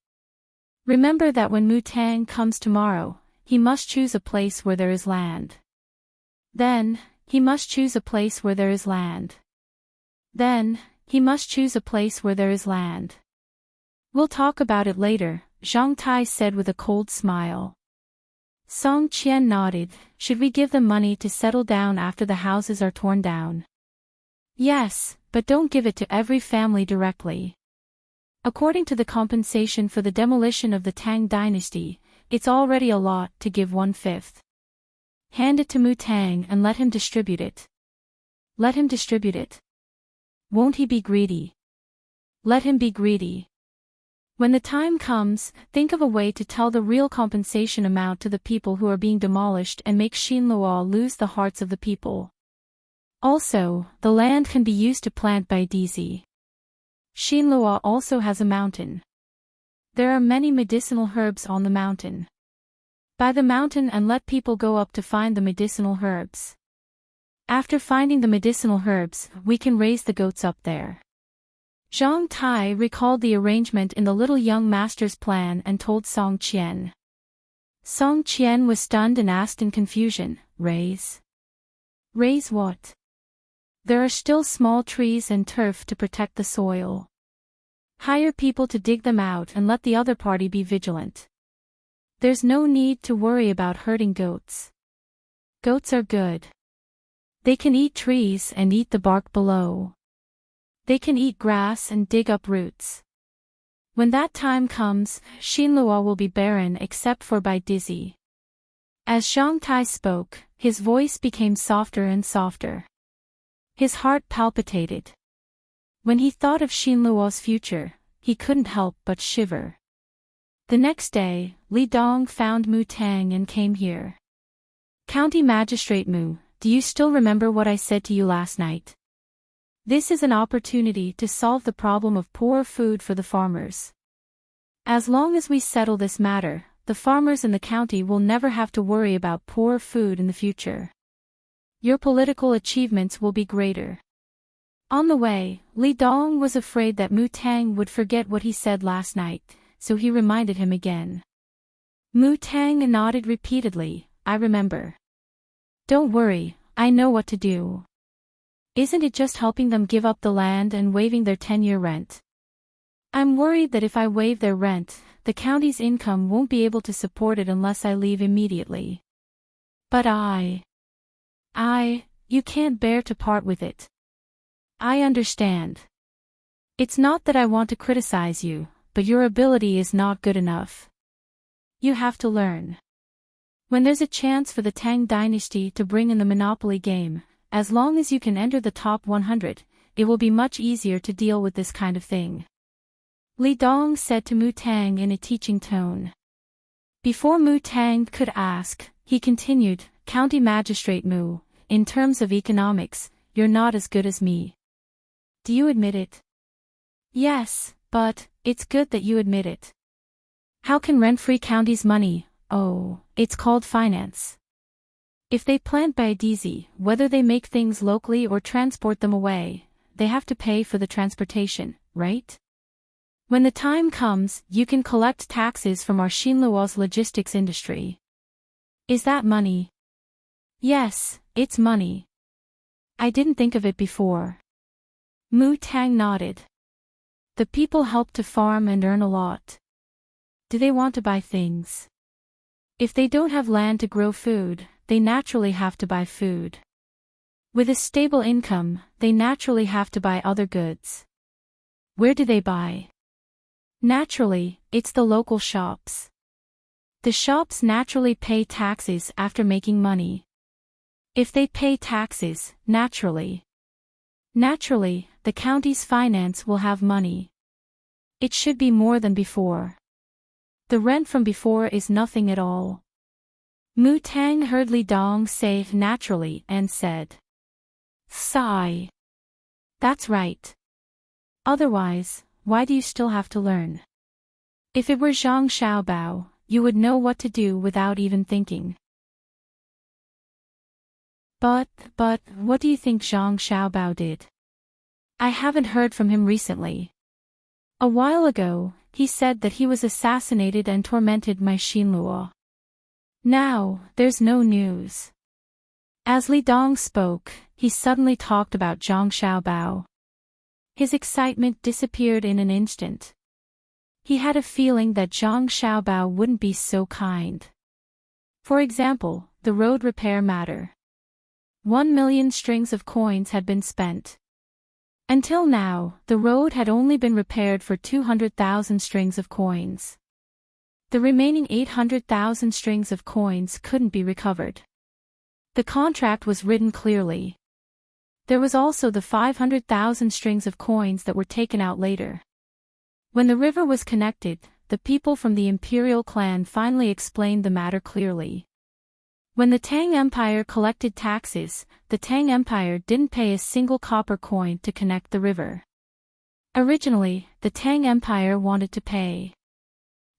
Remember that when Mu Tang comes tomorrow, he must choose a place where there is land. Then, he must choose a place where there is land. Then, he must choose a place where there is land. We'll talk about it later, Zhang Tai said with a cold smile. Song Qian nodded. Should we give them money to settle down after the houses are torn down? Yes, but don't give it to every family directly. According to the compensation for the demolition of the Tang dynasty, it's already a lot to give 1/5. Hand it to Mu Tang and let him distribute it. Let him distribute it. Won't he be greedy? Let him be greedy. When the time comes, think of a way to tell the real compensation amount to the people who are being demolished and make Xinluo lose the hearts of the people. Also, the land can be used to plant baidizi. Xinluo also has a mountain. There are many medicinal herbs on the mountain. Buy the mountain and let people go up to find the medicinal herbs. After finding the medicinal herbs, we can raise the goats up there. Zhang Tai recalled the arrangement in the little young master's plan and told Song Qian. Song Qian was stunned and asked in confusion, Raise? Raise what? There are still small trees and turf to protect the soil. Hire people to dig them out and let the other party be vigilant. There's no need to worry about hurting goats. Goats are good. They can eat trees and eat the bark below. They can eat grass and dig up roots. When that time comes, Xinluo will be barren except for baidizi. As Zhang Tai spoke, his voice became softer and softer. His heart palpitated. When he thought of Xinluo's future, he couldn't help but shiver. The next day, Li Dong found Mu Tang and came here. County Magistrate Mu, do you still remember what I said to you last night? This is an opportunity to solve the problem of poor food for the farmers. As long as we settle this matter, the farmers in the county will never have to worry about poor food in the future. Your political achievements will be greater. On the way, Li Dong was afraid that Mu Tang would forget what he said last night, so he reminded him again. Mu Tang nodded repeatedly, I remember. Don't worry, I know what to do. Isn't it just helping them give up the land and waiving their 10-year rent? I'm worried that if I waive their rent, the county's income won't be able to support it unless I leave immediately. But you can't bear to part with it. I understand. It's not that I want to criticize you, but your ability is not good enough. You have to learn. When there's a chance for the Tang dynasty to bring in the monopoly game, as long as you can enter the top 100, it will be much easier to deal with this kind of thing. Li Dong said to Mu Tang in a teaching tone. Before Mu Tang could ask, he continued, County Magistrate Mu, in terms of economics, you're not as good as me. Do you admit it? Yes, but it's good that you admit it. How can rent-free counties money? Oh, it's called finance. If they plant by Idyll, whether they make things locally or transport them away, they have to pay for the transportation, right? When the time comes, you can collect taxes from our Xinluo's logistics industry. Is that money? Yes, it's money. I didn't think of it before. Mu Tang nodded. The people help to farm and earn a lot. Do they want to buy things? If they don't have land to grow food, they naturally have to buy food. With a stable income, they naturally have to buy other goods. Where do they buy? Naturally, it's the local shops. The shops naturally pay taxes after making money. If they pay taxes, naturally, the county's finance will have money. It should be more than before. The rent from before is nothing at all. Mu Tang heard Li Dong say naturally and said, sigh. That's right. Otherwise, why do you still have to learn? If it were Zhang Xiaobao, you would know what to do without even thinking. But, what do you think Zhang Xiaobao did? I haven't heard from him recently. A while ago, he said that he was assassinated and tormented my Xinluo. Now, there's no news. As Li Dong spoke, he suddenly talked about Zhang Xiaobao. His excitement disappeared in an instant. He had a feeling that Zhang Xiaobao wouldn't be so kind. For example, the road repair matter. 1 million strings of coins had been spent. Until now, the road had only been repaired for 200,000 strings of coins. The remaining 800,000 strings of coins couldn't be recovered. The contract was written clearly. There was also the 500,000 strings of coins that were taken out later. When the river was connected, the people from the imperial clan finally explained the matter clearly. When the Tang Empire collected taxes, the Tang Empire didn't pay a single copper coin to connect the river. Originally, the Tang Empire wanted to pay.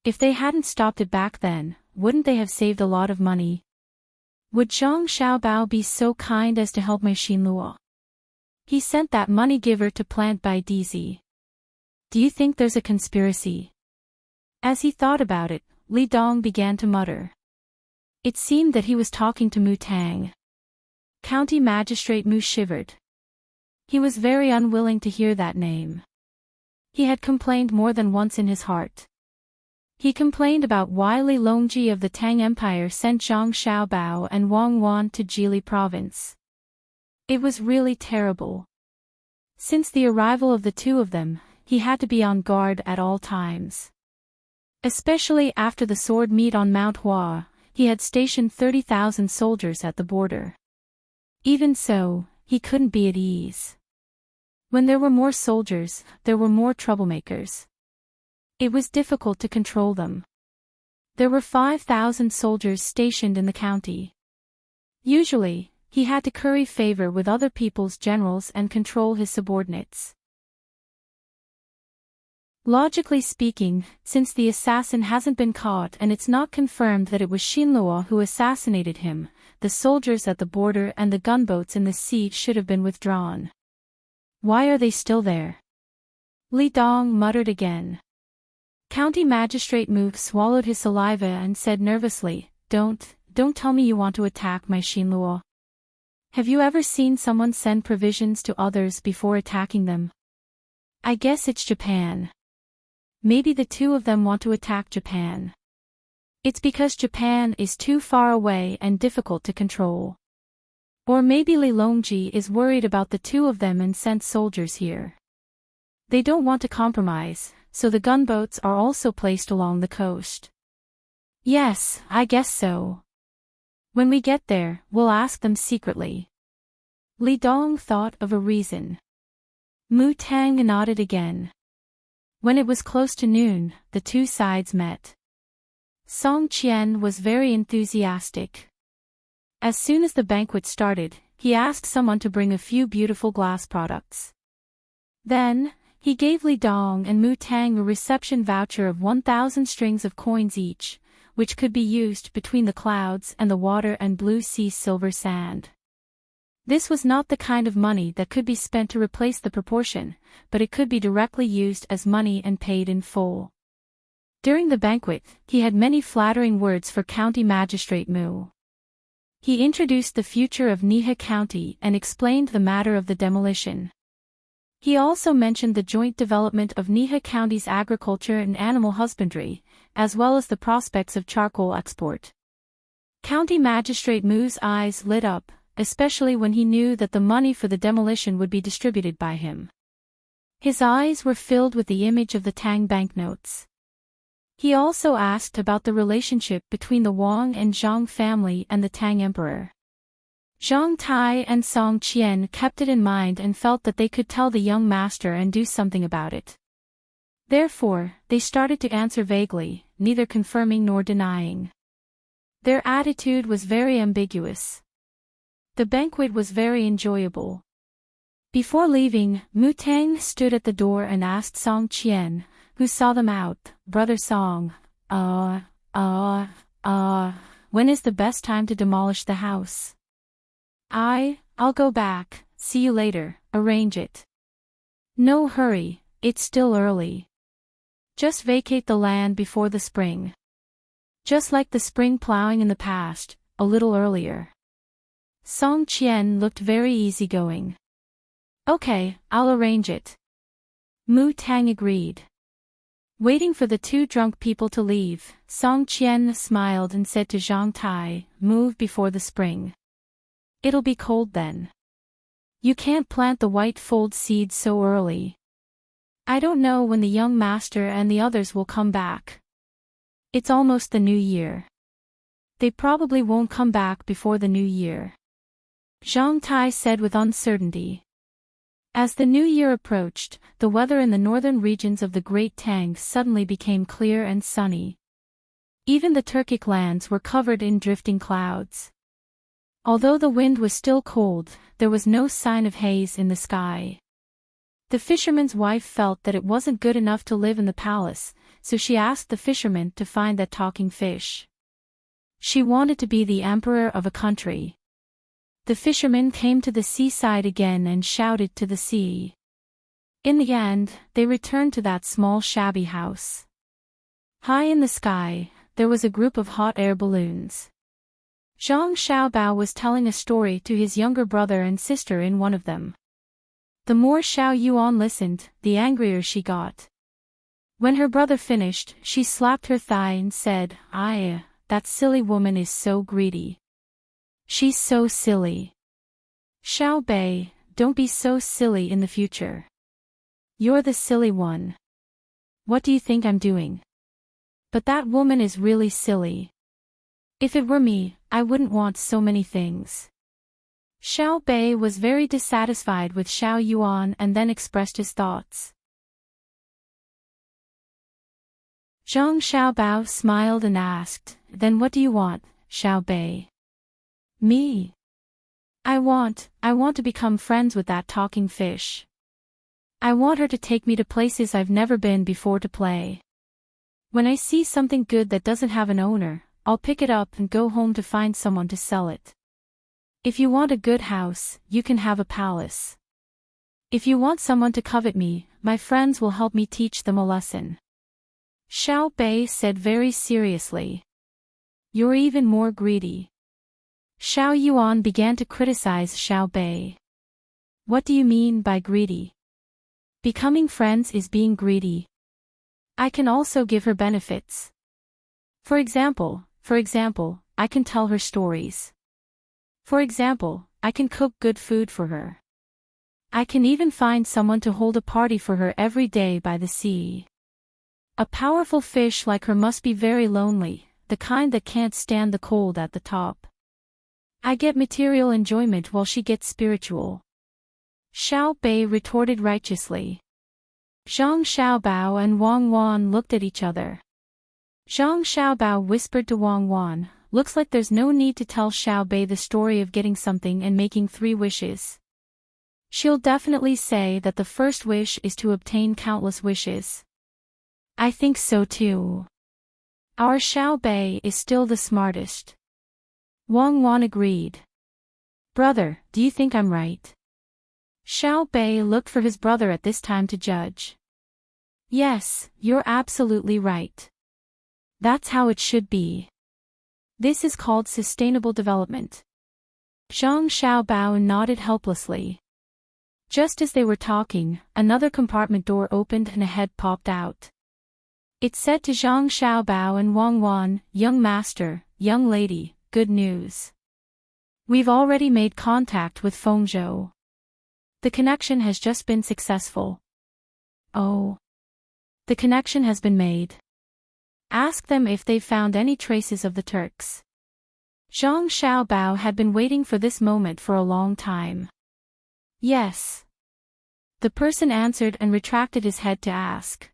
If they hadn't stopped it back then, wouldn't they have saved a lot of money? Would Zhang Xiaobao be so kind as to help my Xinluo? He sent that money giver to plant by Idyll. Do you think there's a conspiracy? As he thought about it, Li Dong began to mutter. It seemed that he was talking to Mu Tang. County Magistrate Mu shivered. He was very unwilling to hear that name. He had complained more than once in his heart. He complained about why Li Longji of the Tang Empire sent Zhang Xiaobao and Wang Wan to Jili province. It was really terrible. Since the arrival of the two of them, he had to be on guard at all times. Especially after the sword meet on Mount Hua, he had stationed 30,000 soldiers at the border. Even so, he couldn't be at ease. When there were more soldiers, there were more troublemakers. It was difficult to control them. There were 5,000 soldiers stationed in the county. Usually, he had to curry favor with other people's generals and control his subordinates. Logically speaking, since the assassin hasn't been caught and it's not confirmed that it was Xinluo who assassinated him, the soldiers at the border and the gunboats in the sea should have been withdrawn. Why are they still there? Li Dong muttered again. County Magistrate Mu swallowed his saliva and said nervously, Don't tell me you want to attack my Xinluo. Have you ever seen someone send provisions to others before attacking them? I guess it's Japan. Maybe the two of them want to attack Japan. It's because Japan is too far away and difficult to control. Or maybe Li Longji is worried about the two of them and sent soldiers here. They don't want to compromise, so the gunboats are also placed along the coast. Yes, I guess so. When we get there, we'll ask them secretly. Li Dong thought of a reason. Mu Tang nodded again. When it was close to noon, the two sides met. Song Qian was very enthusiastic. As soon as the banquet started, he asked someone to bring a few beautiful glass products. Then, he gave Li Dong and Mu Tang a reception voucher of 1,000 strings of coins each, which could be used between the clouds and the water and blue sea silver sand. This was not the kind of money that could be spent to replace the proportion, but it could be directly used as money and paid in full. During the banquet, he had many flattering words for County Magistrate Mu. He introduced the future of Nihe County and explained the matter of the demolition. He also mentioned the joint development of Nihe County's agriculture and animal husbandry, as well as the prospects of charcoal export. County Magistrate Mu's eyes lit up, especially when he knew that the money for the demolition would be distributed by him. His eyes were filled with the image of the Tang banknotes. He also asked about the relationship between the Wang and Zhang family and the Tang emperor. Zhang Tai and Song Qian kept it in mind and felt that they could tell the young master and do something about it. Therefore, they started to answer vaguely, neither confirming nor denying. Their attitude was very ambiguous. The banquet was very enjoyable. Before leaving, Mu Tang stood at the door and asked Song Qian, who saw them out, "Brother Song, when is the best time to demolish the house?" I'll go back, see you later, arrange it. No hurry, it's still early. Just vacate the land before the spring. Just like the spring plowing in the past, a little earlier. Song Qian looked very easygoing. Okay, I'll arrange it. Mu Tang agreed. Waiting for the two drunk people to leave, Song Qian smiled and said to Zhang Tai, "Move before the spring. It'll be cold then. You can't plant the white fold seeds so early. I don't know when the young master and the others will come back. It's almost the new year. They probably won't come back before the new year." Zhang Tai said with uncertainty. As the new year approached, the weather in the northern regions of the Great Tang suddenly became clear and sunny. Even the Turkic lands were covered in drifting clouds. Although the wind was still cold, there was no sign of haze in the sky. The fisherman's wife felt that it wasn't good enough to live in the palace, so she asked the fisherman to find that talking fish. She wanted to be the emperor of a country. The fisherman came to the seaside again and shouted to the sea. In the end, they returned to that small shabby house. High in the sky, there was a group of hot air balloons. Zhang Xiaobao was telling a story to his younger brother and sister in one of them. The more Xiao Yuan listened, the angrier she got. When her brother finished, she slapped her thigh and said, that silly woman is so greedy. She's so silly. Xiao Bei, don't be so silly in the future. You're the silly one. What do you think I'm doing? But that woman is really silly. If it were me, I wouldn't want so many things. Xiao Bei was very dissatisfied with Xiao Yuan and then expressed his thoughts. Zhang Xiaobao smiled and asked, "Then what do you want, Xiao Bei?" "Me? I want to become friends with that talking fish. I want her to take me to places I've never been before to play. When I see something good that doesn't have an owner, I'll pick it up and go home to find someone to sell it. If you want a good house, you can have a palace. If you want someone to covet me, my friends will help me teach them a lesson." Xiao Bei said very seriously. "You're even more greedy." Xiao Yuan began to criticize Xiao Bei. "What do you mean by greedy? Becoming friends is being greedy. I can also give her benefits. For example, I can tell her stories. For example, I can cook good food for her. I can even find someone to hold a party for her every day by the sea. A powerful fish like her must be very lonely, the kind that can't stand the cold at the top. I get material enjoyment while she gets spiritual." Xiao Bei retorted righteously. Zhang Xiaobao and Wang Wan looked at each other. Zhang Xiaobao whispered to Wang Wan, looks like there's no need to tell Xiaobei the story of getting something and making 3 wishes. She'll definitely say that the first wish is to obtain countless wishes. I think so too. Our Xiaobei is still the smartest. Wang Wan agreed. Brother, do you think I'm right? Xiaobei looked for his brother at this time to judge. Yes, you're absolutely right. That's how it should be. This is called sustainable development. Zhang Xiaobao nodded helplessly. Just as they were talking, another compartment door opened and a head popped out. It said to Zhang Xiaobao and Wang Wan, young master, young lady, good news. We've already made contact with Fengzhou. The connection has just been successful. Oh. The connection has been made. Ask them if they've found any traces of the Turks. Zhang Xiaobao had been waiting for this moment for a long time. Yes. The person answered and retracted his head to ask.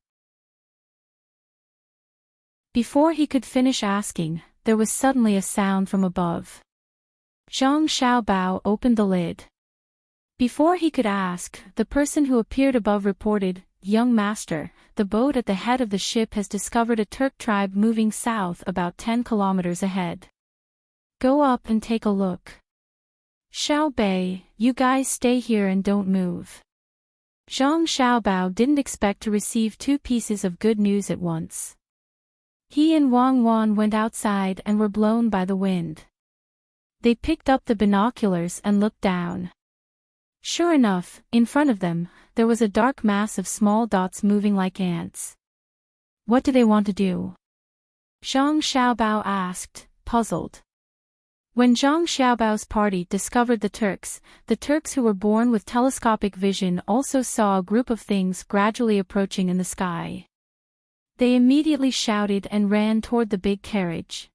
Before he could finish asking, there was suddenly a sound from above. Zhang Xiaobao opened the lid. Before he could ask, the person who appeared above reported, young master, the boat at the head of the ship has discovered a Turk tribe moving south about 10 kilometers ahead. Go up and take a look. Xiaobei, you guys stay here and don't move. Zhang Xiaobao didn't expect to receive 2 pieces of good news at once. He and Wang Wan went outside and were blown by the wind. They picked up the binoculars and looked down. Sure enough, in front of them, there was a dark mass of small dots moving like ants. What do they want to do? Zhang Xiaobao asked, puzzled. When Zhang Xiaobao's party discovered the Turks who were born with telescopic vision also saw a group of things gradually approaching in the sky. They immediately shouted and ran toward the big carriage.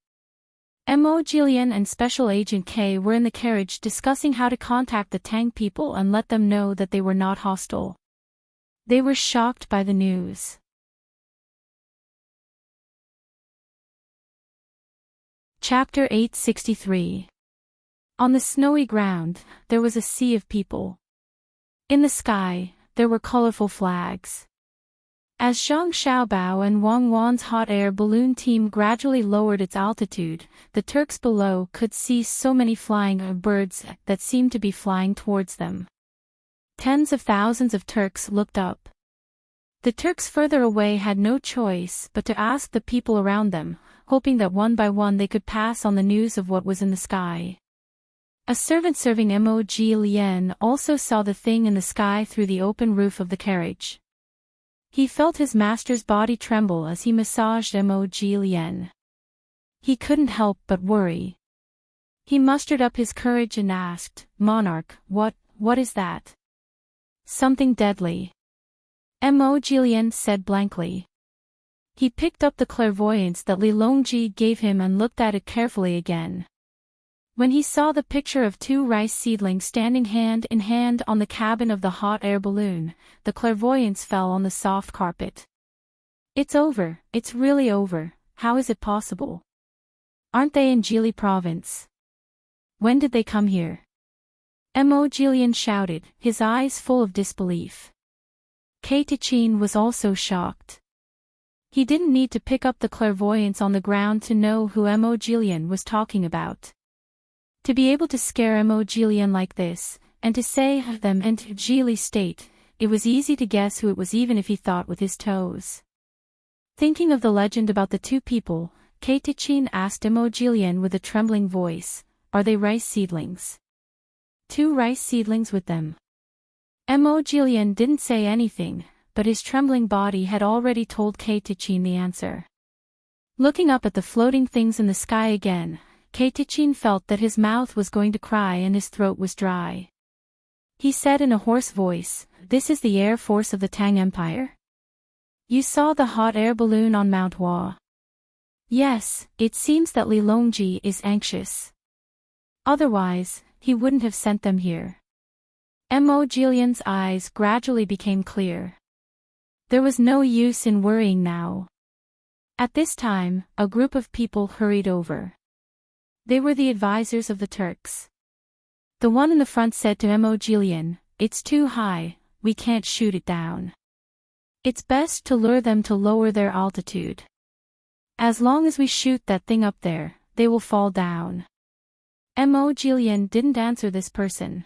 Mo Jilian and Special Agent K were in the carriage discussing how to contact the Tang people and let them know that they were not hostile. They were shocked by the news. Chapter 863. On the snowy ground, there was a sea of people. In the sky, there were colorful flags. As Zhang Xiaobao and Wang Wan's hot air balloon team gradually lowered its altitude, the Turks below could see so many flying birds that seemed to be flying towards them. Tens of thousands of Turks looked up. The Turks further away had no choice but to ask the people around them, hoping that one by one they could pass on the news of what was in the sky. A servant serving Mo Jilian also saw the thing in the sky through the open roof of the carriage. He felt his master's body tremble as he massaged Mo Jilian. He couldn't help but worry. He mustered up his courage and asked, Monarch, what is that? Something deadly. Mo Jilian said blankly. He picked up the clairvoyance that Li Longji gave him and looked at it carefully again. When he saw the picture of 2 rice seedlings standing hand in hand on the cabin of the hot air balloon, the clairvoyance fell on the soft carpet. It's over, it's really over, how is it possible? Aren't they in Jili province? When did they come here? Mo Jilian shouted, his eyes full of disbelief. Kei Tichin was also shocked. He didn't need to pick up the clairvoyance on the ground to know who Mo Jilian was talking about. To be able to scare Mo Jilian like this, and to say them into Jili state, it was easy to guess who it was even if he thought with his toes. Thinking of the legend about the 2 people, Kei Tichin asked Mo Jilian with a trembling voice, are they rice seedlings? 2 rice seedlings with them. Mo Jilian didn't say anything, but his trembling body had already told Kei Tichin the answer. Looking up at the floating things in the sky again, Kei Tichin felt that his mouth was going to cry and his throat was dry. He said in a hoarse voice, this is the air force of the Tang Empire? You saw the hot air balloon on Mount Hua. Yes, it seems that Li Longji is anxious. Otherwise, he wouldn't have sent them here. Mo Jilian's eyes gradually became clear. There was no use in worrying now. At this time, a group of people hurried over. They were the advisors of the Turks. The one in the front said to Immerse, "It's too high, we can't shoot it down. It's best to lure them to lower their altitude. As long as we shoot that thing up there, they will fall down." Immerse didn't answer this person.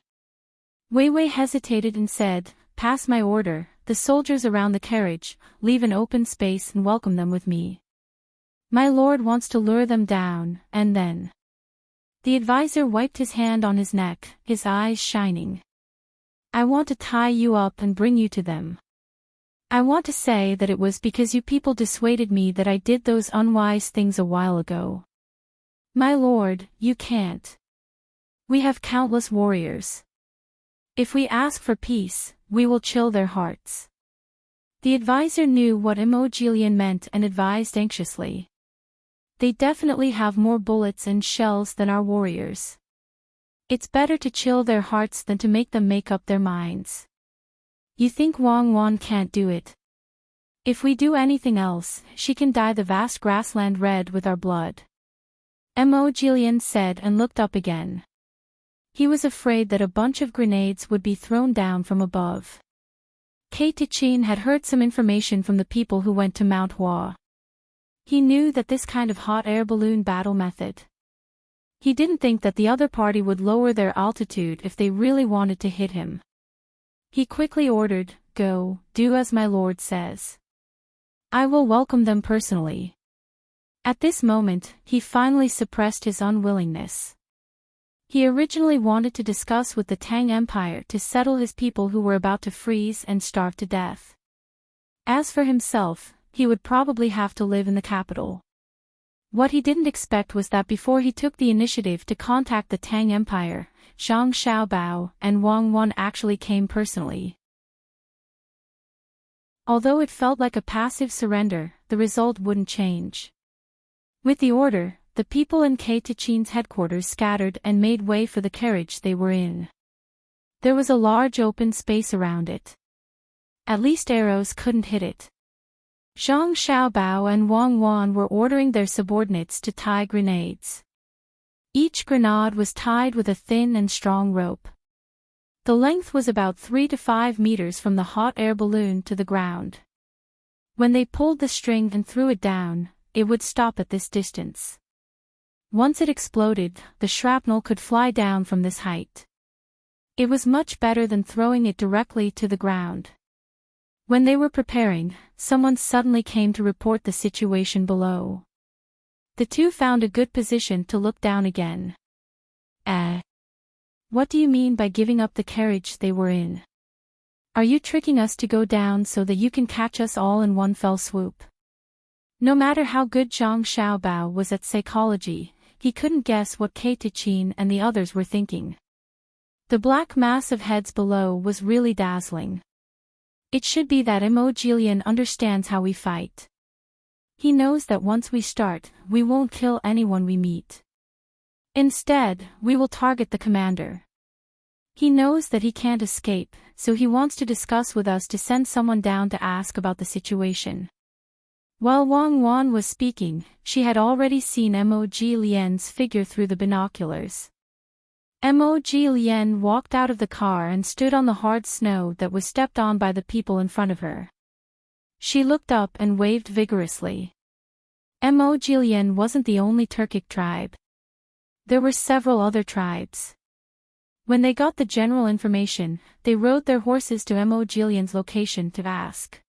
Wei Wei hesitated and said, "Pass my order, the soldiers around the carriage, leave an open space and welcome them with me. My lord wants to lure them down, and then..." The advisor wiped his hand on his neck, his eyes shining. "I want to tie you up and bring you to them. I want to say that it was because you people dissuaded me that I did those unwise things a while ago. My lord, you can't. We have countless warriors. If we ask for peace, we will chill their hearts." The advisor knew what Immerse meant and advised anxiously. "They definitely have more bullets and shells than our warriors. It's better to chill their hearts than to make them make up their minds. You think Wang Wan can't do it? If we do anything else, she can dye the vast grassland red with our blood." Immerse said and looked up again. He was afraid that a bunch of grenades would be thrown down from above. Tichin had heard some information from the people who went to Mount Hua. He knew that this kind of hot air balloon battle method. He didn't think that the other party would lower their altitude if they really wanted to hit him. He quickly ordered, "Go, do as my lord says. I will welcome them personally." At this moment, he finally suppressed his unwillingness. He originally wanted to discuss with the Tang Empire to settle his people who were about to freeze and starve to death. As for himself, he would probably have to live in the capital. What he didn't expect was that before he took the initiative to contact the Tang Empire, Zhang Xiaobao and Wang Wan actually came personally. Although it felt like a passive surrender, the result wouldn't change. With the order, the people in Tichin's headquarters scattered and made way for the carriage they were in. There was a large open space around it. At least arrows couldn't hit it. Zhang Xiaobao and Wang Wan were ordering their subordinates to tie grenades. Each grenade was tied with a thin and strong rope. The length was about 3 to 5 meters from the hot air balloon to the ground. When they pulled the string and threw it down, it would stop at this distance. Once it exploded, the shrapnel could fly down from this height. It was much better than throwing it directly to the ground. When they were preparing, someone suddenly came to report the situation below. The two found a good position to look down again. What do you mean by giving up the carriage they were in? Are you tricking us to go down so that you can catch us all in one fell swoop?" No matter how good Zhang Xiaobao was at psychology, he couldn't guess what Tichin and the others were thinking. The black mass of heads below was really dazzling. It should be that Immerse understands how we fight. He knows that once we start, we won't kill anyone we meet. Instead, we will target the commander. He knows that he can't escape, so he wants to discuss with us to send someone down to ask about the situation. While Wang Wan was speaking, she had already seen Immerse's figure through the binoculars. Immerse walked out of the car and stood on the hard snow that was stepped on by the people in front of her. She looked up and waved vigorously. Immerse wasn't the only Turkic tribe. There were several other tribes. When they got the general information, they rode their horses to Immerse's location to ask.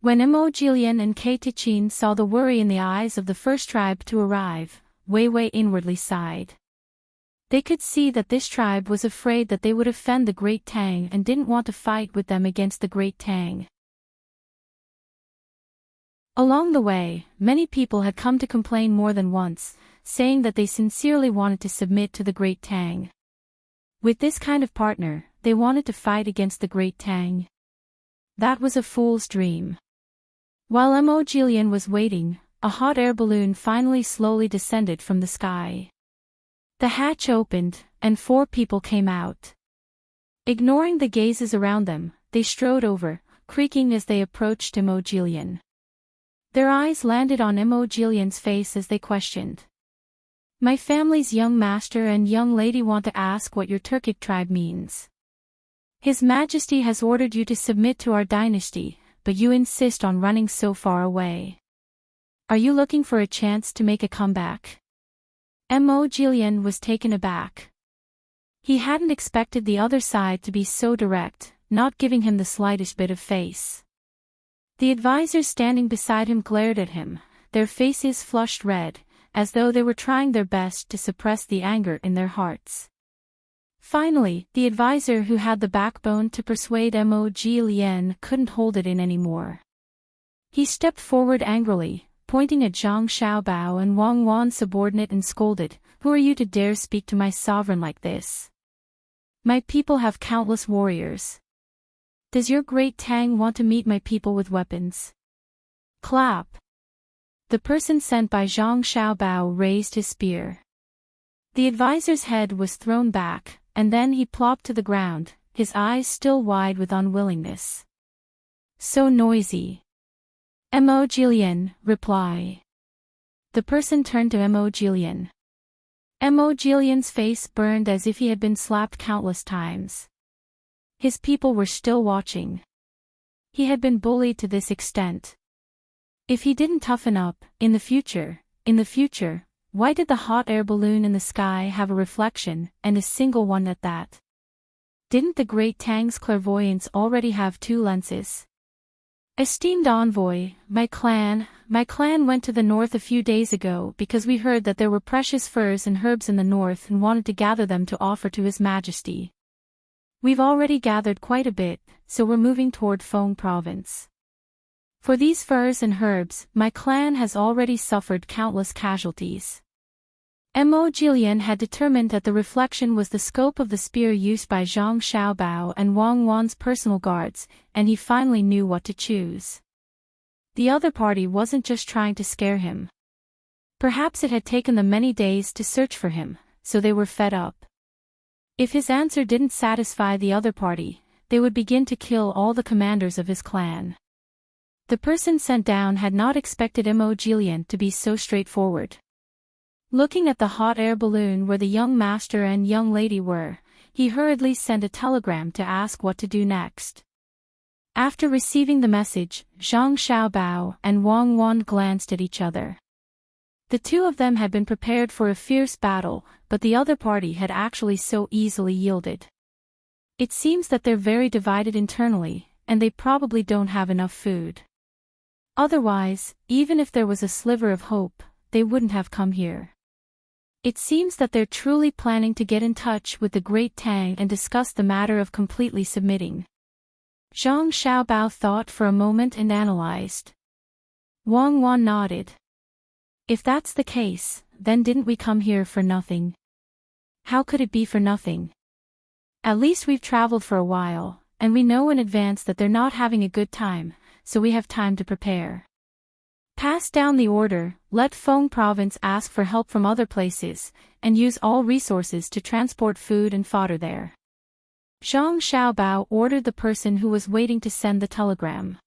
When Immerse and Tichin saw the worry in the eyes of the first tribe to arrive, Wei Wei inwardly sighed. They could see that this tribe was afraid that they would offend the Great Tang and didn't want to fight with them against the Great Tang. Along the way, many people had come to complain more than once, saying that they sincerely wanted to submit to the Great Tang. With this kind of partner, they wanted to fight against the Great Tang. That was a fool's dream. While Immerse was waiting, a hot air balloon finally slowly descended from the sky. The hatch opened, and 4 people came out. Ignoring the gazes around them, they strode over, creaking as they approached Immerse. Their eyes landed on Imogeilian's face as they questioned. My family's young master and young lady want to ask what your Turkic tribe means. His Majesty has ordered you to submit to our dynasty, but you insist on running so far away. Are you looking for a chance to make a comeback? Imogeilian was taken aback. He hadn't expected the other side to be so direct, not giving him the slightest bit of face. The advisors standing beside him glared at him, their faces flushed red, as though they were trying their best to suppress the anger in their hearts. Finally, the advisor who had the backbone to persuade Imogeilian couldn't hold it in anymore. He stepped forward angrily, pointing at Zhang Xiaobao and Wang Wan's subordinate and scolded, "Who are you to dare speak to my sovereign like this? My people have countless warriors. Does your great Tang want to meet my people with weapons?" Clap. The person sent by Zhang Xiaobao raised his spear. The advisor's head was thrown back, and then he plopped to the ground, his eyes still wide with unwillingness. So noisy. Imogeilian, reply. The person turned to Imogeilian. Imogeilian's face burned as if he had been slapped countless times. His people were still watching. He had been bullied to this extent. If he didn't toughen up, in the future, why did the hot air balloon in the sky have a reflection, and a single one at that? Didn't the great Tang's clairvoyance already have 2 lenses? Esteemed envoy, my clan went to the north a few days ago because we heard that there were precious furs and herbs in the north and wanted to gather them to offer to His Majesty. We've already gathered quite a bit, so we're moving toward Feng province. For these furs and herbs, my clan has already suffered countless casualties. Imogeilian had determined that the reflection was the scope of the spear used by Zhang Xiaobao and Wang Wan's personal guards, and he finally knew what to choose. The other party wasn't just trying to scare him. Perhaps it had taken them many days to search for him, so they were fed up. If his answer didn't satisfy the other party, they would begin to kill all the commanders of his clan. The person sent down had not expected Imogeilian to be so straightforward. Looking at the hot air balloon where the young master and young lady were, he hurriedly sent a telegram to ask what to do next. After receiving the message, Zhang Xiaobao and Wang Wan glanced at each other. The 2 of them had been prepared for a fierce battle, but the other party had actually so easily yielded. It seems that they're very divided internally, and they probably don't have enough food. Otherwise, even if there was a sliver of hope, they wouldn't have come here. It seems that they're truly planning to get in touch with the great Tang and discuss the matter of completely submitting. Zhang Xiaobao thought for a moment and analyzed. Wang Wan nodded. If that's the case, then didn't we come here for nothing? How could it be for nothing? At least we've traveled for a while, and we know in advance that they're not having a good time, so we have time to prepare. Pass down the order, let Feng province ask for help from other places, and use all resources to transport food and fodder there. Zhang Xiaobao ordered the person who was waiting to send the telegram.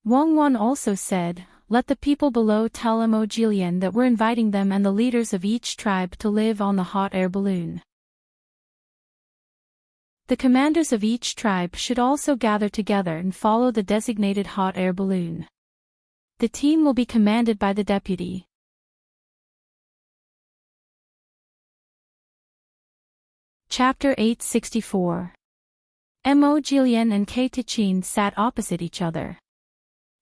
Wang Wan also said, let the people below tell Imogeilian that we're inviting them and the leaders of each tribe to live on the hot air balloon. The commanders of each tribe should also gather together and follow the designated hot air balloon. The team will be commanded by the deputy. Chapter 864. Imogeilian and Tichin sat opposite each other.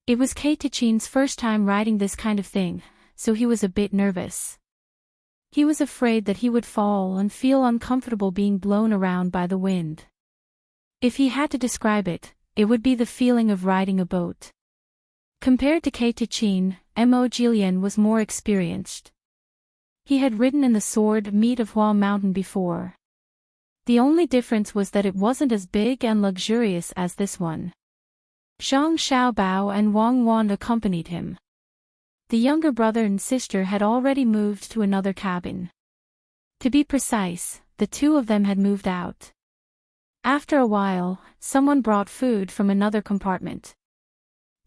It was Tichin's first time riding this kind of thing, so he was a bit nervous. He was afraid that he would fall and feel uncomfortable being blown around by the wind. If he had to describe it, it would be the feeling of riding a boat. Compared to Tichin, Imogeilian was more experienced. He had ridden in the sword meat of Hua Mountain before. The only difference was that it wasn't as big and luxurious as this one. Zhang Xiaobao and Wang Wan accompanied him. The younger brother and sister had already moved to another cabin. To be precise, the 2 of them had moved out. After a while, someone brought food from another compartment.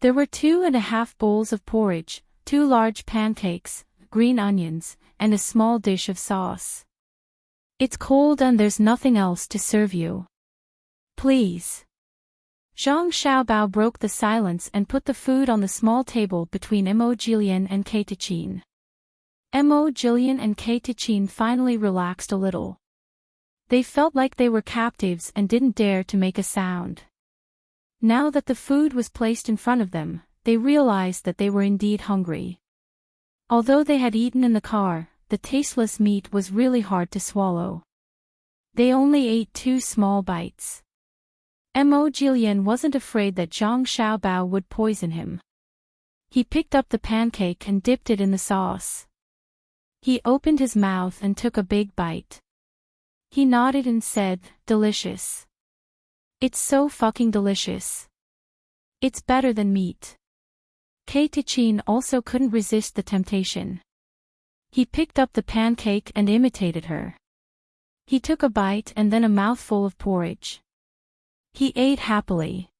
There were 2.5 bowls of porridge, 2 large pancakes, green onions, and a small dish of sauce. It's cold and there's nothing else to serve you. Please. Zhang Xiaobao broke the silence and put the food on the small table between Mo Jilian and Tichin. Mo Jilian and Tichin finally relaxed a little. They felt like they were captives and didn't dare to make a sound. Now that the food was placed in front of them, they realized that they were indeed hungry. Although they had eaten in the car, the tasteless meat was really hard to swallow. They only ate 2 small bites. Mo Jilian wasn't afraid that Zhang Xiaobao would poison him. He picked up the pancake and dipped it in the sauce. He opened his mouth and took a big bite. He nodded and said, "Delicious. It's so fucking delicious. It's better than meat." Tichin also couldn't resist the temptation. He picked up the pancake and imitated her. He took a bite and then a mouthful of porridge. He ate happily.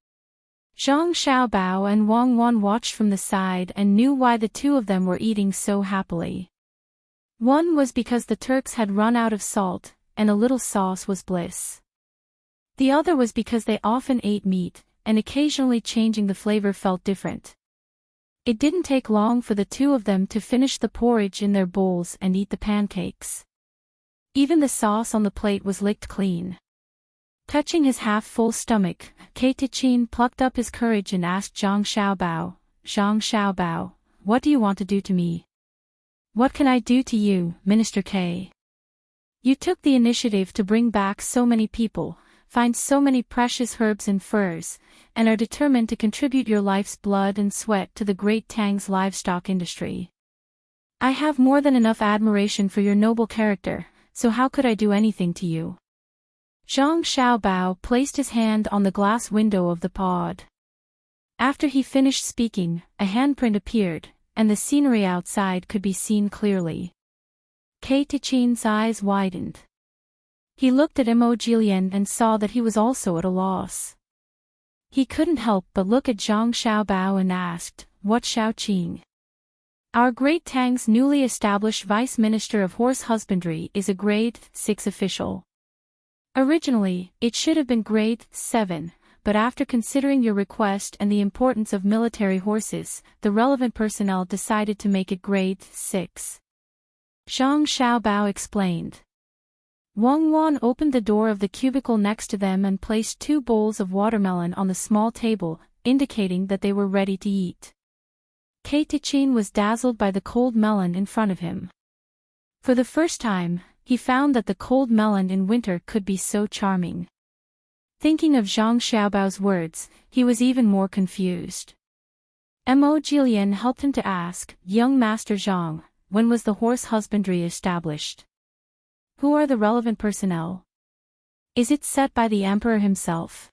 Zhang Xiaobao and Wang Wan watched from the side and knew why the two of them were eating so happily. One was because the Turks had run out of salt, and a little sauce was bliss. The other was because they often ate meat, and occasionally changing the flavor felt different. It didn't take long for the two of them to finish the porridge in their bowls and eat the pancakes. Even the sauce on the plate was licked clean. Touching his half-full stomach, Tichin plucked up his courage and asked Zhang Xiaobao, "What do you want to do to me?" "What can I do to you, Minister K? You took the initiative to bring back so many people, find so many precious herbs and furs, and are determined to contribute your life's blood and sweat to the great Tang's livestock industry. I have more than enough admiration for your noble character, so how could I do anything to you?" Zhang Xiaobao placed his hand on the glass window of the pod. After he finished speaking, a handprint appeared, and the scenery outside could be seen clearly. Tichin's eyes widened. He looked at Mo Jilian and saw that he was also at a loss. He couldn't help but look at Zhang Xiaobao and asked, "What Xiaoqing?" "Our great Tang's newly established Vice Minister of Horse Husbandry is a grade 6 official. Originally, it should have been grade 7, but after considering your request and the importance of military horses, the relevant personnel decided to make it grade 6. Zhang Xiaobao explained. Wang Wan opened the door of the cubicle next to them and placed 2 bowls of watermelon on the small table, indicating that they were ready to eat. Tichin was dazzled by the cold melon in front of him. For the first time, he found that the cold melon in winter could be so charming. Thinking of Zhang Xiaobao's words, he was even more confused. Mo Jilian helped him to ask, "Young Master Zhang, when was the horse husbandry established? Who are the relevant personnel? Is it set by the emperor himself?"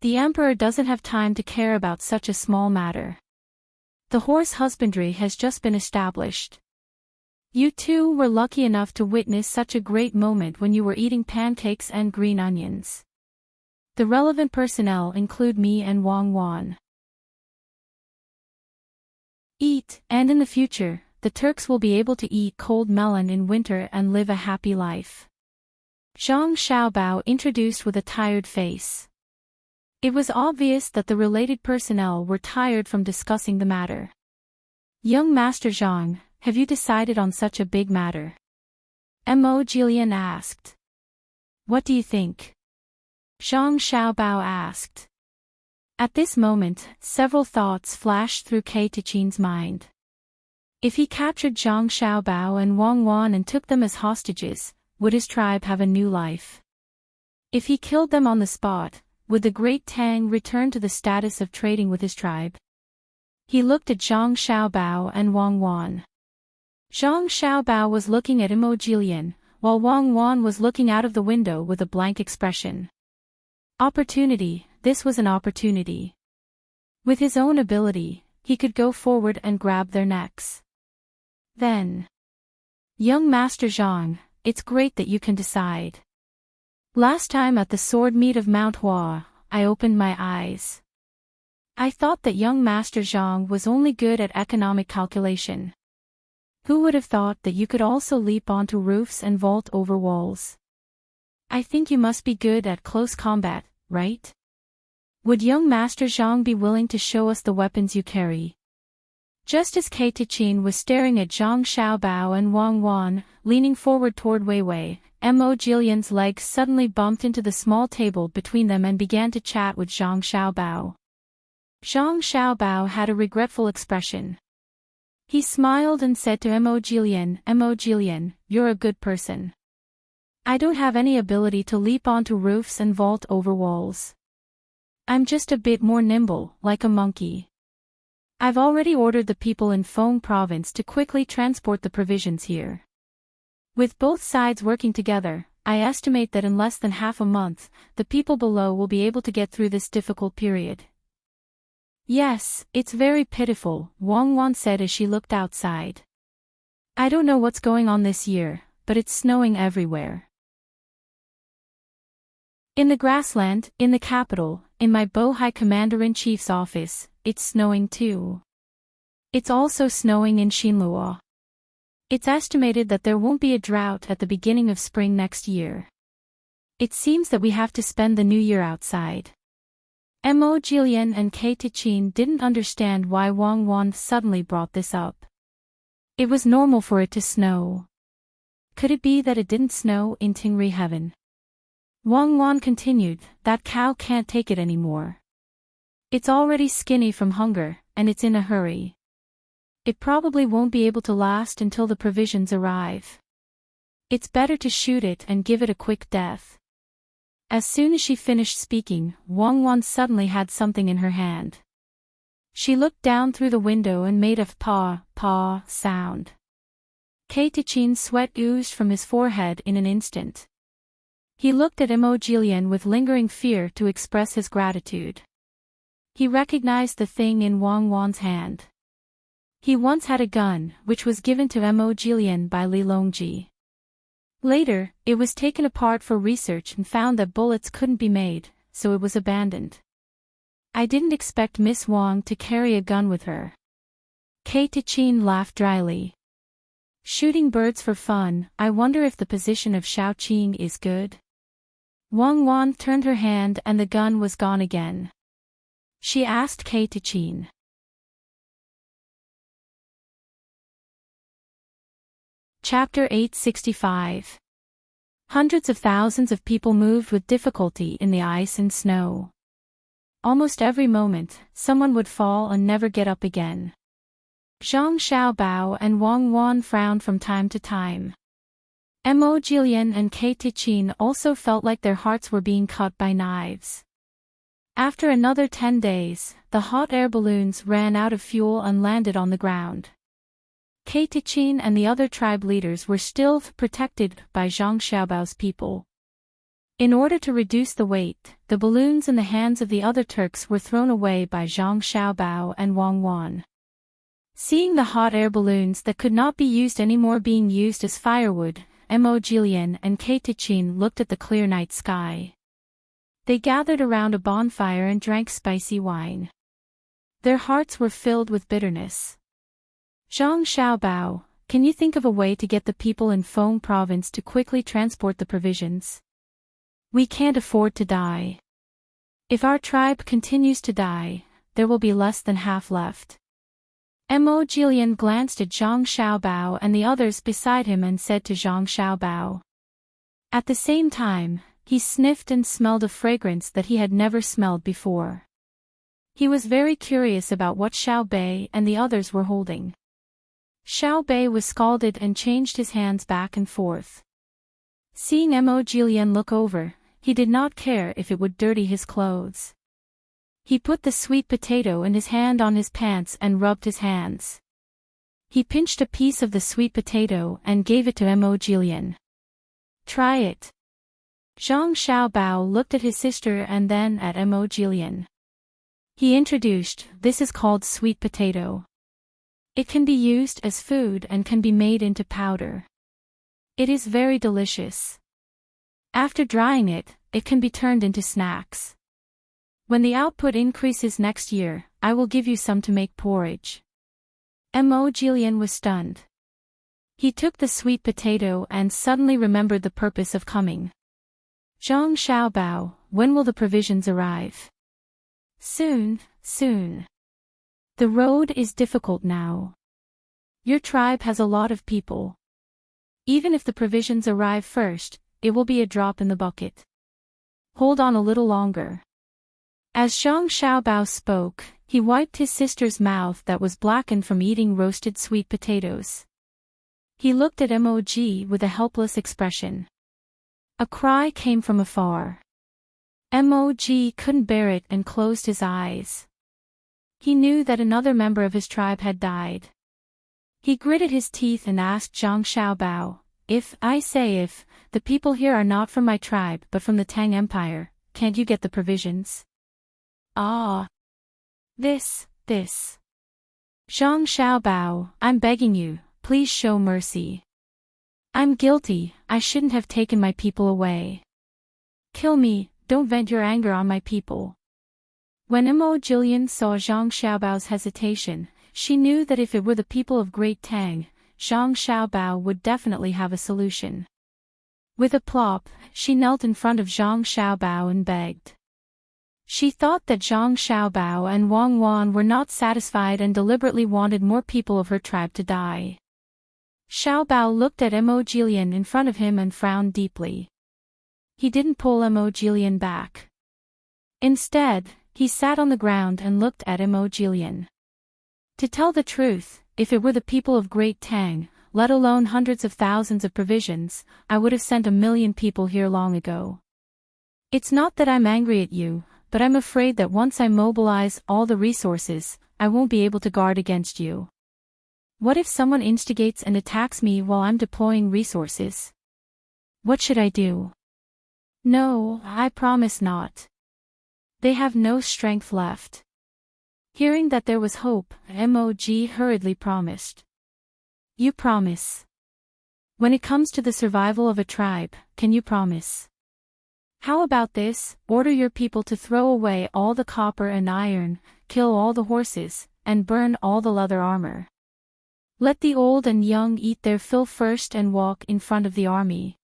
"The emperor doesn't have time to care about such a small matter. The horse husbandry has just been established. You two were lucky enough to witness such a great moment when you were eating pancakes and green onions. The relevant personnel include me and Wang Wan. Eat, and in the future, the Turks will be able to eat cold melon in winter and live a happy life." Zhang Xiaobao introduced with a tired face. It was obvious that the related personnel were tired from discussing the matter. "Young Master Zhang, have you decided on such a big matter?" Mo Jilian asked. "What do you think?" Zhang Xiaobao asked. At this moment, several thoughts flashed through Tichin's mind. If he captured Zhang Xiaobao and Wang Wan and took them as hostages, would his tribe have a new life? If he killed them on the spot, would the great Tang return to the status of trading with his tribe? He looked at Zhang Xiaobao and Wang Wan. Zhang Xiaobao was looking at Mo Jilian, while Wang Wan was looking out of the window with a blank expression. Opportunity, this was an opportunity. With his own ability, he could go forward and grab their necks. Then, "Young Master Zhang, it's great that you can decide. Last time at the sword meet of Mount Hua, I opened my eyes. I thought that young Master Zhang was only good at economic calculation. Who would have thought that you could also leap onto roofs and vault over walls? I think you must be good at close combat, right? Would young Master Zhang be willing to show us the weapons you carry? Just as Kei Tichin was staring at Zhang Xiaobao and Wang Wan, leaning forward toward Wei Wei, Mo Jilian's legs suddenly bumped into the small table between them and began to chat with Zhang Xiaobao. Zhang Xiaobao had a regretful expression. He smiled and said to Mo Jilian, you're a good person. I don't have any ability to leap onto roofs and vault over walls. I'm just a bit more nimble, like a monkey. I've already ordered the people in Feng province to quickly transport the provisions here. With both sides working together, I estimate that in less than half a month, the people below will be able to get through this difficult period. Yes, it's very pitiful, Wang Wan said as she looked outside. I don't know what's going on this year, but it's snowing everywhere. In the grassland, in the capital, in my Bohai Commander-in-Chief's office, it's snowing too. It's also snowing in Xinluo. It's estimated that there won't be a drought at the beginning of spring next year. It seems that we have to spend the new year outside. Mo Jilian and Kei Tichin didn't understand why Wang Wan suddenly brought this up. It was normal for it to snow. Could it be that it didn't snow in Tingri heaven? Wang Wan continued, that cow can't take it anymore. It's already skinny from hunger, and it's in a hurry. It probably won't be able to last until the provisions arrive. It's better to shoot it and give it a quick death. As soon as she finished speaking, Wang Wan suddenly had something in her hand. She looked down through the window and made a paw sound. Kei Tichin's sweat oozed from his forehead in an instant. He looked at Mo Jilian with lingering fear to express his gratitude. He recognized the thing in Wang Wan's hand. He once had a gun, which was given to Mo Jilian by Li Longji. Later, it was taken apart for research and found that bullets couldn't be made, so it was abandoned. I didn't expect Miss Wang to carry a gun with her. Kei Tichin laughed dryly. Shooting birds for fun, I wonder if the position of Shaoqing is good? Wang Wan turned her hand and the gun was gone again. She asked Kei Tichin. Chapter 865. Hundreds of thousands of people moved with difficulty in the ice and snow. Almost every moment, someone would fall and never get up again. Zhang Xiaobao and Wang Wan frowned from time to time. Mo Jilian and Kei Tichin also felt like their hearts were being cut by knives. After another 10 days, the hot air balloons ran out of fuel and landed on the ground. Kei Tichin and the other tribe leaders were still protected by Zhang Xiaobao's people. In order to reduce the weight, the balloons in the hands of the other Turks were thrown away by Zhang Xiaobao and Wang Wan. Seeing the hot air balloons that could not be used anymore being used as firewood, Mo Jilian and Kei Tichin looked at the clear night sky. They gathered around a bonfire and drank spicy wine. Their hearts were filled with bitterness. Zhang Xiaobao, can you think of a way to get the people in Feng province to quickly transport the provisions? We can't afford to die. If our tribe continues to die, there will be less than half left. Mo Jilian glanced at Zhang Xiaobao and the others beside him and said to Zhang Xiaobao. At the same time, he sniffed and smelled a fragrance that he had never smelled before. He was very curious about what Xiao Bei and the others were holding. Xiao Bei was scalded and changed his hands back and forth. Seeing Mo Jilian look over, he did not care if it would dirty his clothes. He put the sweet potato in his hand on his pants and rubbed his hands. He pinched a piece of the sweet potato and gave it to Mo Jilian. Try it. Zhang Xiaobao looked at his sister and then at Mo Jilian. He introduced, this is called sweet potato. It can be used as food and can be made into powder. It is very delicious. After drying it, it can be turned into snacks. When the output increases next year, I will give you some to make porridge. Mo Jilian was stunned. He took the sweet potato and suddenly remembered the purpose of coming. Zhang Xiaobao, when will the provisions arrive? Soon, soon. The road is difficult now. Your tribe has a lot of people. Even if the provisions arrive first, it will be a drop in the bucket. Hold on a little longer. As Zhang Xiaobao spoke, he wiped his sister's mouth that was blackened from eating roasted sweet potatoes. He looked at Mog with a helpless expression. A cry came from afar. Mog couldn't bear it and closed his eyes. He knew that another member of his tribe had died. He gritted his teeth and asked Zhang Xiaobao, if, the people here are not from my tribe but from the Tang Empire, can't you get the provisions? Ah. This. Zhang Xiaobao, I'm begging you, please show mercy. I'm guilty, I shouldn't have taken my people away. Kill me, don't vent your anger on my people. When Mo Jilian saw Zhang Xiaobao's hesitation, she knew that if it were the people of Great Tang, Zhang Xiaobao would definitely have a solution. With a plop, she knelt in front of Zhang Xiaobao and begged. She thought that Zhang Xiaobao and Wang Wan were not satisfied and deliberately wanted more people of her tribe to die. Xiaobao looked at Mo Jilian in front of him and frowned deeply. He didn't pull Mo Jilian back. Instead, he sat on the ground and looked at Mo Jilian. To tell the truth, if it were the people of Great Tang, let alone hundreds of thousands of provisions, I would have sent 1,000,000 people here long ago. It's not that I'm angry at you, but I'm afraid that once I mobilize all the resources, I won't be able to guard against you. What if someone instigates and attacks me while I'm deploying resources? What should I do? No, I promise not. They have no strength left. Hearing that there was hope, Mog hurriedly promised. You promise. When it comes to the survival of a tribe, can you promise? How about this, order your people to throw away all the copper and iron, kill all the horses, and burn all the leather armor. Let the old and young eat their fill first and walk in front of the army.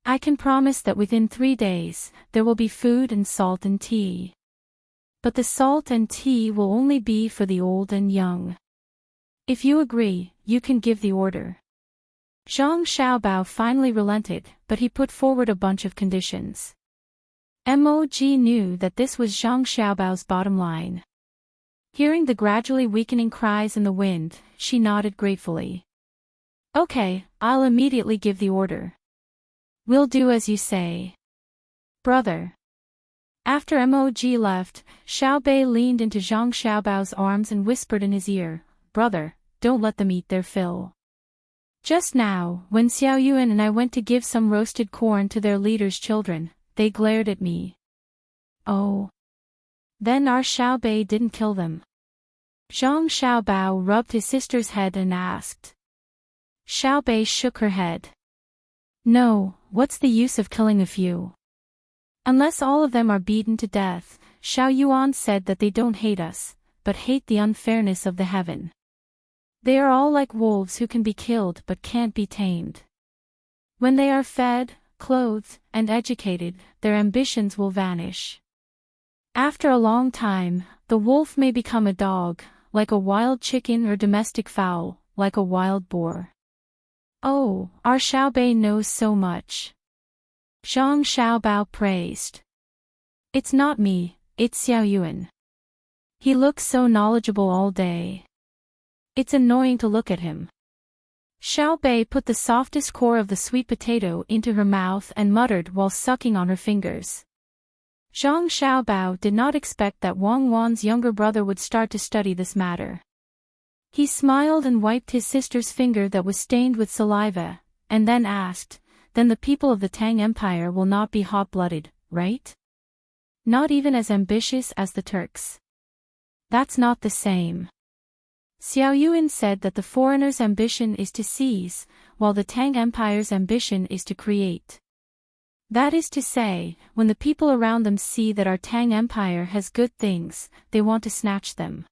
I can promise that within 3 days, there will be food and salt and tea. But the salt and tea will only be for the old and young. If you agree, you can give the order. Zhang Xiaobao finally relented, but he put forward a bunch of conditions. Mog knew that this was Zhang Xiaobao's bottom line. Hearing the gradually weakening cries in the wind, she nodded gratefully. Okay, I'll immediately give the order. We'll do as you say. Brother. After Mog left, Xiaobei leaned into Zhang Xiaobao's arms and whispered in his ear, Brother, don't let them eat their fill. Just now, when Xiao Yuan and I went to give some roasted corn to their leader's children, they glared at me. Oh. Then our Xiaobei didn't kill them. Zhang Xiaobao rubbed his sister's head and asked. Xiaobei shook her head. No, what's the use of killing a few? Unless all of them are beaten to death, Xiao Yuan said that they don't hate us, but hate the unfairness of the heaven. They are all like wolves who can be killed but can't be tamed. When they are fed, clothed, and educated, their ambitions will vanish. After a long time, the wolf may become a dog, like a wild chicken, or domestic fowl, like a wild boar. Oh, our Xiaobei knows so much. Zhang Xiaobao praised. It's not me, it's Xiao Yuan. He looks so knowledgeable all day. It's annoying to look at him. Xiaobei put the softest core of the sweet potato into her mouth and muttered while sucking on her fingers. Zhang Xiaobao did not expect that Wang Wan's younger brother would start to study this matter. He smiled and wiped his sister's finger that was stained with saliva, and then asked, Then the people of the Tang Empire will not be hot-blooded, right? Not even as ambitious as the Turks. That's not the same. Xiao Yuan said that the foreigner's ambition is to seize, while the Tang Empire's ambition is to create. That is to say, when the people around them see that our Tang Empire has good things, they want to snatch them.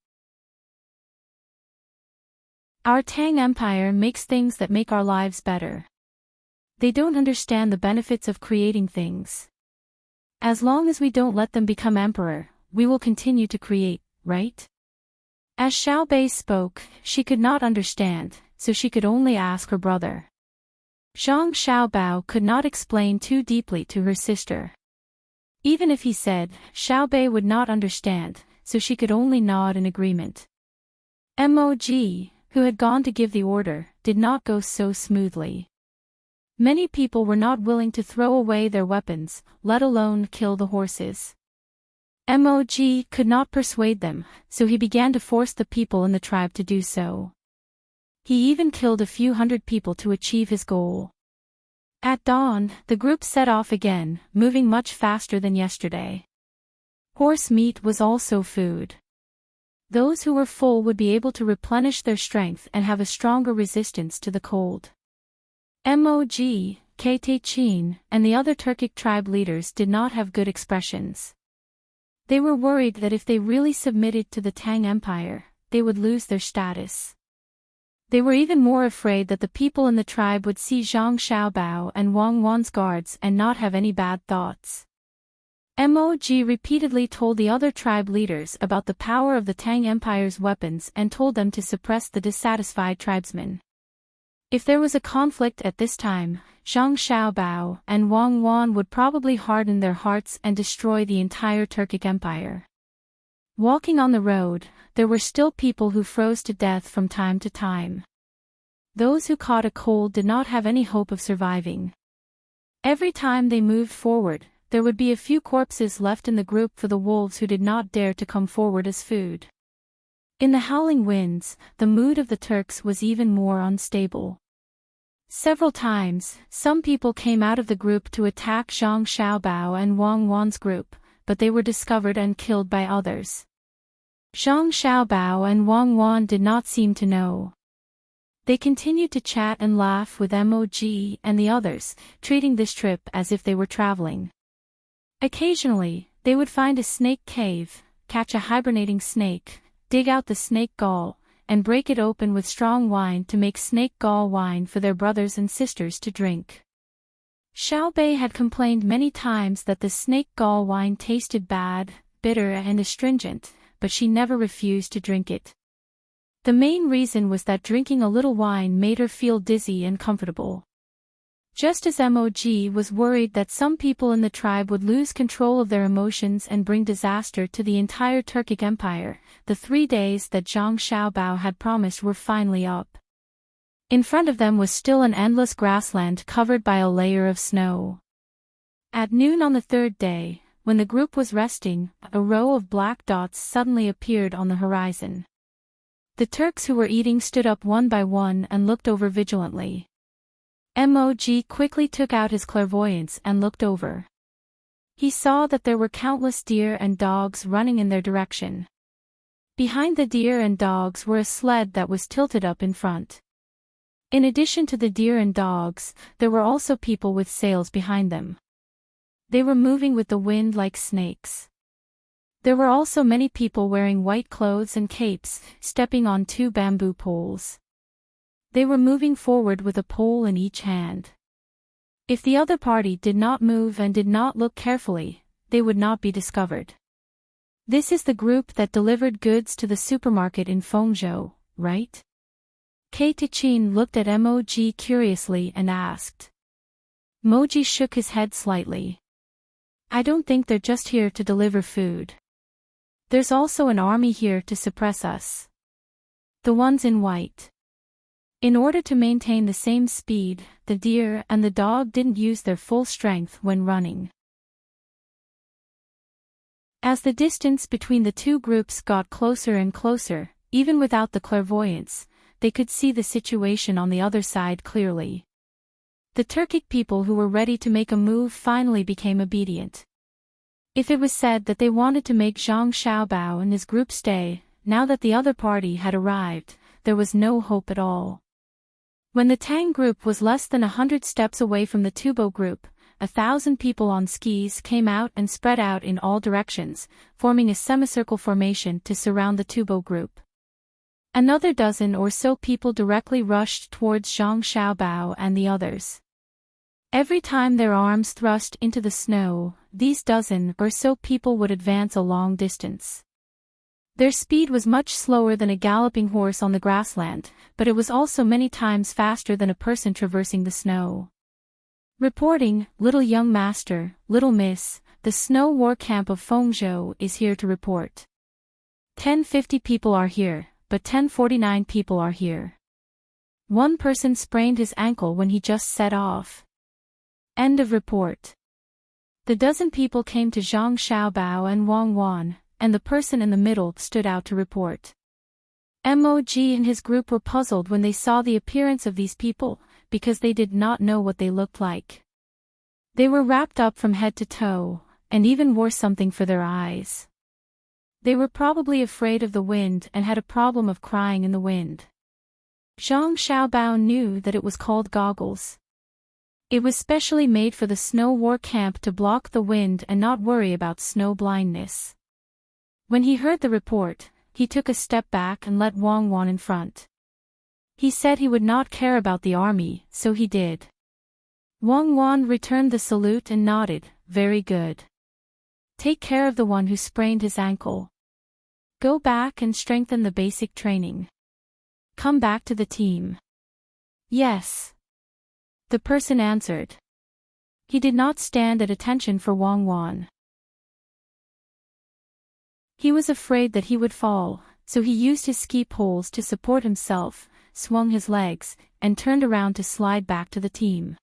Our Tang Empire makes things that make our lives better. They don't understand the benefits of creating things. As long as we don't let them become emperor, we will continue to create, right? As Xiao Bei spoke, she could not understand, so she could only ask her brother. Zhang Xiaobao could not explain too deeply to her sister. Even if he said, Xiao Bei would not understand, so she could only nod in agreement. Mog, who had gone to give the order, did not go so smoothly. Many people were not willing to throw away their weapons, let alone kill the horses. Mog could not persuade them, so he began to force the people in the tribe to do so. He even killed a few hundred people to achieve his goal. At dawn, the group set off again, moving much faster than yesterday. Horse meat was also food. Those who were full would be able to replenish their strength and have a stronger resistance to the cold. Mog, Ktchin, and the other Turkic tribe leaders did not have good expressions. They were worried that if they really submitted to the Tang Empire, they would lose their status. They were even more afraid that the people in the tribe would see Zhang Xiaobao and Wang Wan's guards and not have any bad thoughts. Mog repeatedly told the other tribe leaders about the power of the Tang Empire's weapons and told them to suppress the dissatisfied tribesmen. If there was a conflict at this time, Zhang Xiaobao and Wang Wan would probably harden their hearts and destroy the entire Turkic Empire. Walking on the road, there were still people who froze to death from time to time. Those who caught a cold did not have any hope of surviving. Every time they moved forward, there would be a few corpses left in the group for the wolves who did not dare to come forward as food. In the howling winds, the mood of the Turks was even more unstable. Several times, some people came out of the group to attack Zhang Xiaobao and Wang Wan's group, but they were discovered and killed by others. Zhang Xiaobao and Wang Wan did not seem to know. They continued to chat and laugh with Mog and the others, treating this trip as if they were traveling. Occasionally, they would find a snake cave, catch a hibernating snake, dig out the snake gall, and break it open with strong wine to make snake gall wine for their brothers and sisters to drink. Xiao Bei had complained many times that the snake gall wine tasted bad, bitter and astringent, but she never refused to drink it. The main reason was that drinking a little wine made her feel dizzy and comfortable. Just as Mog was worried that some people in the tribe would lose control of their emotions and bring disaster to the entire Turkic Empire, the 3 days that Zhang Xiaobao had promised were finally up. In front of them was still an endless grassland covered by a layer of snow. At noon on the 3rd day, when the group was resting, a row of black dots suddenly appeared on the horizon. The Turks who were eating stood up one by one and looked over vigilantly. Mog quickly took out his clairvoyance and looked over. He saw that there were countless deer and dogs running in their direction. Behind the deer and dogs were a sled that was tilted up in front. In addition to the deer and dogs, there were also people with sails behind them. They were moving with the wind like snakes. There were also many people wearing white clothes and capes, stepping on 2 bamboo poles. They were moving forward with a pole in each hand. If the other party did not move and did not look carefully, they would not be discovered. This is the group that delivered goods to the supermarket in Fengzhou, right? Ktchin looked at Mog curiously and asked. Moji shook his head slightly. I don't think they're just here to deliver food. There's also an army here to suppress us. The ones in white. In order to maintain the same speed, the deer and the dog didn't use their full strength when running. As the distance between the two groups got closer and closer, even without the clairvoyance, they could see the situation on the other side clearly. The Turkic people who were ready to make a move finally became obedient. If it was said that they wanted to make Zhang Xiaobao and his group stay, now that the other party had arrived, there was no hope at all. When the Tang group was less than 100 steps away from the Tubo group, 1,000 people on skis came out and spread out in all directions, forming a semicircle formation to surround the Tubo group. Another dozen or so people directly rushed towards Zhang Xiaobao and the others. Every time their arms thrust into the snow, these dozen or so people would advance a long distance. Their speed was much slower than a galloping horse on the grassland, but it was also many times faster than a person traversing the snow. Reporting, little young master, little miss, the snow war camp of Fengzhou is here to report. 1050 people are here, but 1049 people are here. One person sprained his ankle when he just set off. End of report. The dozen people came to Zhang Xiaobao and Wang Wan, and the person in the middle stood out to report. Mog and his group were puzzled when they saw the appearance of these people, because they did not know what they looked like. They were wrapped up from head to toe, and even wore something for their eyes. They were probably afraid of the wind and had a problem of crying in the wind. Zhang Xiaobao knew that it was called goggles. It was specially made for the snow war camp to block the wind and not worry about snow blindness. When he heard the report, he took a step back and let Wang Wan in front. He said he would not care about the army, so he did. Wang Wan returned the salute and nodded, very good. Take care of the one who sprained his ankle. Go back and strengthen the basic training. Come back to the team. Yes. The person answered. He did not stand at attention for Wang Wan. He was afraid that he would fall, so he used his ski poles to support himself, swung his legs, and turned around to slide back to the team.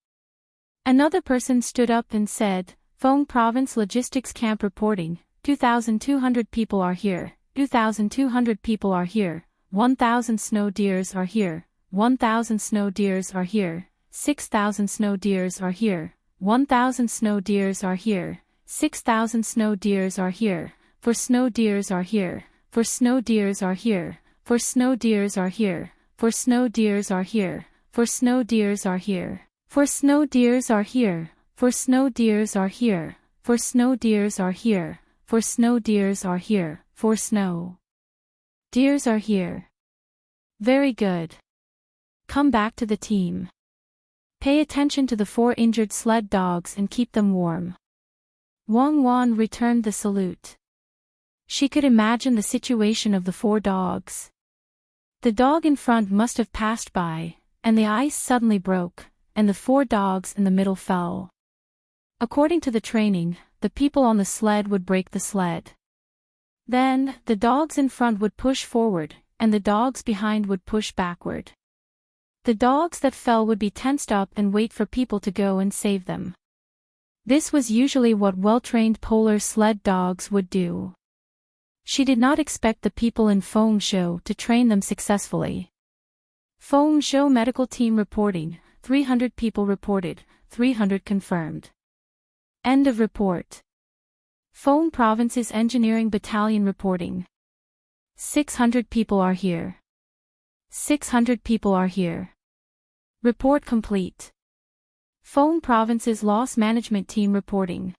Another person stood up and said, Feng Province Logistics Camp reporting, 2,200 people are here, 2,200 people are here, 1,000 snow deers are here, 1,000 snow deers are here, 6,000 snow deers are here, 1,000 snow deers are here, 6,000 snow deers are here, for snow deers are here, for snow deers are here, for snow deers are here, for snow deers are here, for snow deers are here, for snow deers are here, for snow deers are here, for snow deers are here, for snow deers are here, for snow deers are here. Very good. Come back to the team. Pay attention to the 4 injured sled dogs and keep them warm. Wang Wan returned the salute. She could imagine the situation of the 4 dogs. The dog in front must have passed by, and the ice suddenly broke, and the 4 dogs in the middle fell. According to the training, the people on the sled would break the sled. Then, the dogs in front would push forward, and the dogs behind would push backward. The dogs that fell would be tensed up and wait for people to go and save them. This was usually what well-trained polar sled dogs would do. She did not expect the people in Fengzhou to train them successfully. Fengzhou medical team reporting, 300 people reported, 300 confirmed. End of report. Feng Province's Engineering Battalion reporting. 600 people are here. 600 people are here. Report complete. Feng Province's Loss Management Team reporting.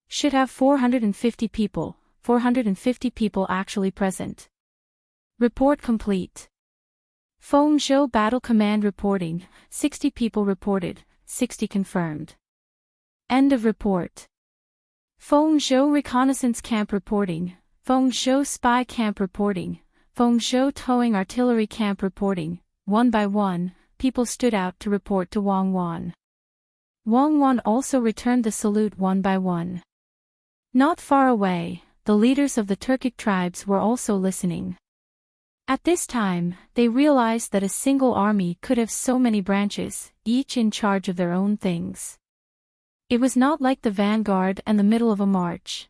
Should have 450 people, 450 people actually present. Report complete. Fengzhou Battle Command reporting, 60 people reported, 60 confirmed. End of report. Fengzhou Reconnaissance Camp reporting, Fengzhou Spy Camp reporting, Fengzhou Towing Artillery Camp reporting. One by one, people stood out to report to Wang Wan. Wang Wan also returned the salute one by one. Not far away, the leaders of the Turkic tribes were also listening. At this time, they realized that a single army could have so many branches, each in charge of their own things. It was not like the vanguard and the middle of a march.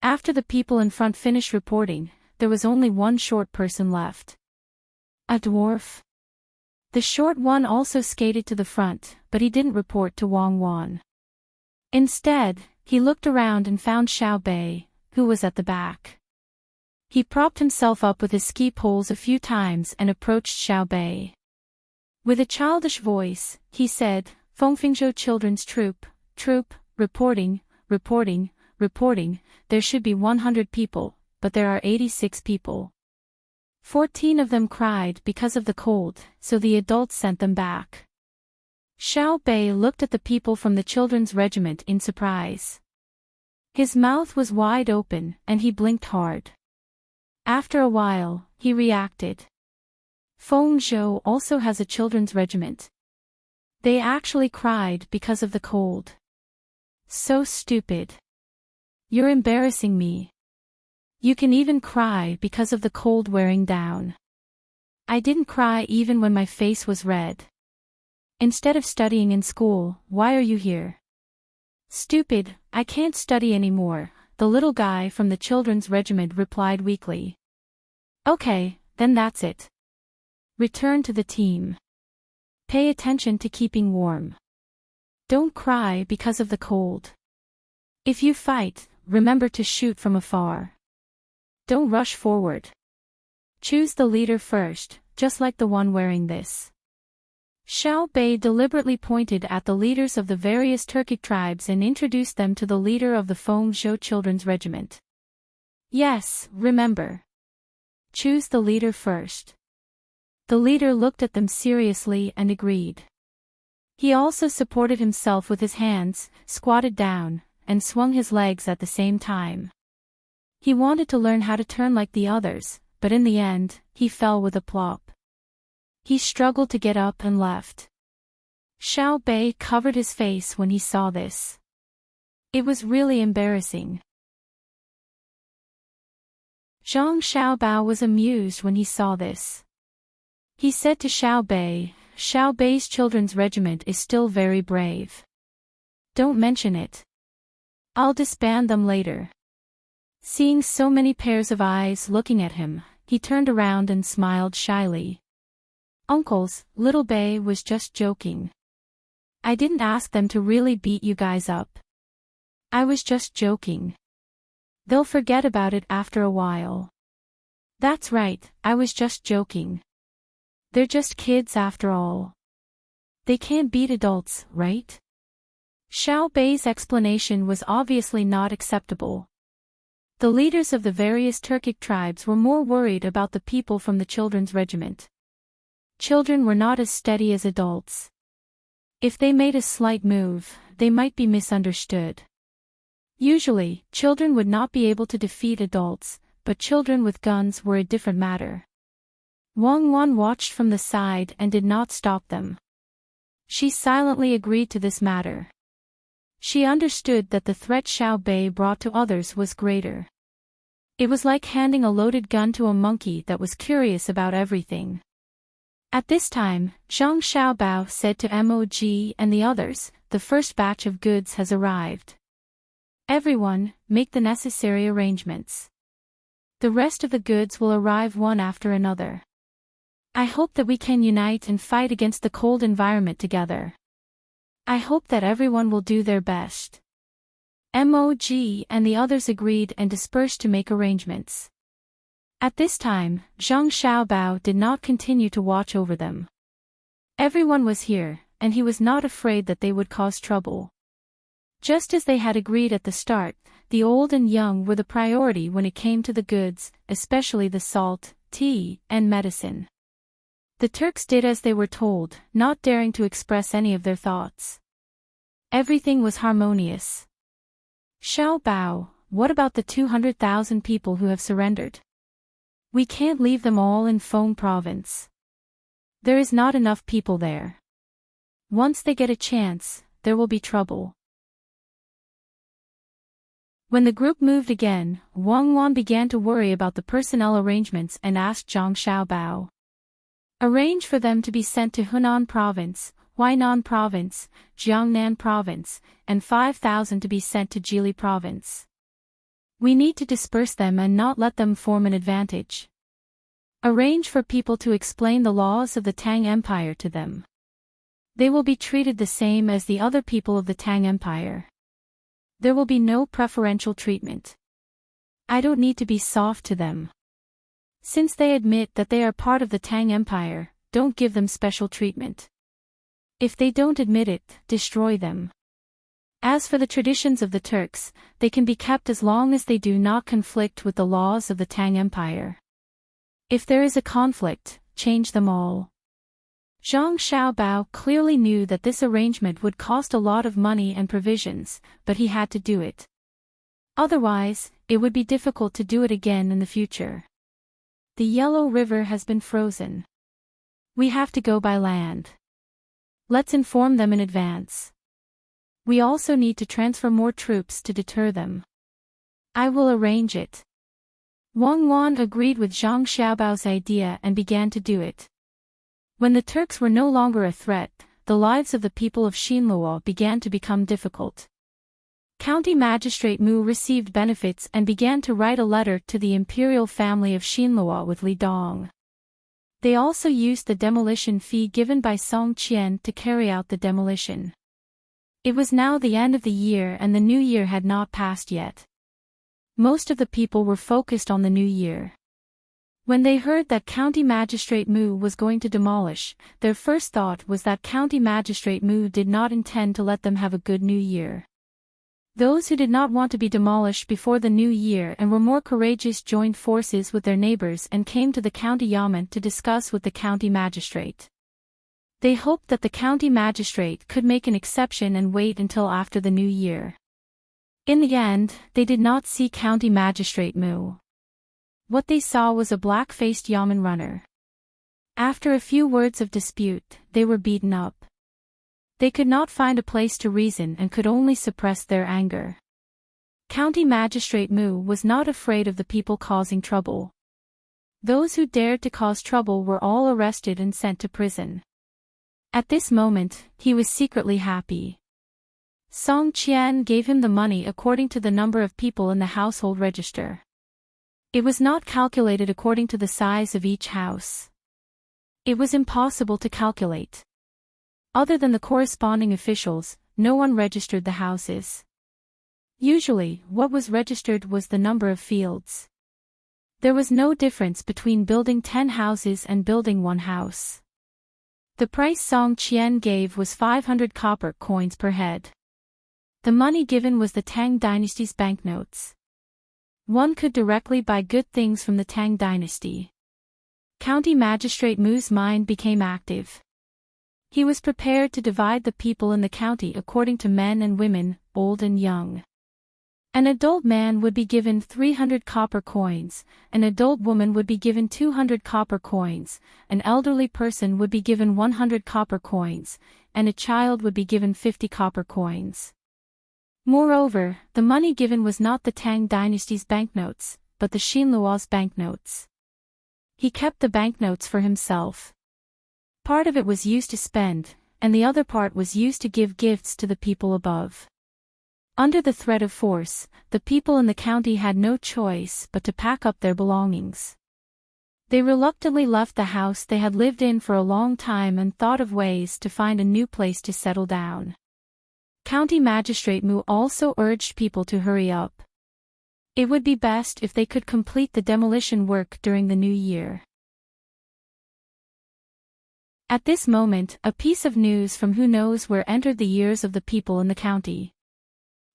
After the people in front finished reporting, there was only one short person left. A dwarf. The short one also skated to the front, but he didn't report to Wang Wan. Instead, he looked around and found Xiao Bei, who was at the back. He propped himself up with his ski poles a few times and approached Xiao Bei. With a childish voice, he said, Fengfengzhou Children's Troop, Troop, reporting, reporting, reporting, there should be 100 people, but there are 86 people. 14 of them cried because of the cold, so the adults sent them back. Xiao Bei looked at the people from the children's regiment in surprise. His mouth was wide open, and he blinked hard. After a while, he reacted. Fengzhou also has a children's regiment. They actually cried because of the cold. So stupid. You're embarrassing me. You can even cry because of the cold wearing down. I didn't cry even when my face was red. Instead of studying in school, why are you here? Stupid, I can't study anymore, the little guy from the children's regiment replied weakly. Okay, then that's it. Return to the team. Pay attention to keeping warm. Don't cry because of the cold. If you fight, remember to shoot from afar. Don't rush forward. Choose the leader first, just like the one wearing this. Xiao Bei deliberately pointed at the leaders of the various Turkic tribes and introduced them to the leader of the Fengzhou Children's Regiment. Yes, remember. Choose the leader first. The leader looked at them seriously and agreed. He also supported himself with his hands, squatted down, and swung his legs at the same time. He wanted to learn how to turn like the others, but in the end, he fell with a plop. He struggled to get up and left. Xiao Bei covered his face when he saw this. It was really embarrassing. Zhang Xiaobao was amused when he saw this. He said to Xiao Bei's children's regiment is still very brave. Don't mention it. I'll disband them later. Seeing so many pairs of eyes looking at him, he turned around and smiled shyly. Uncles, little Bei was just joking. I didn't ask them to really beat you guys up. I was just joking. They'll forget about it after a while. That's right, I was just joking. They're just kids after all. They can't beat adults, right? Xiao Bei's explanation was obviously not acceptable. The leaders of the various Turkic tribes were more worried about the people from the children's regiment. Children were not as steady as adults. If they made a slight move, they might be misunderstood. Usually, children would not be able to defeat adults, but children with guns were a different matter. Wang Wan watched from the side and did not stop them. She silently agreed to this matter. She understood that the threat Xiao Bei brought to others was greater. It was like handing a loaded gun to a monkey that was curious about everything. At this time, Zhang Xiaobao said to Mog and the others, the first batch of goods has arrived. Everyone, make the necessary arrangements. The rest of the goods will arrive one after another. I hope that we can unite and fight against the cold environment together. I hope that everyone will do their best. Mog and the others agreed and dispersed to make arrangements. At this time, Zhang Xiaobao did not continue to watch over them. Everyone was here, and he was not afraid that they would cause trouble. Just as they had agreed at the start, the old and young were the priority when it came to the goods, especially the salt, tea, and medicine. The Turks did as they were told, not daring to express any of their thoughts. Everything was harmonious. Xiao Bao, what about the 200,000 people who have surrendered? We can't leave them all in Feng province. There is not enough people there. Once they get a chance, there will be trouble. When the group moved again, Wang Wan began to worry about the personnel arrangements and asked Zhang Xiaobao. Arrange for them to be sent to Hunan province, Huainan province, Jiangnan province, and 5,000 to be sent to Jili province. We need to disperse them and not let them form an advantage. Arrange for people to explain the laws of the Tang Empire to them. They will be treated the same as the other people of the Tang Empire. There will be no preferential treatment. I don't need to be soft to them. Since they admit that they are part of the Tang Empire, don't give them special treatment. If they don't admit it, destroy them. As for the traditions of the Turks, they can be kept as long as they do not conflict with the laws of the Tang Empire. If there is a conflict, change them all. Zhang Xiaobao clearly knew that this arrangement would cost a lot of money and provisions, but he had to do it. Otherwise, it would be difficult to do it again in the future. The Yellow River has been frozen. We have to go by land. Let's inform them in advance. We also need to transfer more troops to deter them. I will arrange it. Wang Wan agreed with Zhang Xiaobao's idea and began to do it. When the Turks were no longer a threat, the lives of the people of Xinluo began to become difficult. County Magistrate Mu received benefits and began to write a letter to the imperial family of Xinluo with Li Dong. They also used the demolition fee given by Song Qian to carry out the demolition. It was now the end of the year and the new year had not passed yet. Most of the people were focused on the new year. When they heard that County Magistrate Mu was going to demolish, their first thought was that County Magistrate Mu did not intend to let them have a good new year. Those who did not want to be demolished before the new year and were more courageous joined forces with their neighbors and came to the county yamen to discuss with the county magistrate. They hoped that the county magistrate could make an exception and wait until after the new year. In the end, they did not see County Magistrate Mu. What they saw was a black-faced yamen runner. After a few words of dispute, they were beaten up. They could not find a place to reason and could only suppress their anger. County Magistrate Mu was not afraid of the people causing trouble. Those who dared to cause trouble were all arrested and sent to prison. At this moment, he was secretly happy. Song Qian gave him the money according to the number of people in the household register. It was not calculated according to the size of each house. It was impossible to calculate. Other than the corresponding officials, no one registered the houses. Usually, what was registered was the number of fields. There was no difference between building 10 houses and building one house. The price Song Qian gave was 500 copper coins per head. The money given was the Tang dynasty's banknotes. One could directly buy good things from the Tang dynasty. County Magistrate Mu's mind became active. He was prepared to divide the people in the county according to men and women, old and young. An adult man would be given 300 copper coins, an adult woman would be given 200 copper coins, an elderly person would be given 100 copper coins, and a child would be given 50 copper coins. Moreover, the money given was not the Tang dynasty's banknotes, but the Xinluo's banknotes. He kept the banknotes for himself. Part of it was used to spend, and the other part was used to give gifts to the people above. Under the threat of force, the people in the county had no choice but to pack up their belongings. They reluctantly left the house they had lived in for a long time and thought of ways to find a new place to settle down. County Magistrate Mu also urged people to hurry up. It would be best if they could complete the demolition work during the new year. At this moment, a piece of news from who knows where entered the ears of the people in the county.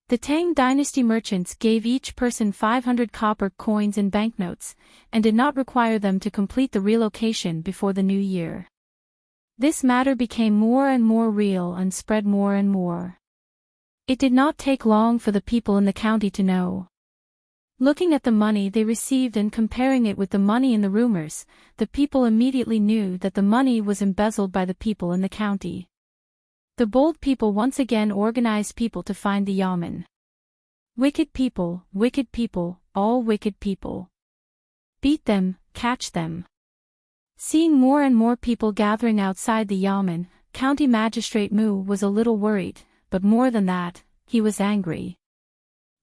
The Tang dynasty merchants gave each person 500 copper coins in banknotes, and did not require them to complete the relocation before the new year. This matter became more and more real and spread more and more. It did not take long for the people in the county to know. Looking at the money they received and comparing it with the money in the rumors, the people immediately knew that the money was embezzled by the people in the county. The bold people once again organized people to find the yamen. Wicked people, all wicked people. Beat them, catch them. Seeing more and more people gathering outside the yamen, County Magistrate Mu was a little worried, but more than that, he was angry.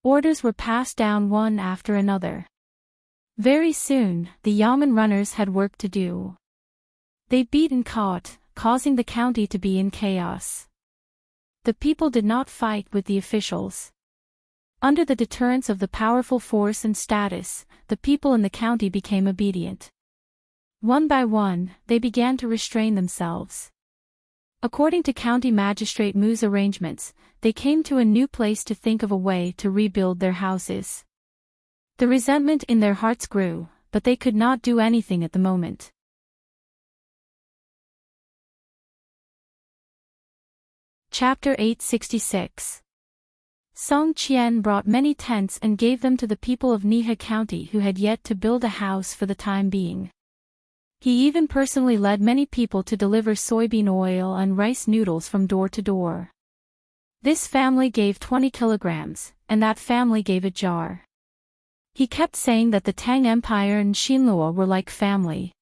Orders were passed down one after another. Very soon, the yamen runners had work to do. They beat and caught, causing the county to be in chaos. The people did not fight with the officials. Under the deterrence of the powerful force and status, the people in the county became obedient. One by one, they began to restrain themselves. According to County Magistrate Mu's arrangements, they came to a new place to think of a way to rebuild their houses. The resentment in their hearts grew, but they could not do anything at the moment. Chapter 866. Song Qian brought many tents and gave them to the people of Nihe County who had yet to build a house for the time being. He even personally led many people to deliver soybean oil and rice noodles from door to door. This family gave 20 kilograms, and that family gave a jar. He kept saying that the Tang Empire and Xinluo were like family.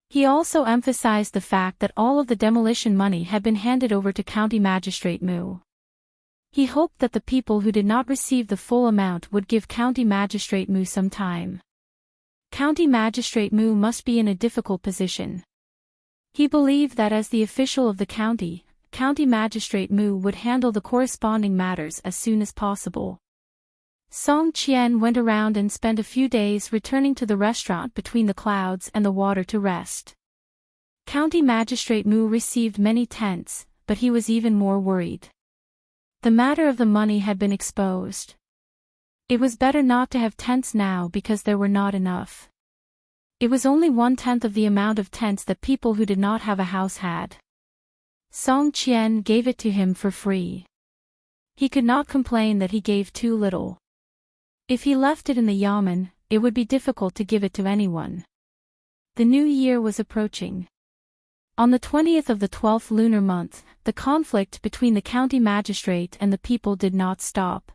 He also emphasized the fact that all of the demolition money had been handed over to County Magistrate Mu. He hoped that the people who did not receive the full amount would give County Magistrate Mu some time. County Magistrate Mu must be in a difficult position. He believed that as the official of the county, County Magistrate Mu would handle the corresponding matters as soon as possible. Song Qian went around and spent a few days returning to the restaurant between the clouds and the water to rest. County Magistrate Mu received many tents, but he was even more worried. The matter of the money had been exposed. It was better not to have tents now because there were not enough. It was only 1/10 of the amount of tents that people who did not have a house had. Song Qian gave it to him for free. He could not complain that he gave too little. If he left it in the yamen, it would be difficult to give it to anyone. The new year was approaching. On the 20th of the 12th lunar month, the conflict between the county magistrate and the people did not stop.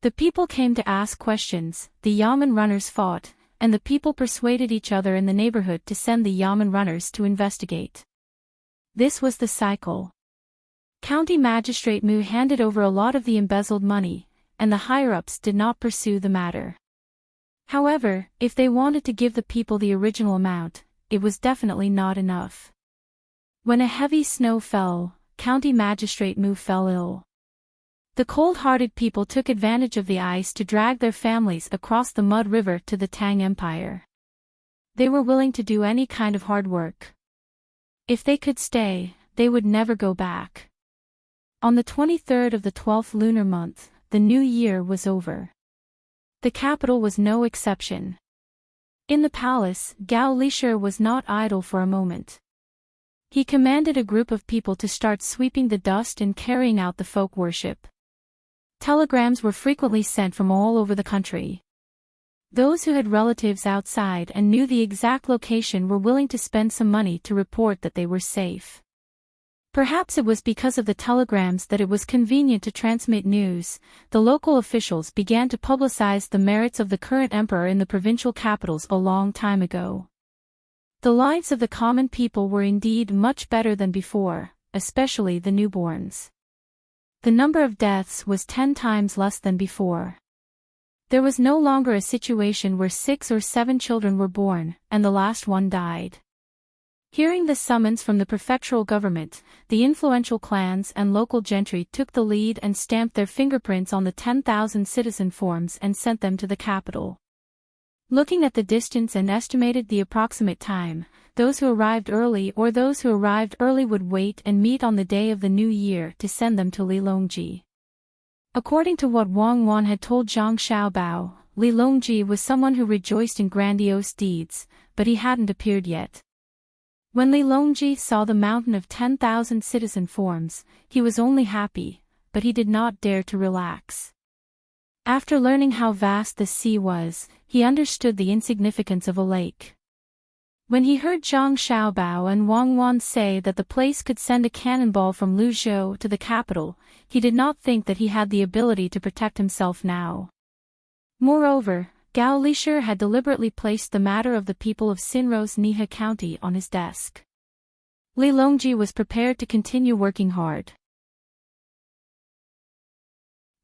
The people came to ask questions, the yamen runners fought, and the people persuaded each other in the neighborhood to send the yamen runners to investigate. This was the cycle. County Magistrate Mu handed over a lot of the embezzled money, and the higher-ups did not pursue the matter. However, if they wanted to give the people the original amount, it was definitely not enough. When a heavy snow fell, County Magistrate Mu fell ill. The cold-hearted people took advantage of the ice to drag their families across the mud river to the Tang Empire. They were willing to do any kind of hard work. If they could stay, they would never go back. On the 23rd of the 12th lunar month, the new year was over. The capital was no exception. In the palace, Gao Lishir was not idle for a moment. He commanded a group of people to start sweeping the dust and carrying out the folk worship. Telegrams were frequently sent from all over the country. Those who had relatives outside and knew the exact location were willing to spend some money to report that they were safe. Perhaps it was because of the telegrams that it was convenient to transmit news. The local officials began to publicize the merits of the current emperor in the provincial capitals a long time ago. The lives of the common people were indeed much better than before, especially the newborns. The number of deaths was 10 times less than before. There was no longer a situation where 6 or 7 children were born, and the last one died. Hearing the summons from the prefectural government, the influential clans and local gentry took the lead and stamped their fingerprints on the 10,000 citizen forms and sent them to the capital. Looking at the distance and estimated the approximate time, those who arrived early would wait and meet on the day of the new year to send them to Lilongji. According to what Wang Wan had told Zhang Xiaobao, Lilongji was someone who rejoiced in grandiose deeds, but he hadn't appeared yet. When Lilongji saw the mountain of 10,000 citizen forms, he was only happy, but he did not dare to relax. After learning how vast the sea was, he understood the insignificance of a lake. When he heard Zhang Xiaobao and Wang Wan say that the place could send a cannonball from Luzhou to the capital, he did not think that he had the ability to protect himself now. Moreover, Gao Lishir had deliberately placed the matter of the people of Sinro's Nihe County on his desk. Lilongji was prepared to continue working hard.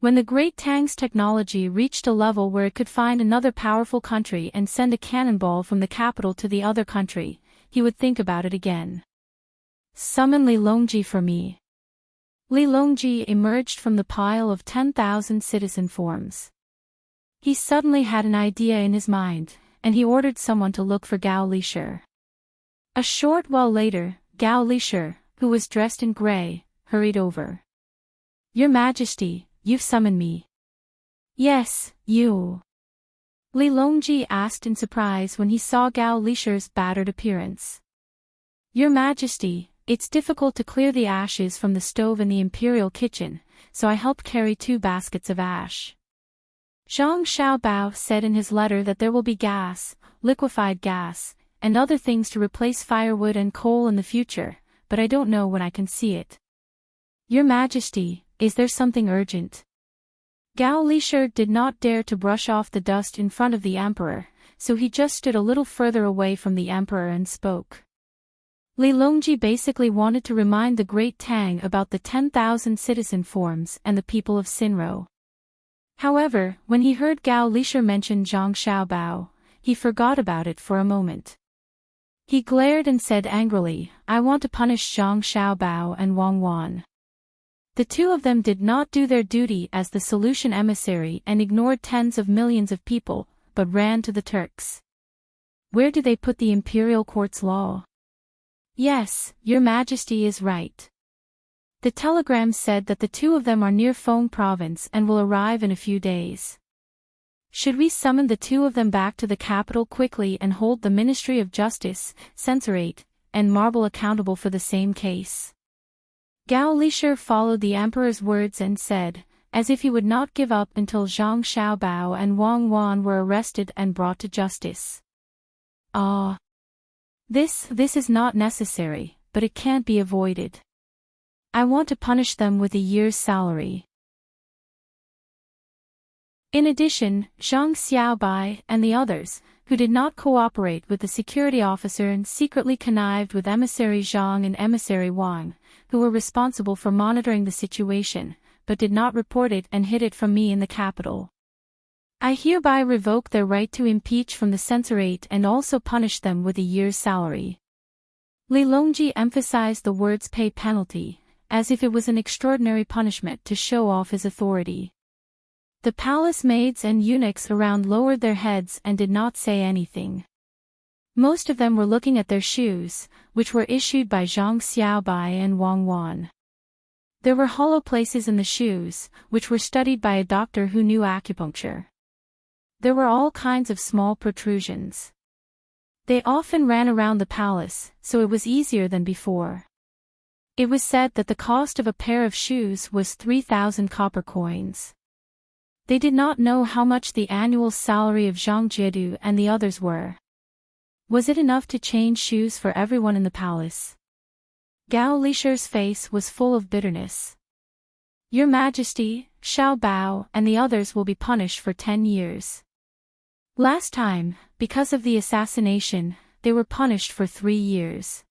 When the great Tang's technology reached a level where it could find another powerful country and send a cannonball from the capital to the other country, he would think about it again. Summon Lilongji for me. Lilongji emerged from the pile of 10,000 citizen forms. He suddenly had an idea in his mind, and he ordered someone to look for Gao Lishir. A short while later, Gao Lishir, who was dressed in gray, hurried over. "Your Majesty, you've summoned me." "Yes, you." Li Longji asked in surprise when he saw Gao Lisher's battered appearance. "Your Majesty, it's difficult to clear the ashes from the stove in the imperial kitchen, so I helped carry 2 baskets of ash." Zhang Xiaobao said in his letter that there will be gas, liquefied gas, and other things to replace firewood and coal in the future, but I don't know when I can see it. "Your Majesty, is there something urgent?" Gao Lisher did not dare to brush off the dust in front of the emperor, so he just stood a little further away from the emperor and spoke. Li Longji basically wanted to remind the great Tang about the 10,000 citizen forms and the people of Sinro. However, when he heard Gao Lisher mention Zhang Xiaobao, he forgot about it for a moment. He glared and said angrily, "I want to punish Zhang Xiaobao and Wang Wan." The 2 of them did not do their duty as the solution emissary and ignored tens of millions of people, but ran to the Turks. Where do they put the imperial court's law? "Yes, Your Majesty is right." The telegram said that the 2 of them are near Feng province and will arrive in a few days. Should we summon the 2 of them back to the capital quickly and hold the Ministry of Justice, Censorate, and Marble accountable for the same case? Gao Lisher followed the emperor's words and said, as if he would not give up until Zhang Xiaobao and Wang Wan were arrested and brought to justice. This is not necessary, but it can't be avoided. I want to punish them with a year's salary. In addition, Zhang Xiaobai and the others, who did not cooperate with the security officer and secretly connived with emissary Zhang and emissary Wang, who were responsible for monitoring the situation, but did not report it and hid it from me in the capital. I hereby revoke their right to impeach from the censorate and also punish them with a year's salary. Li Longji emphasized the words pay penalty, as if it was an extraordinary punishment to show off his authority. The palace maids and eunuchs around lowered their heads and did not say anything. Most of them were looking at their shoes, which were issued by Zhang Xiaobai and Wang Wan. There were hollow places in the shoes, which were studied by a doctor who knew acupuncture. There were all kinds of small protrusions. They often ran around the palace, so it was easier than before. It was said that the cost of a pair of shoes was 3,000 copper coins. They did not know how much the annual salary of Zhang Jiedu and the others were. Was it enough to change shoes for everyone in the palace? Gao Lisher's face was full of bitterness. Your Majesty, Xiao Bao and the others will be punished for 10 years. Last time, because of the assassination, they were punished for 3 years.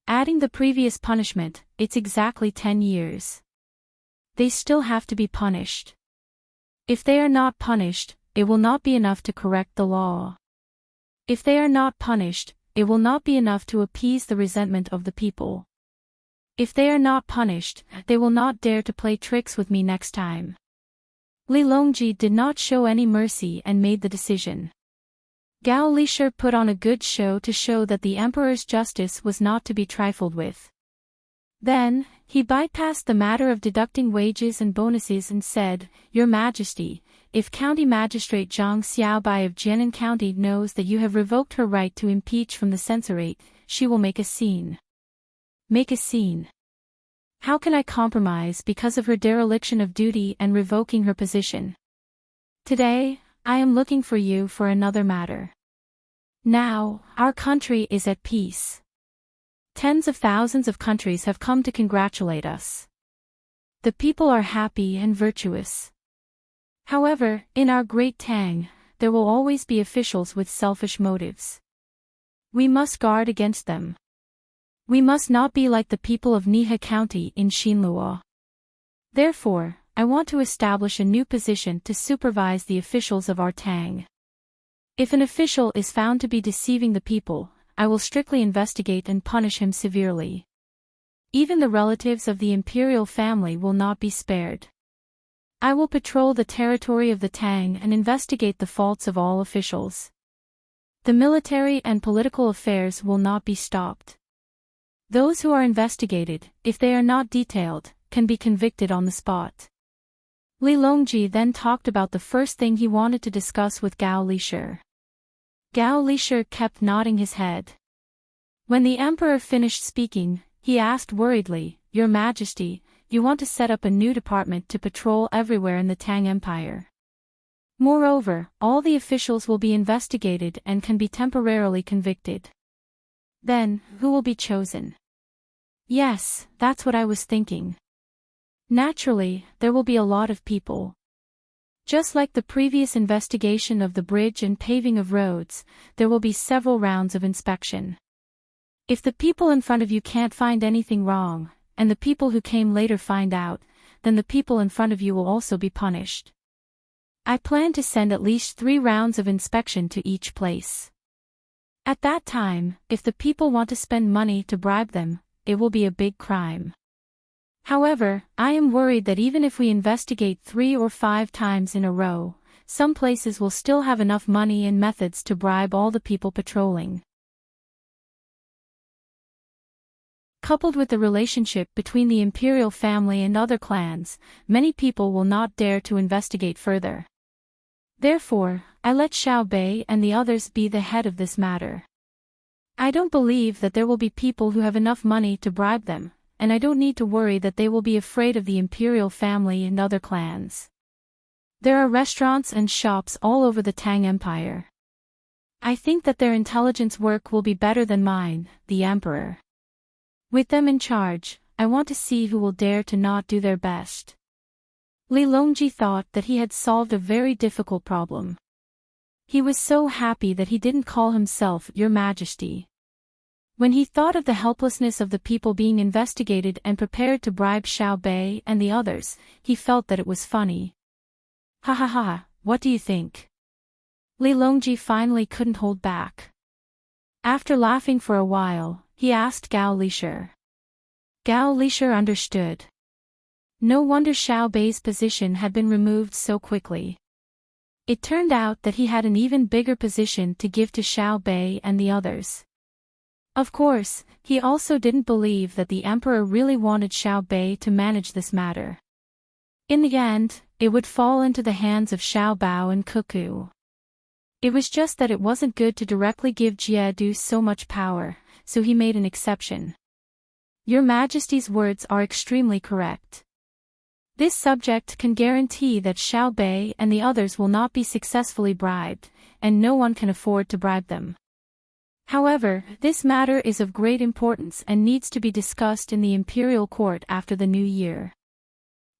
Adding the previous punishment, it's exactly 10 years. They still have to be punished. If they are not punished, it will not be enough to correct the law. If they are not punished, it will not be enough to appease the resentment of the people. If they are not punished, they will not dare to play tricks with me next time. Li Longji did not show any mercy and made the decision. Gao Lisher put on a good show to show that the emperor's justice was not to be trifled with. Then, he bypassed the matter of deducting wages and bonuses and said, Your Majesty, if County Magistrate Zhang Xiaobai of Jianan County knows that you have revoked her right to impeach from the censorate, she will make a scene. Make a scene. How can I compromise because of her dereliction of duty and revoking her position? Today, I am looking for you for another matter. Now, our country is at peace. Tens of thousands of countries have come to congratulate us. The people are happy and virtuous. However, in our great Tang, there will always be officials with selfish motives. We must guard against them. We must not be like the people of Nihe County in Xinluo. Therefore, I want to establish a new position to supervise the officials of our Tang. If an official is found to be deceiving the people, I will strictly investigate and punish him severely. Even the relatives of the imperial family will not be spared. I will patrol the territory of the Tang and investigate the faults of all officials. The military and political affairs will not be stopped. Those who are investigated, if they are not detailed, can be convicted on the spot. Li Longji then talked about the first thing he wanted to discuss with Gao Lishir. Gao Lishir kept nodding his head. When the emperor finished speaking, he asked worriedly, "Your Majesty, you want to set up a new department to patrol everywhere in the Tang Empire. Moreover, all the officials will be investigated and can be temporarily convicted. Then, who will be chosen?" "Yes, that's what I was thinking. Naturally, there will be a lot of people. Just like the previous investigation of the bridge and paving of roads, there will be several rounds of inspection. If the people in front of you can't find anything wrong, and the people who came later find out, then the people in front of you will also be punished. I plan to send at least 3 rounds of inspection to each place. At that time, if the people want to spend money to bribe them, it will be a big crime. However, I am worried that even if we investigate 3 or 5 times in a row, some places will still have enough money and methods to bribe all the people patrolling. Coupled with the relationship between the imperial family and other clans, many people will not dare to investigate further. Therefore, I let Xiao Bei and the others be the head of this matter. I don't believe that there will be people who have enough money to bribe them, and I don't need to worry that they will be afraid of the imperial family and other clans. There are restaurants and shops all over the Tang Empire. I think that their intelligence work will be better than mine, the emperor. With them in charge, I want to see who will dare to not do their best." Li Longji thought that he had solved a very difficult problem. He was so happy that he didn't call himself Your Majesty. When he thought of the helplessness of the people being investigated and prepared to bribe Xiao Bei and the others, he felt that it was funny. "Ha ha ha, what do you think?" Li Longji finally couldn't hold back. After laughing for a while, he asked Gao Lishir. Gao Lishir understood. No wonder Xiao Bei's position had been removed so quickly. It turned out that he had an even bigger position to give to Xiao Bei and the others. Of course, he also didn't believe that the emperor really wanted Xiao Bei to manage this matter. In the end, it would fall into the hands of Xiao Bao and Cuckoo. It was just that it wasn't good to directly give Jie Du so much power, so he made an exception. Your Majesty's words are extremely correct. This subject can guarantee that Xiao Bei and the others will not be successfully bribed, and no one can afford to bribe them. However, this matter is of great importance and needs to be discussed in the imperial court after the new year.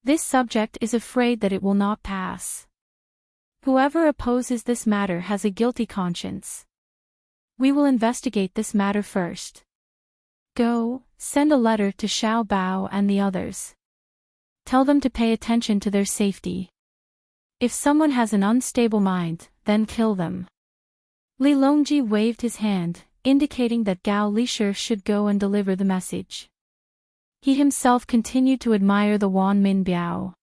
This subject is afraid that it will not pass. Whoever opposes this matter has a guilty conscience. We will investigate this matter first. Go, send a letter to Xiao Bao and the others. Tell them to pay attention to their safety. If someone has an unstable mind, then kill them. Li Longji waved his hand, indicating that Gao Lishir should go and deliver the message. He himself continued to admire the Wan Min Biao.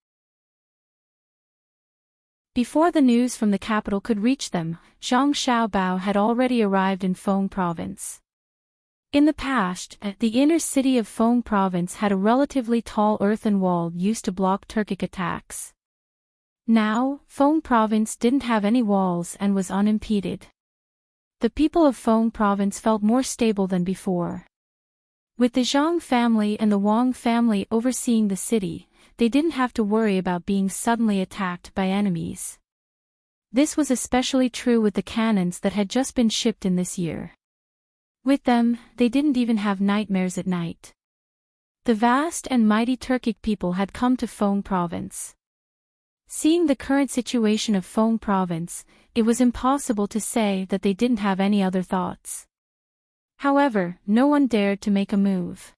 Before the news from the capital could reach them, Zhang Xiaobao had already arrived in Feng Province. In the past, the inner city of Feng Province had a relatively tall earthen wall used to block Turkic attacks. Now, Feng Province didn't have any walls and was unimpeded. The people of Feng Province felt more stable than before. With the Zhang family and the Wang family overseeing the city, they didn't have to worry about being suddenly attacked by enemies. This was especially true with the cannons that had just been shipped in this year. With them, they didn't even have nightmares at night. The vast and mighty Turkic people had come to Feng Province. Seeing the current situation of Feng Province, it was impossible to say that they didn't have any other thoughts. However, no one dared to make a move.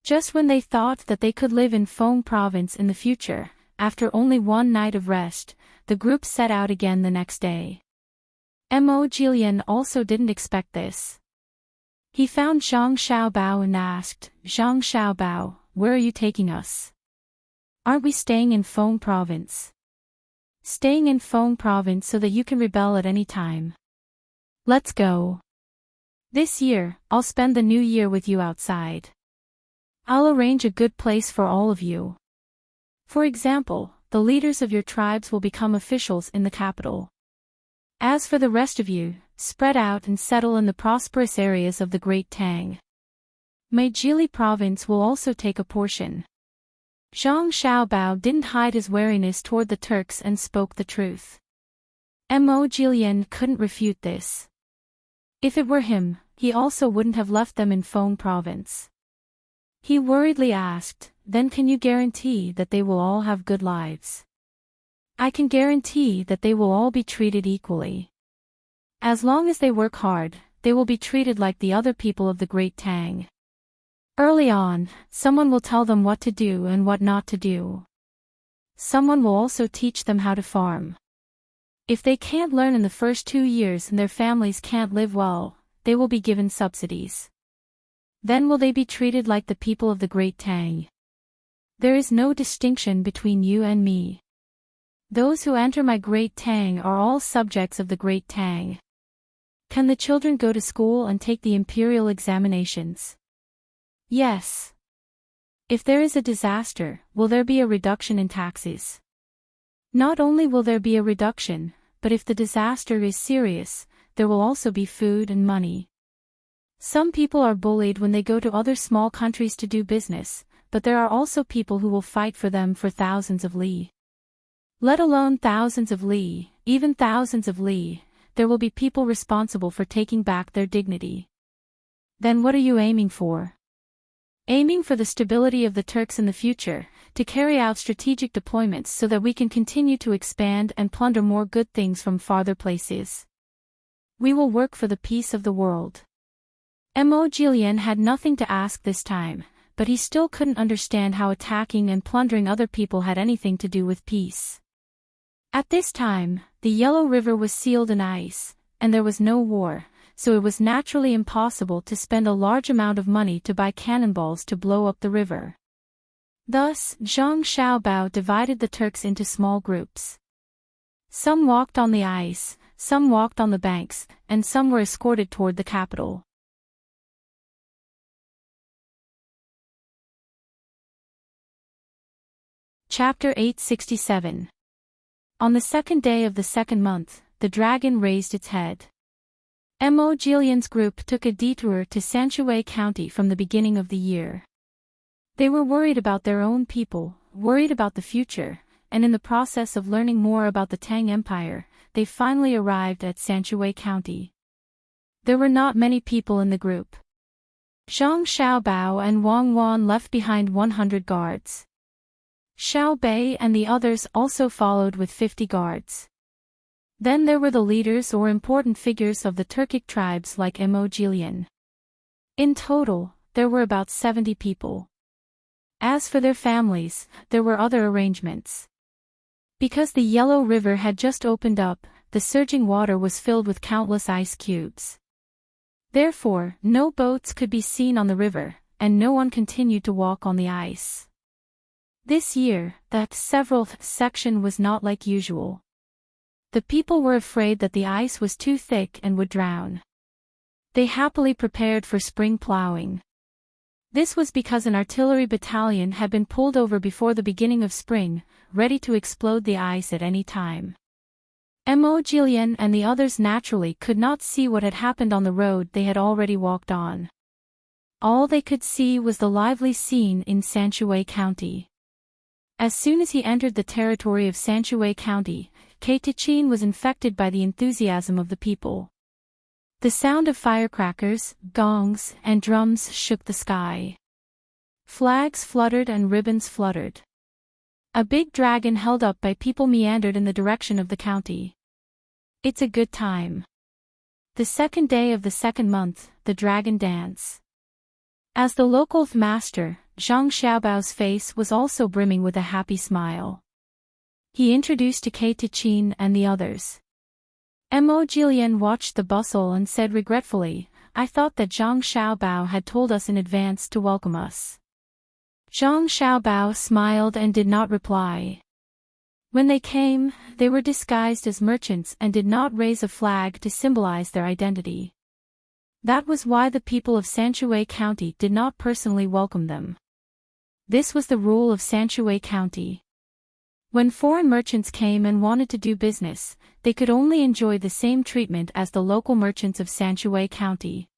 Just when they thought that they could live in Feng Province in the future, after only one night of rest, the group set out again the next day. Mo Jilian also didn't expect this. He found Zhang Xiaobao and asked, "Zhang Xiaobao, where are you taking us? Aren't we staying in Feng Province?" "Staying in Feng Province so that you can rebel at any time." "Let's go." This year, I'll spend the new year with you outside. I'll arrange a good place for all of you. For example, the leaders of your tribes will become officials in the capital. As for the rest of you, spread out and settle in the prosperous areas of the Great Tang. Meijili province will also take a portion. Zhang Xiaobao didn't hide his wariness toward the Turks and spoke the truth. Mo Jilian couldn't refute this. If it were him, he also wouldn't have left them in Feng province. He worriedly asked, "Then can you guarantee that they will all have good lives?" "I can guarantee that they will all be treated equally. As long as they work hard, they will be treated like the other people of the Great Tang. Early on, someone will tell them what to do and what not to do. Someone will also teach them how to farm. If they can't learn in the first 2 years and their families can't live well, they will be given subsidies. Then will they be treated like the people of the Great Tang. There is no distinction between you and me. Those who enter my Great Tang are all subjects of the Great Tang. Can the children go to school and take the imperial examinations?" "Yes." "If there is a disaster, will there be a reduction in taxes?" "Not only will there be a reduction, but if the disaster is serious, there will also be food and money. Some people are bullied when they go to other small countries to do business, but there are also people who will fight for them for thousands of li. Let alone thousands of li, even thousands of li, there will be people responsible for taking back their dignity." "Then what are you aiming for?" "Aiming for the stability of the Turks in the future, to carry out strategic deployments so that we can continue to expand and plunder more good things from farther places. We will work for the peace of the world." Mo Jilian had nothing to ask this time, but he still couldn't understand how attacking and plundering other people had anything to do with peace. At this time, the Yellow River was sealed in ice, and there was no war, so it was naturally impossible to spend a large amount of money to buy cannonballs to blow up the river. Thus, Zhang Xiaobao divided the Turks into small groups. Some walked on the ice, some walked on the banks, and some were escorted toward the capital. Chapter 867. On the second day of the second month, the dragon raised its head. Mo Jilian's group took a detour to Sanshui County from the beginning of the year. They were worried about their own people, worried about the future, and in the process of learning more about the Tang Empire, they finally arrived at Sanshui County. There were not many people in the group. Zhang Xiaobao and Wang Wan left behind 100 guards. Xiao Bei and the others also followed with 50 guards. Then there were the leaders or important figures of the Turkic tribes like Mo Jilian. In total, there were about 70 people. As for their families, there were other arrangements. Because the Yellow River had just opened up, the surging water was filled with countless ice cubes. Therefore, no boats could be seen on the river, and no one continued to walk on the ice. This year, that several-th section was not like usual. The people were afraid that the ice was too thick and would drown. They happily prepared for spring plowing. This was because an artillery battalion had been pulled over before the beginning of spring, ready to explode the ice at any time. Mo Jilian and the others naturally could not see what had happened on the road they had already walked on. All they could see was the lively scene in Sanshui County. As soon as he entered the territory of Sanshui County, Tichin was infected by the enthusiasm of the people. The sound of firecrackers, gongs, and drums shook the sky. Flags fluttered and ribbons fluttered. A big dragon held up by people meandered in the direction of the county. It's a good time. The second day of the second month, the dragon dance. As the local master, Zhang Xiaobao's face was also brimming with a happy smile. He introduced to Tichin and the others. Mo Jilian watched the bustle and said regretfully, "I thought that Zhang Xiaobao had told us in advance to welcome us." Zhang Xiaobao smiled and did not reply. When they came, they were disguised as merchants and did not raise a flag to symbolize their identity. That was why the people of Sanshui County did not personally welcome them. This was the rule of Sanshui County. When foreign merchants came and wanted to do business, they could only enjoy the same treatment as the local merchants of Sanshui County.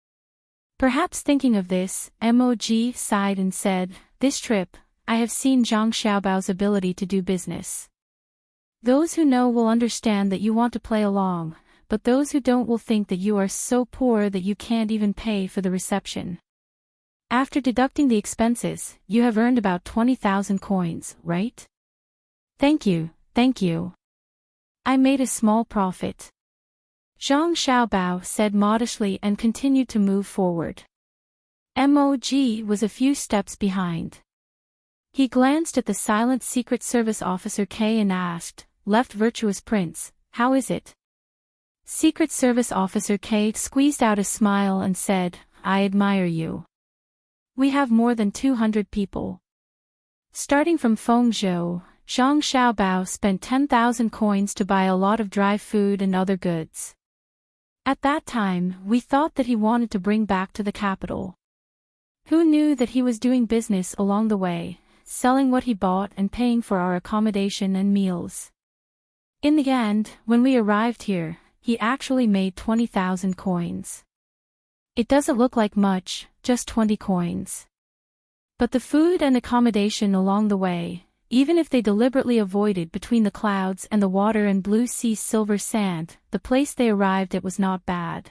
Perhaps thinking of this, Mog sighed and said, "This trip, I have seen Zhang Xiaobao's ability to do business. Those who know will understand that you want to play along, but those who don't will think that you are so poor that you can't even pay for the reception. After deducting the expenses, you have earned about 20,000 coins, right?" Thank you. I made a small profit." Zhang Xiaobao said modestly and continued to move forward. Mog was a few steps behind. He glanced at the silent Secret Service officer K and asked, "Left Virtuous Prince, how is it?" Secret Service officer K squeezed out a smile and said, "I admire you. We have more than 200 people." Starting from Fengzhou, Zhang Xiaobao spent 10,000 coins to buy a lot of dry food and other goods. At that time, we thought that he wanted to bring back to the capital. Who knew that he was doing business along the way, selling what he bought and paying for our accommodation and meals. In the end, when we arrived here, he actually made 20,000 coins. It doesn't look like much, just 20 coins. But the food and accommodation along the way, even if they deliberately avoided between the clouds and the water and blue sea silver sand, the place they arrived at was not bad.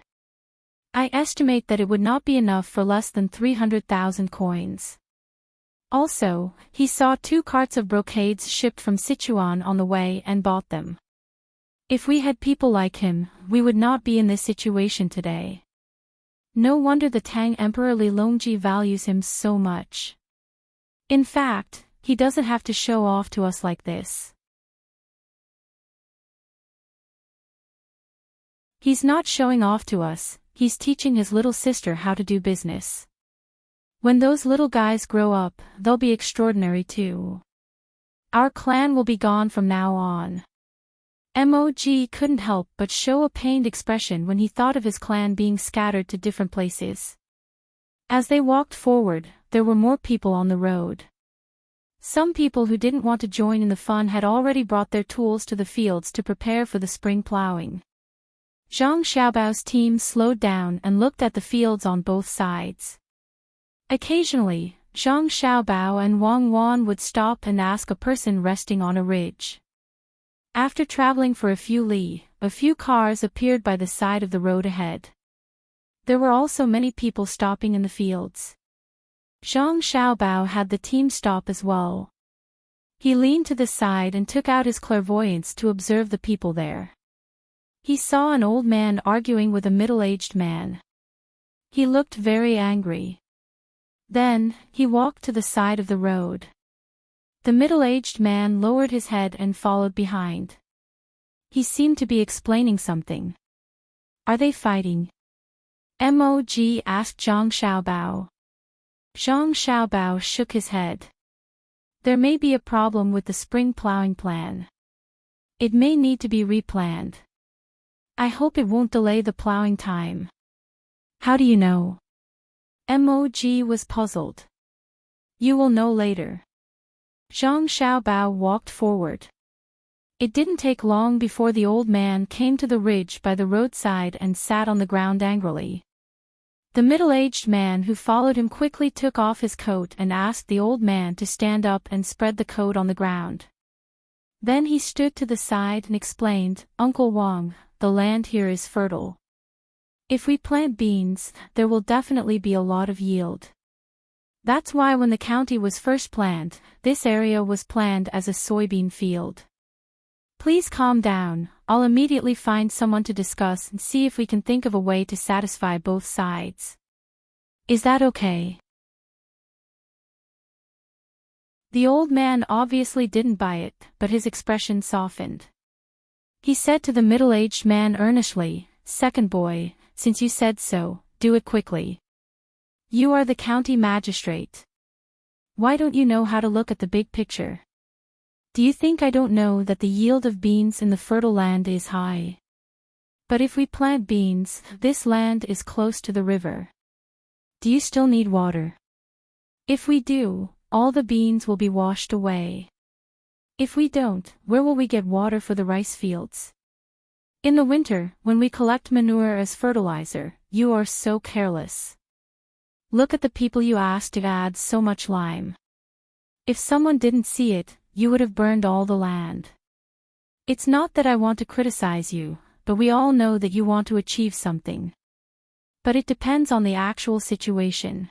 I estimate that it would not be enough for less than 300,000 coins. Also, he saw 2 carts of brocades shipped from Sichuan on the way and bought them. If we had people like him, we would not be in this situation today. No wonder the Tang Emperor Li Longji values him so much. In fact, he doesn't have to show off to us like this. He's not showing off to us, he's teaching his little sister how to do business. When those little guys grow up, they'll be extraordinary too. Our clan will be gone from now on. Mog couldn't help but show a pained expression when he thought of his clan being scattered to different places. As they walked forward, there were more people on the road. Some people who didn't want to join in the fun had already brought their tools to the fields to prepare for the spring plowing. Zhang Xiaobao's team slowed down and looked at the fields on both sides. Occasionally, Zhang Xiaobao and Wang Wan would stop and ask a person resting on a ridge. After traveling for a few li, a few cars appeared by the side of the road ahead. There were also many people stopping in the fields. Zhang Xiaobao had the team stop as well. He leaned to the side and took out his clairvoyance to observe the people there. He saw an old man arguing with a middle-aged man. He looked very angry. Then, he walked to the side of the road. The middle-aged man lowered his head and followed behind. He seemed to be explaining something. "Are they fighting?" Mog asked Zhang Xiaobao. Zhang Xiaobao shook his head. "There may be a problem with the spring plowing plan. It may need to be replanned. I hope it won't delay the plowing time." "How do you know?" Mog was puzzled. "You will know later." Zhang Xiaobao walked forward. It didn't take long before the old man came to the ridge by the roadside and sat on the ground angrily. The middle-aged man who followed him quickly took off his coat and asked the old man to stand up and spread the coat on the ground. Then he stood to the side and explained, "Uncle Wang, the land here is fertile. If we plant beans, there will definitely be a lot of yield. That's why when the county was first planned, this area was planned as a soybean field. Please calm down, I'll immediately find someone to discuss and see if we can think of a way to satisfy both sides. Is that okay?" The old man obviously didn't buy it, but his expression softened. He said to the middle-aged man earnestly, "Second boy, since you said so, do it quickly. You are the county magistrate. Why don't you know how to look at the big picture? Do you think I don't know that the yield of beans in the fertile land is high? But if we plant beans, this land is close to the river. Do you still need water? If we do, all the beans will be washed away. If we don't, where will we get water for the rice fields? In the winter, when we collect manure as fertilizer, you are so careless. Look at the people you asked to add so much lime. If someone didn't see it, you would have burned all the land. It's not that I want to criticize you, but we all know that you want to achieve something. But it depends on the actual situation.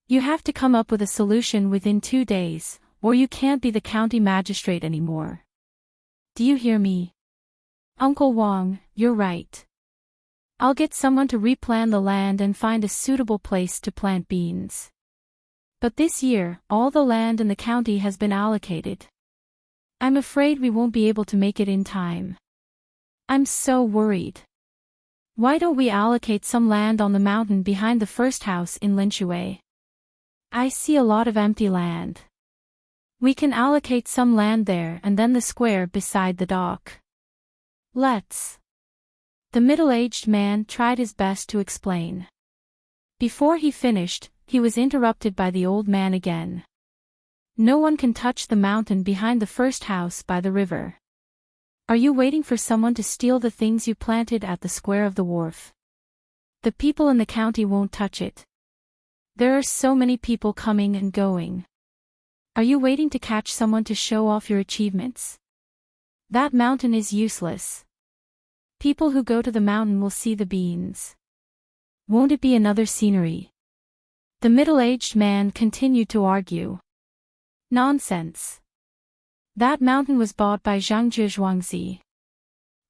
You have to come up with a solution within 2 days, or you can't be the county magistrate anymore. Do you hear me? Uncle Wang, you're right. I'll get someone to replan the land and find a suitable place to plant beans. But this year, all the land in the county has been allocated. I'm afraid we won't be able to make it in time. I'm so worried. Why don't we allocate some land on the mountain behind the first house in Linshui? I see a lot of empty land. We can allocate some land there and then the square beside the dock. Let's. The middle-aged man tried his best to explain. Before he finished, he was interrupted by the old man again. No one can touch the mountain behind the first house by the river. Are you waiting for someone to steal the things you planted at the square of the wharf? The people in the county won't touch it. There are so many people coming and going. Are you waiting to catch someone to show off your achievements? That mountain is useless. People who go to the mountain will see the beans. Won't it be another scenery? The middle-aged man continued to argue. Nonsense. That mountain was bought by Zhang Zhuangzi.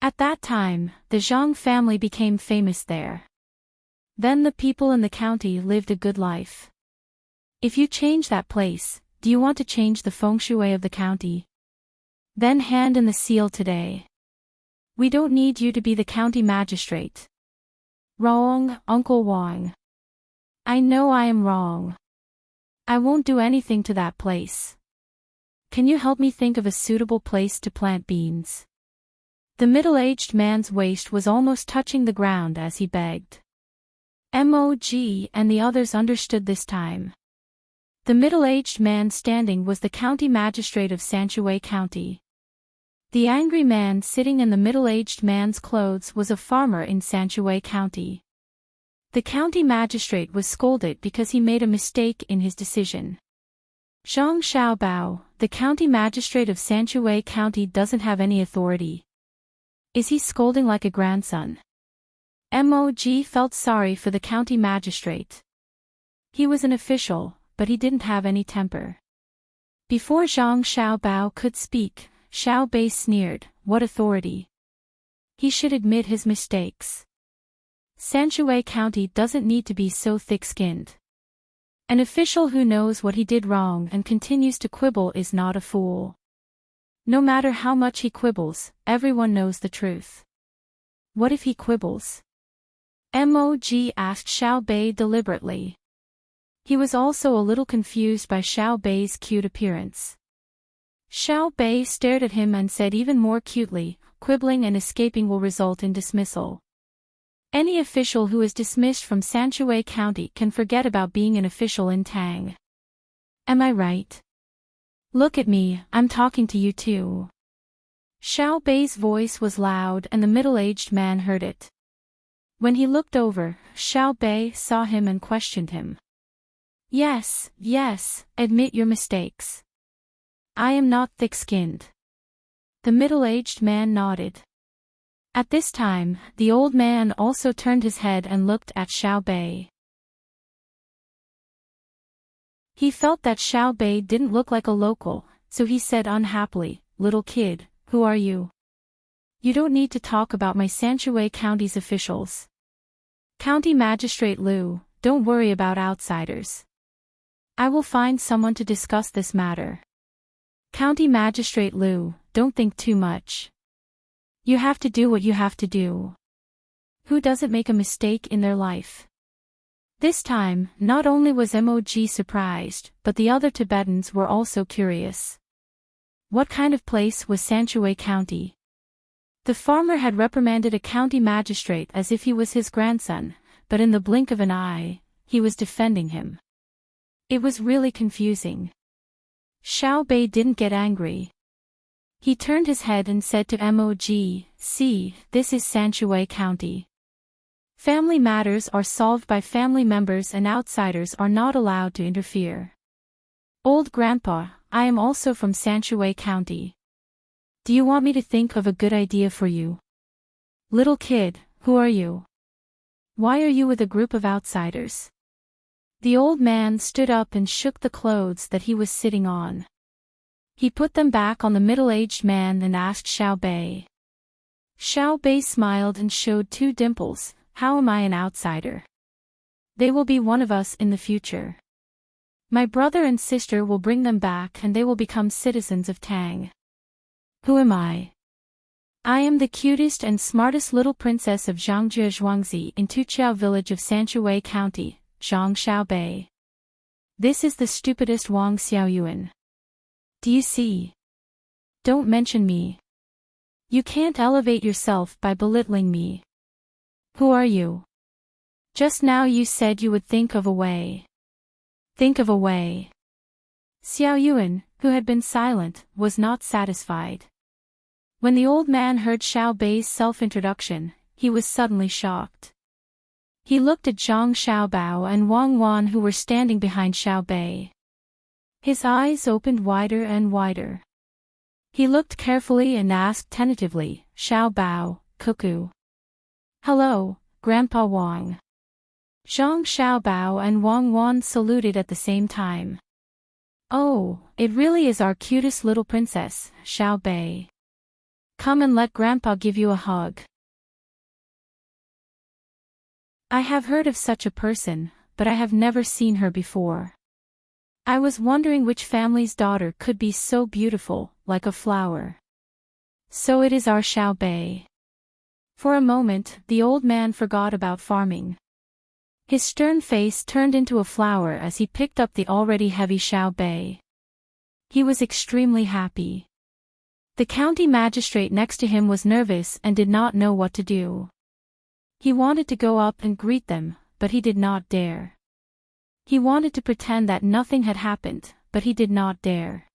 At that time, the Zhang family became famous there. Then the people in the county lived a good life. If you change that place, do you want to change the feng shui of the county? Then hand in the seal today. We don't need you to be the county magistrate. Wrong, Uncle Wang. I know I am wrong. I won't do anything to that place. Can you help me think of a suitable place to plant beans? The middle-aged man's waist was almost touching the ground as he begged. Mog and the others understood this time. The middle-aged man standing was the county magistrate of Sanshui County. The angry man sitting in the middle-aged man's clothes was a farmer in Sanshui County. The county magistrate was scolded because he made a mistake in his decision. Zhang Xiaobao, the county magistrate of Sanshui County, doesn't have any authority. Is he scolding like a grandson? Mog felt sorry for the county magistrate. He was an official, but he didn't have any temper. Before Zhang Xiaobao could speak, Xiao Bei sneered, "What authority? He should admit his mistakes. Sanshui County doesn't need to be so thick-skinned. An official who knows what he did wrong and continues to quibble is not a fool. No matter how much he quibbles, everyone knows the truth. What if he quibbles?" Mog asked Xiao Bei deliberately. He was also a little confused by Xiao Bei's cute appearance. Xiao Bei stared at him and said even more cutely, "Quibbling and escaping will result in dismissal. Any official who is dismissed from Sanshui County can forget about being an official in Tang. Am I right? Look at me, I'm talking to you too." Xiao Bei's voice was loud and the middle-aged man heard it. When he looked over, Xiao Bei saw him and questioned him. Yes, admit your mistakes. I am not thick-skinned." The middle-aged man nodded. At this time, the old man also turned his head and looked at Xiao Bei. He felt that Xiao Bei didn't look like a local, so he said unhappily, "Little kid, who are you? You don't need to talk about my Sanshui County's officials. County Magistrate Liu, don't worry about outsiders. I will find someone to discuss this matter. County Magistrate Liu, don't think too much. You have to do what you have to do. Who doesn't make a mistake in their life?" This time, not only was Mog surprised, but the other Tibetans were also curious. What kind of place was Sanshui County? The farmer had reprimanded a county magistrate as if he was his grandson, but in the blink of an eye, he was defending him. It was really confusing. Xiao Bei didn't get angry. He turned his head and said to Mog, "See, this is Sanshui County. Family matters are solved by family members and outsiders are not allowed to interfere. Old Grandpa, I am also from Sanshui County. Do you want me to think of a good idea for you? Little kid, who are you? Why are you with a group of outsiders?" The old man stood up and shook the clothes that he was sitting on. He put them back on the middle-aged man and asked Xiao Bei. Xiao Bei smiled and showed two dimples. "How am I an outsider? They will be one of us in the future. My brother and sister will bring them back and they will become citizens of Tang. Who am I? I am the cutest and smartest little princess of Zhangjie Zhuangzi in Tuqiao village of Sanshui County, Zhang Xiaobei. This is the stupidest Wang Xiaoyuan. Do you see? Don't mention me. You can't elevate yourself by belittling me. Who are you? Just now you said you would think of a way. Think of a way." Xiaoyuan, who had been silent, was not satisfied. When the old man heard Xiao Bei's self-introduction, he was suddenly shocked. He looked at Zhang Xiaobao and Wang Wan who were standing behind Xiao Bei. His eyes opened wider and wider. He looked carefully and asked tentatively, "Xiao Bao, cuckoo." "Hello, Grandpa Wang." Zhang Xiaobao and Wang Wan saluted at the same time. "Oh, it really is our cutest little princess, Xiao Bei. Come and let Grandpa give you a hug." "I have heard of such a person, but I have never seen her before. I was wondering which family's daughter could be so beautiful, like a flower. So it is our Xiao Bei." For a moment, the old man forgot about farming. His stern face turned into a flower as he picked up the already heavy Xiao Bei. He was extremely happy. The county magistrate next to him was nervous and did not know what to do. He wanted to go up and greet them, but he did not dare. He wanted to pretend that nothing had happened, but he did not dare.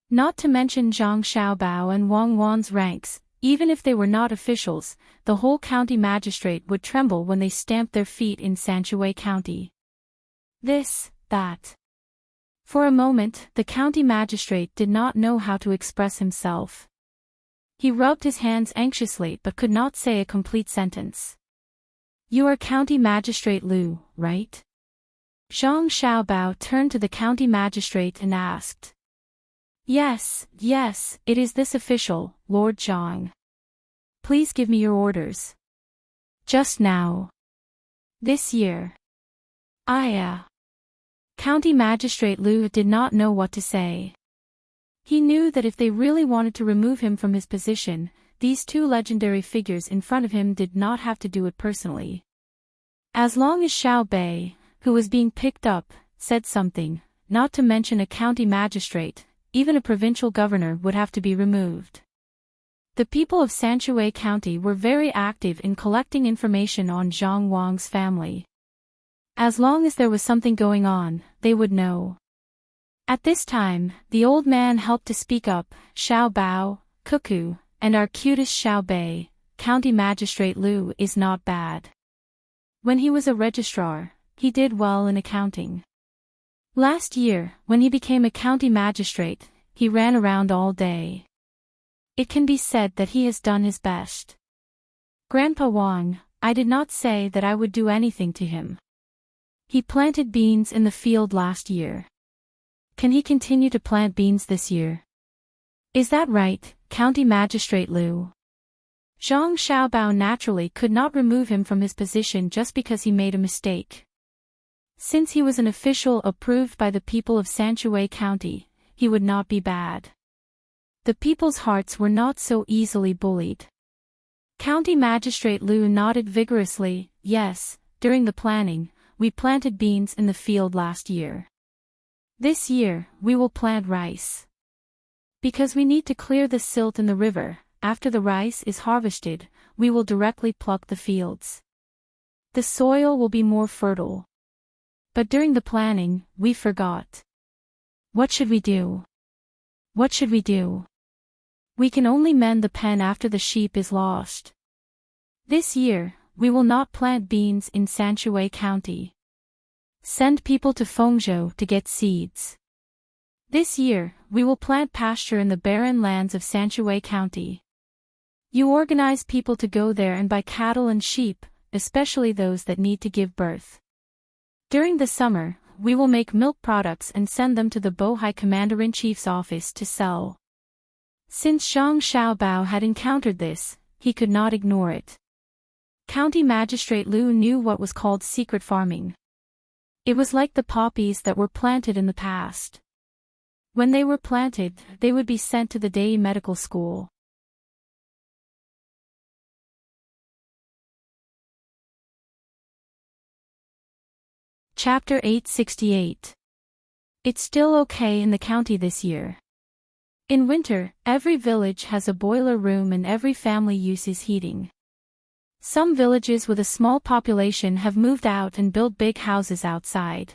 Not to mention Zhang Xiaobao and Wang Wan's ranks, even if they were not officials, the whole county magistrate would tremble when they stamped their feet in Sanshui County. This, that. For a moment, the county magistrate did not know how to express himself. He rubbed his hands anxiously but could not say a complete sentence. "You are County Magistrate Liu, right?" Zhang Xiaobao turned to the county magistrate and asked. Yes, it is this official, Lord Zhang. Please give me your orders." "Just now." "This year." County Magistrate Liu did not know what to say. He knew that if they really wanted to remove him from his position, these two legendary figures in front of him did not have to do it personally. As long as Xiao Bei, who was being picked up, said something, not to mention a county magistrate, even a provincial governor would have to be removed. The people of Sanshui County were very active in collecting information on Zhang Wang's family. As long as there was something going on, they would know. At this time, the old man helped to speak up, "Xiao Bao, cuckoo, and our cutest Xiao Bei, County Magistrate Liu is not bad. When he was a registrar, he did well in accounting. Last year, when he became a county magistrate, he ran around all day. It can be said that he has done his best. Grandpa Wang, I did not say that I would do anything to him. He planted beans in the field last year. Can he continue to plant beans this year? Is that right, County Magistrate Liu?" Zhang Xiaobao naturally could not remove him from his position just because he made a mistake. Since he was an official approved by the people of Sanshui County, he would not be bad. The people's hearts were not so easily bullied. County Magistrate Liu nodded vigorously. "Yes, during the planning, we planted beans in the field last year. This year, we will plant rice. Because we need to clear the silt in the river, after the rice is harvested, we will directly pluck the fields. The soil will be more fertile. But during the planning, we forgot. What should we do? What should we do? We can only mend the pen after the sheep is lost. This year, we will not plant beans in Sanshui County. Send people to Fengzhou to get seeds. This year, we will plant pasture in the barren lands of Sanshui County. You organize people to go there and buy cattle and sheep, especially those that need to give birth. During the summer, we will make milk products and send them to the Bohai Commander-in-Chief's office to sell. Since Zhang Xiaobao had encountered this, he could not ignore it. County Magistrate Liu knew what was called secret farming. It was like the poppies that were planted in the past. When they were planted, they would be sent to the Dei Medical School. Chapter 868. It's still okay in the county this year. In winter, every village has a boiler room and every family uses heating. Some villages with a small population have moved out and built big houses outside.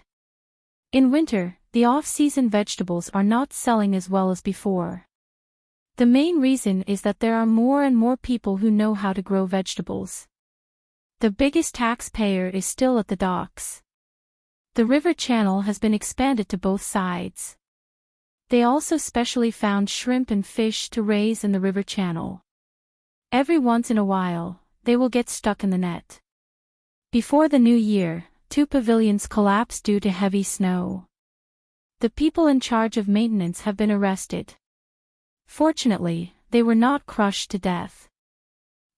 In winter, the off-season vegetables are not selling as well as before. The main reason is that there are more and more people who know how to grow vegetables. The biggest taxpayer is still at the docks. The river channel has been expanded to both sides. They also specially found shrimp and fish to raise in the river channel. Every once in a while, they will get stuck in the net. Before the new year, 2 pavilions collapsed due to heavy snow. The people in charge of maintenance have been arrested. Fortunately, they were not crushed to death.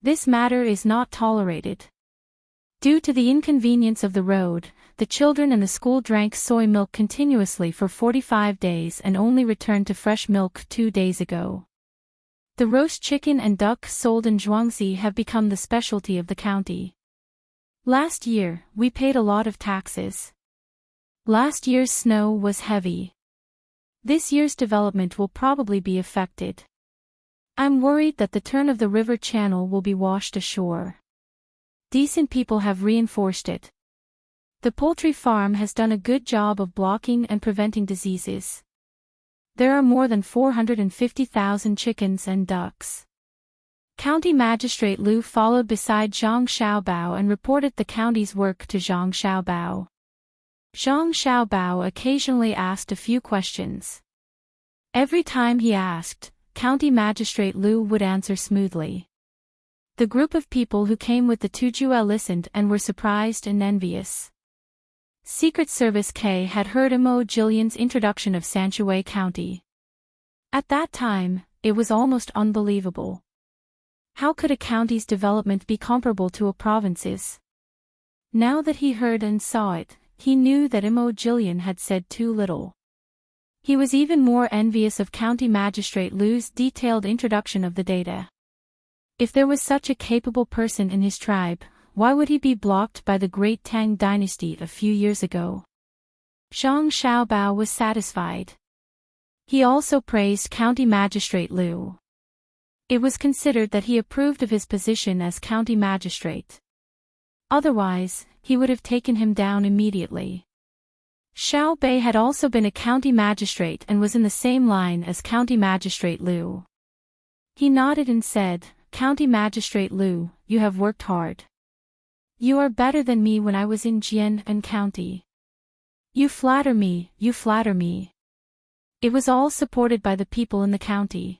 This matter is not tolerated. Due to the inconvenience of the road, the children in the school drank soy milk continuously for 45 days and only returned to fresh milk 2 days ago. The roast chicken and duck sold in Zhuangzi have become the specialty of the county. Last year, we paid a lot of taxes. Last year's snow was heavy. This year's development will probably be affected. I'm worried that the turn of the river channel will be washed ashore. Decent people have reinforced it. The poultry farm has done a good job of blocking and preventing diseases. There are more than 450,000 chickens and ducks. County Magistrate Liu followed beside Zhang Xiaobao and reported the county's work to Zhang Xiaobao. Zhang Xiaobao occasionally asked a few questions. Every time he asked, County Magistrate Liu would answer smoothly. The group of people who came with the Tujue listened and were surprised and envious. Secret Service K had heard Imo Jillian's introduction of Sanshui County. At that time, it was almost unbelievable. How could a county's development be comparable to a province's? Now that he heard and saw it, he knew that Imo Jillian had said too little. He was even more envious of County Magistrate Liu's detailed introduction of the data. If there was such a capable person in his tribe, why would he be blocked by the great Tang dynasty a few years ago? Zhang Xiaobao was satisfied. He also praised County Magistrate Liu. It was considered that he approved of his position as county magistrate. Otherwise, he would have taken him down immediately. Xiao Bei had also been a county magistrate and was in the same line as County Magistrate Liu. He nodded and said, County Magistrate Liu, you have worked hard. You are better than me when I was in Jian and County. You flatter me, you flatter me. It was all supported by the people in the county.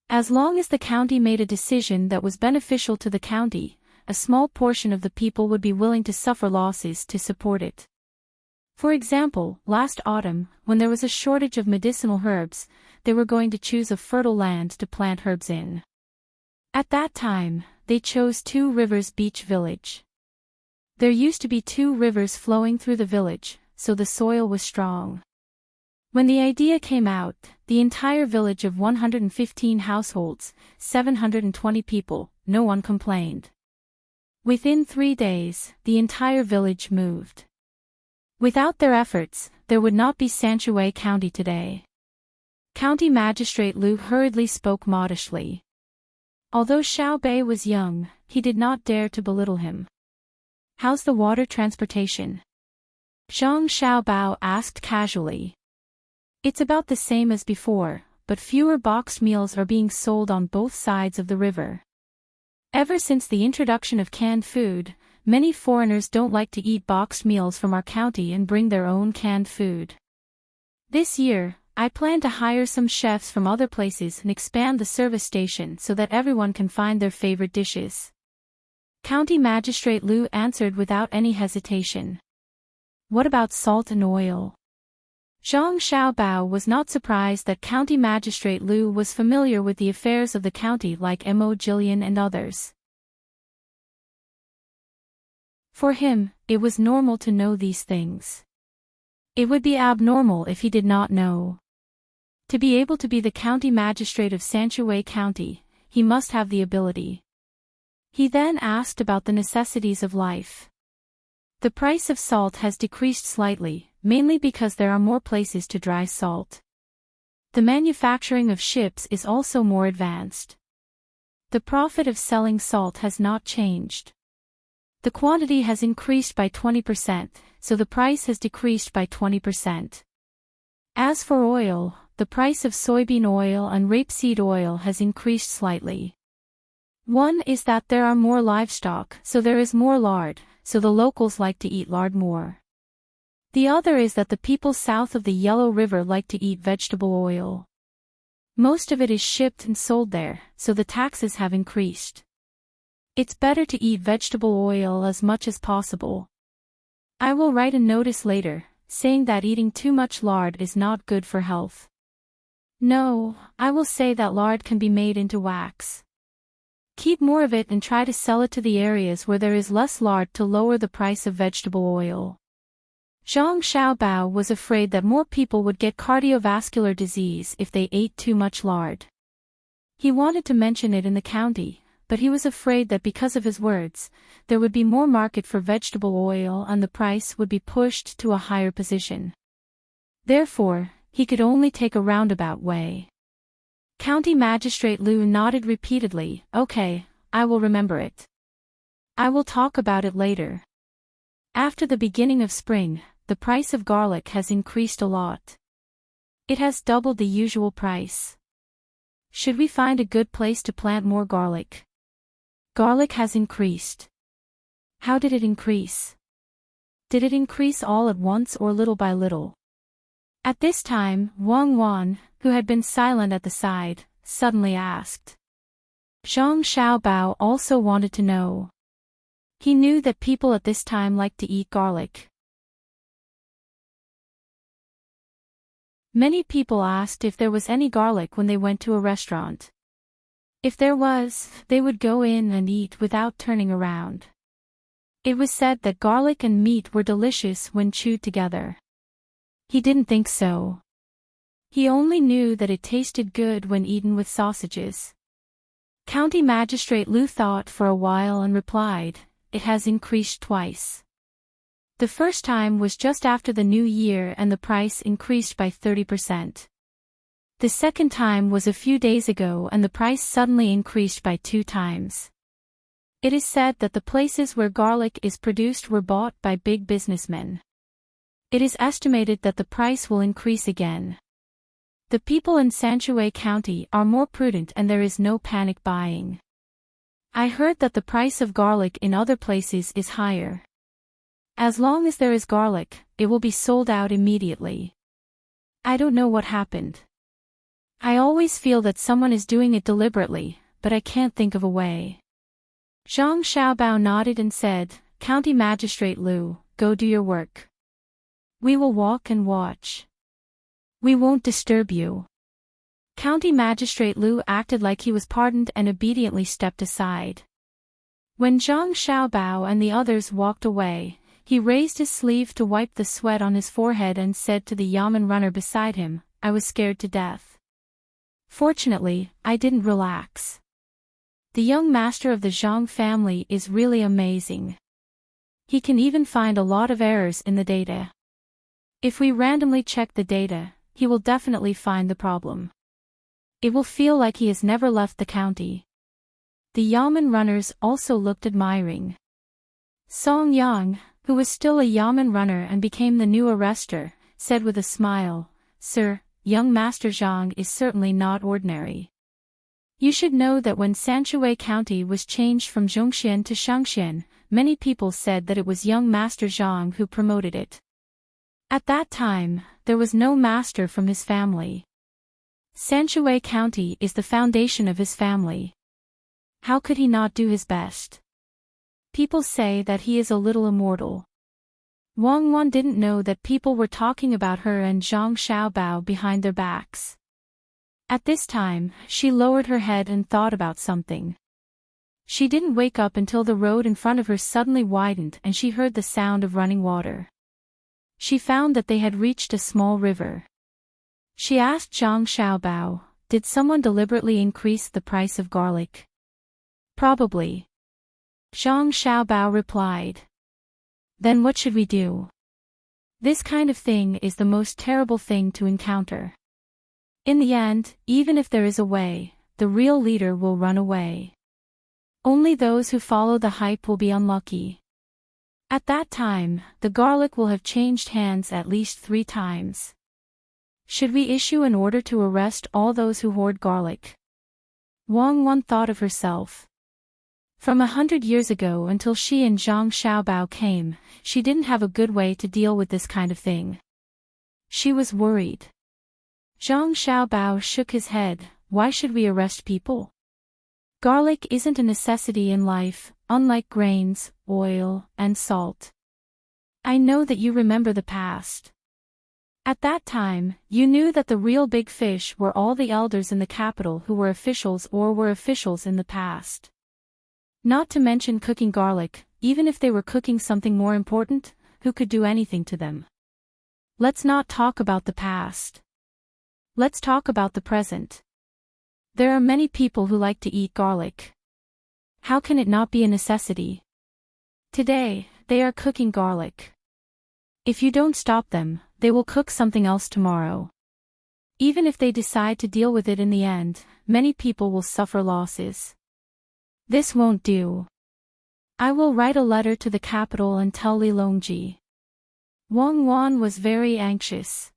As long as the county made a decision that was beneficial to the county, a small portion of the people would be willing to suffer losses to support it. For example, last autumn, when there was a shortage of medicinal herbs, they were going to choose a fertile land to plant herbs in. At that time, they chose Two Rivers Beach Village. There used to be 2 rivers flowing through the village, so the soil was strong. When the idea came out, the entire village of 115 households, 720 people, no one complained. Within 3 days, the entire village moved. Without their efforts, there would not be Sanshui County today. County Magistrate Liu hurriedly spoke modestly. Although Xiao Bei was young, he did not dare to belittle him. How's the water transportation? Zhang Xiaobao asked casually. It's about the same as before, but fewer boxed meals are being sold on both sides of the river. Ever since the introduction of canned food, many foreigners don't like to eat boxed meals from our county and bring their own canned food. This year, I plan to hire some chefs from other places and expand the service station so that everyone can find their favorite dishes. County Magistrate Liu answered without any hesitation. What about salt and oil? Zhang Xiaobao was not surprised that County Magistrate Liu was familiar with the affairs of the county like Mo Jillian and others. For him, it was normal to know these things. It would be abnormal if he did not know. To be able to be the county magistrate of Sanshui County, he must have the ability. He then asked about the necessities of life. The price of salt has decreased slightly, mainly because there are more places to dry salt. The manufacturing of ships is also more advanced. The profit of selling salt has not changed. The quantity has increased by 20%, so the price has decreased by 20%. As for oil, the price of soybean oil and rapeseed oil has increased slightly. One is that there are more livestock, so there is more lard, so the locals like to eat lard more. The other is that the people south of the Yellow River like to eat vegetable oil. Most of it is shipped and sold there, so the taxes have increased. It's better to eat vegetable oil as much as possible. I will write a notice later, saying that eating too much lard is not good for health. No, I will say that lard can be made into wax. Keep more of it and try to sell it to the areas where there is less lard to lower the price of vegetable oil. Zhang Xiaobao was afraid that more people would get cardiovascular disease if they ate too much lard. He wanted to mention it in the county, but he was afraid that because of his words, there would be more market for vegetable oil and the price would be pushed to a higher position. Therefore, he could only take a roundabout way. County Magistrate Liu nodded repeatedly. Okay, I will remember it. I will talk about it later. After the beginning of spring, the price of garlic has increased a lot. It has doubled the usual price. Should we find a good place to plant more garlic? Garlic has increased. How did it increase? Did it increase all at once or little by little? At this time, Wang Wan, who had been silent at the side, suddenly asked. Zhang Xiaobao also wanted to know. He knew that people at this time liked to eat garlic. Many people asked if there was any garlic when they went to a restaurant. If there was, they would go in and eat without turning around. It was said that garlic and meat were delicious when chewed together. He didn't think so. He only knew that it tasted good when eaten with sausages. County Magistrate Liu thought for a while and replied, "It has increased twice. The first time was just after the new year and the price increased by 30%. The second time was a few days ago and the price suddenly increased by 2 times. It is said that the places where garlic is produced were bought by big businessmen. It is estimated that the price will increase again. The people in Sanshui County are more prudent and there is no panic buying. I heard that the price of garlic in other places is higher. As long as there is garlic, it will be sold out immediately. I don't know what happened. I always feel that someone is doing it deliberately, but I can't think of a way." Zhang Xiaobao nodded and said, "County Magistrate Liu, go do your work. We will walk and watch. We won't disturb you." County Magistrate Liu acted like he was pardoned and obediently stepped aside. When Zhang Xiaobao and the others walked away, he raised his sleeve to wipe the sweat on his forehead and said to the yamen runner beside him, "I was scared to death. Fortunately, I didn't relax. The young master of the Zhang family is really amazing. He can even find a lot of errors in the data. If we randomly check the data, he will definitely find the problem. It will feel like he has never left the county." The Yamen runners also looked admiring. Song Yang, who was still a Yamen runner and became the new arrestor, said with a smile, "Sir, young Master Zhang is certainly not ordinary. You should know that when Sanshui County was changed from Zhongxian to Shangxian, many people said that it was young Master Zhang who promoted it. At that time, there was no master from his family. Sanshui County is the foundation of his family. How could he not do his best? People say that he is a little immortal." Wang Wan didn't know that people were talking about her and Zhang Xiaobao behind their backs. At this time, she lowered her head and thought about something. She didn't wake up until the road in front of her suddenly widened and she heard the sound of running water. She found that they had reached a small river. She asked Zhang Xiaobao, "Did someone deliberately increase the price of garlic?" "Probably." Zhang Xiaobao replied. "Then what should we do? This kind of thing is the most terrible thing to encounter. In the end, even if there is a way, the real leader will run away. Only those who follow the hype will be unlucky. At that time, the garlic will have changed hands at least 3 times. Should we issue an order to arrest all those who hoard garlic?" Wang Wan thought of herself. From 100 years ago until she and Zhang Xiaobao came, she didn't have a good way to deal with this kind of thing. She was worried. Zhang Xiaobao shook his head. "Why should we arrest people? Garlic isn't a necessity in life, unlike grains, oil, and salt. I know that you remember the past. At that time, you knew that the real big fish were all the elders in the capital who were officials or were officials in the past. Not to mention cooking garlic, even if they were cooking something more important, who could do anything to them? Let's not talk about the past. Let's talk about the present. There are many people who like to eat garlic. How can it not be a necessity? Today, they are cooking garlic. If you don't stop them, they will cook something else tomorrow. Even if they decide to deal with it in the end, many people will suffer losses. This won't do. I will write a letter to the capital and tell Li Longji." Wang Wan was very anxious.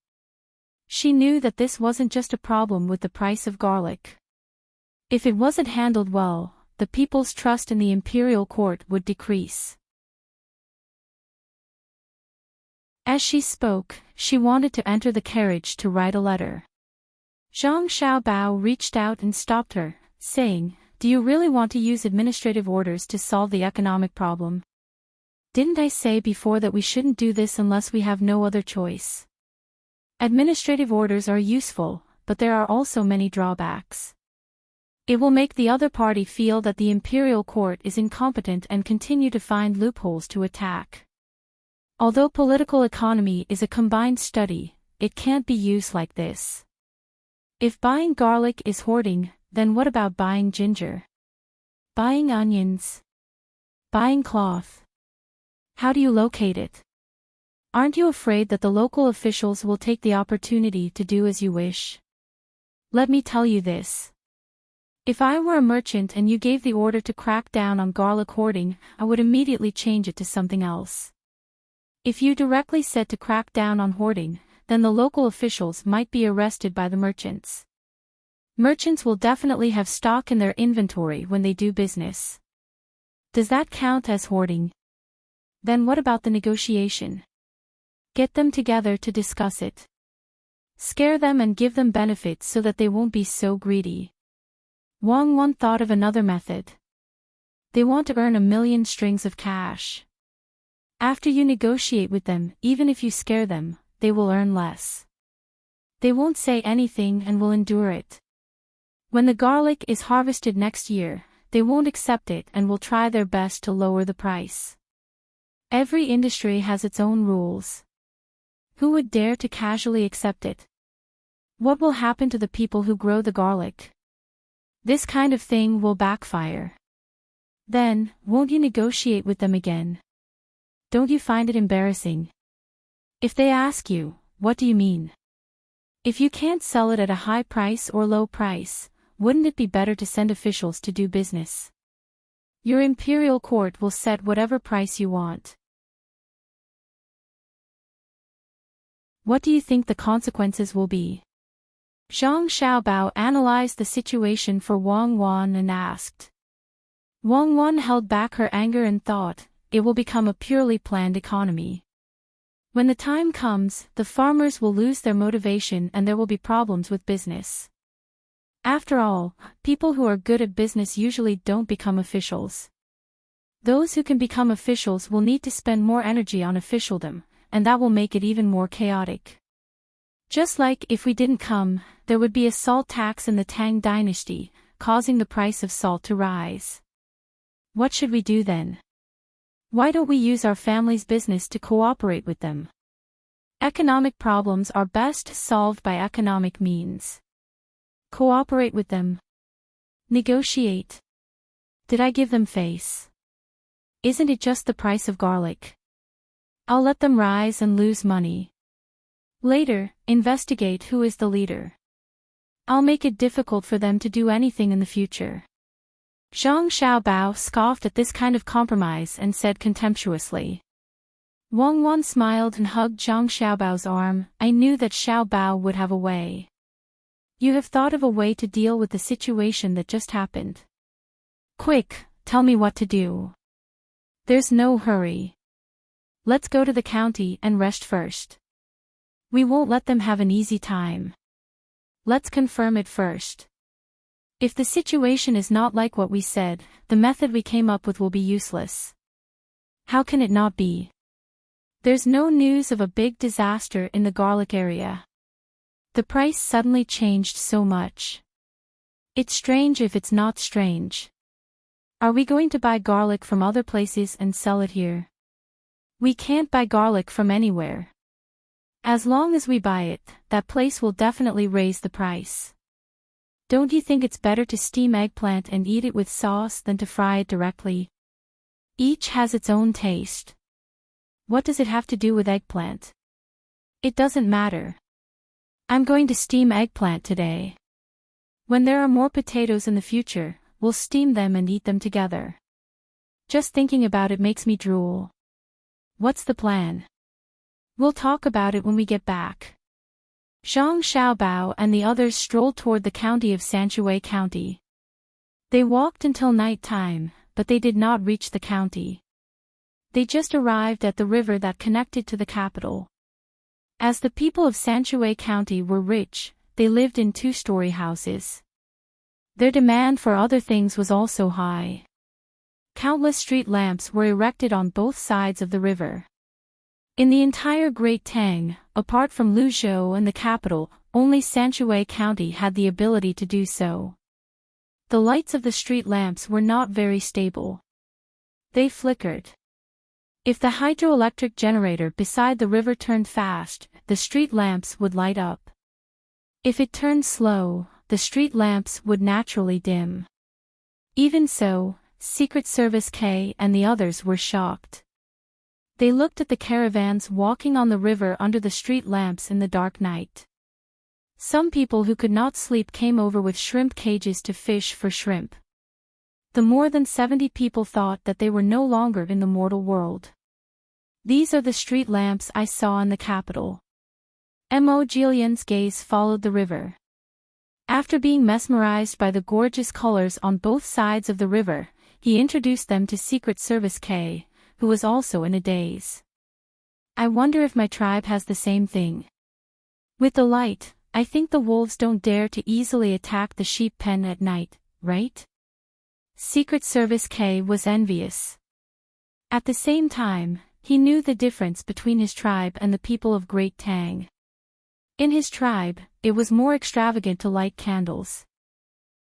She knew that this wasn't just a problem with the price of garlic. If it wasn't handled well, the people's trust in the imperial court would decrease. As she spoke, she wanted to enter the carriage to write a letter. Zhang Xiaobao reached out and stopped her, saying, "Do you really want to use administrative orders to solve the economic problem? Didn't I say before that we shouldn't do this unless we have no other choice? Administrative orders are useful, but there are also many drawbacks. It will make the other party feel that the imperial court is incompetent and continue to find loopholes to attack. Although political economy is a combined study, it can't be used like this. If buying garlic is hoarding, then what about buying ginger? Buying onions? Buying cloth? How do you locate it? Aren't you afraid that the local officials will take the opportunity to do as you wish? Let me tell you this. If I were a merchant and you gave the order to crack down on garlic hoarding, I would immediately change it to something else. If you directly said to crack down on hoarding, then the local officials might be arrested by the merchants. Merchants will definitely have stock in their inventory when they do business. Does that count as hoarding? Then what about the negotiation? Get them together to discuss it. Scare them and give them benefits so that they won't be so greedy." Wang Wan thought of another method. They want to earn 1,000,000 strings of cash. After you negotiate with them, even if you scare them, they will earn less. They won't say anything and will endure it. When the garlic is harvested next year, they won't accept it and will try their best to lower the price. Every industry has its own rules. Who would dare to casually accept it? What will happen to the people who grow the garlic? This kind of thing will backfire. Then, won't you negotiate with them again? Don't you find it embarrassing? If they ask you, what do you mean? If you can't sell it at a high price or low price, wouldn't it be better to send officials to do business? Your imperial court will set whatever price you want. What do you think the consequences will be? Zhang Xiaobao analyzed the situation for Wang Wan and asked. Wang Wan held back her anger and thought, it will become a purely planned economy. When the time comes, the farmers will lose their motivation and there will be problems with business. After all, people who are good at business usually don't become officials. Those who can become officials will need to spend more energy on officialdom, and that will make it even more chaotic. Just like if we didn't come, there would be a salt tax in the Tang dynasty, causing the price of salt to rise. What should we do then? Why don't we use our family's business to cooperate with them? Economic problems are best solved by economic means. Cooperate with them. Negotiate. Did I give them face? Isn't it just the price of garlic? I'll let them rise and lose money. Later, investigate who is the leader. I'll make it difficult for them to do anything in the future. Zhang Xiaobao scoffed at this kind of compromise and said contemptuously. Wang Wan smiled and hugged Zhang Xiaobao's arm. I knew that Xiaobao would have a way. You have thought of a way to deal with the situation that just happened. Quick, tell me what to do. There's no hurry. Let's go to the county and rest first. We won't let them have an easy time. Let's confirm it first. If the situation is not like what we said, the method we came up with will be useless. How can it not be? There's no news of a big disaster in the garlic area. The price suddenly changed so much. It's strange if it's not strange. Are we going to buy garlic from other places and sell it here? We can't buy garlic from anywhere. As long as we buy it, that place will definitely raise the price. Don't you think it's better to steam eggplant and eat it with sauce than to fry it directly? Each has its own taste. What does it have to do with eggplant? It doesn't matter. I'm going to steam eggplant today. When there are more potatoes in the future, we'll steam them and eat them together. Just thinking about it makes me drool. What's the plan? We'll talk about it when we get back. Zhang Xiaobao and the others strolled toward the county of Sanshui County. They walked until night time, but they did not reach the county. They just arrived at the river that connected to the capital. As the people of Sanshui County were rich, they lived in two-story houses. Their demand for other things was also high. Countless street lamps were erected on both sides of the river. In the entire Great Tang, apart from Luzhou and the capital, only Sanshui County had the ability to do so. The lights of the street lamps were not very stable. They flickered. If the hydroelectric generator beside the river turned fast, the street lamps would light up. If it turned slow, the street lamps would naturally dim. Even so, Secret Service K and the others were shocked. They looked at the caravans walking on the river under the street lamps in the dark night. Some people who could not sleep came over with shrimp cages to fish for shrimp. The more than 70 people thought that they were no longer in the mortal world. These are the street lamps I saw in the capital. Mo Jilian's gaze followed the river. After being mesmerized by the gorgeous colors on both sides of the river, he introduced them to Secret Service K, who was also in a daze. I wonder if my tribe has the same thing. With the light, I think the wolves don't dare to easily attack the sheep pen at night, right? Secret Service K was envious. At the same time, he knew the difference between his tribe and the people of Great Tang. In his tribe, it was more extravagant to light candles.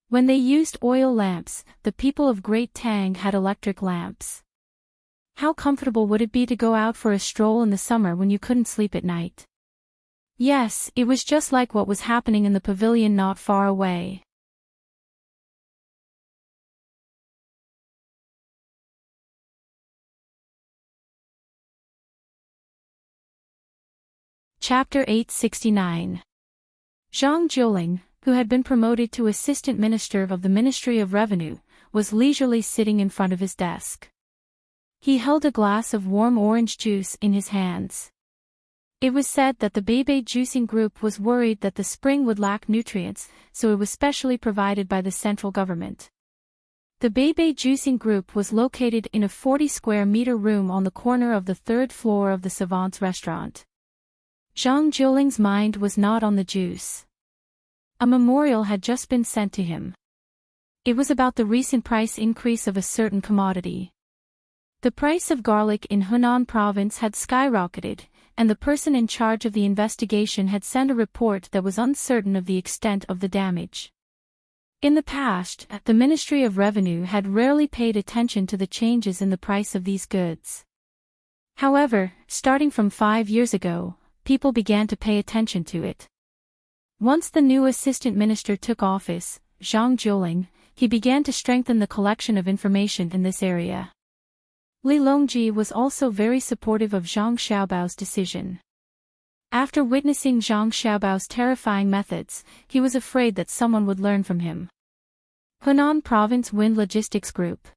When they used oil lamps, the people of Great Tang had electric lamps. How comfortable would it be to go out for a stroll in the summer when you couldn't sleep at night? Yes, it was just like what was happening in the pavilion not far away. Chapter 869. Zhang Jiuling, who had been promoted to Assistant Minister of the Ministry of Revenue, was leisurely sitting in front of his desk. He held a glass of warm orange juice in his hands. It was said that the Bebe juicing group was worried that the spring would lack nutrients, so it was specially provided by the central government. The Bebe juicing group was located in a 40-square-meter room on the corner of the third floor of the Savant's restaurant. Zhang Jiuling's mind was not on the juice. A memorial had just been sent to him. It was about the recent price increase of a certain commodity. The price of garlic in Hunan province had skyrocketed, and the person in charge of the investigation had sent a report that was uncertain of the extent of the damage. In the past, the Ministry of Revenue had rarely paid attention to the changes in the price of these goods. However, starting from 5 years ago, people began to pay attention to it. Once the new assistant minister took office, Zhang Jiuling, he began to strengthen the collection of information in this area. Li Longji was also very supportive of Zhang Xiaobao's decision. After witnessing Zhang Xiaobao's terrifying methods, he was afraid that someone would learn from him. Hunan Province Wind Logistics Group.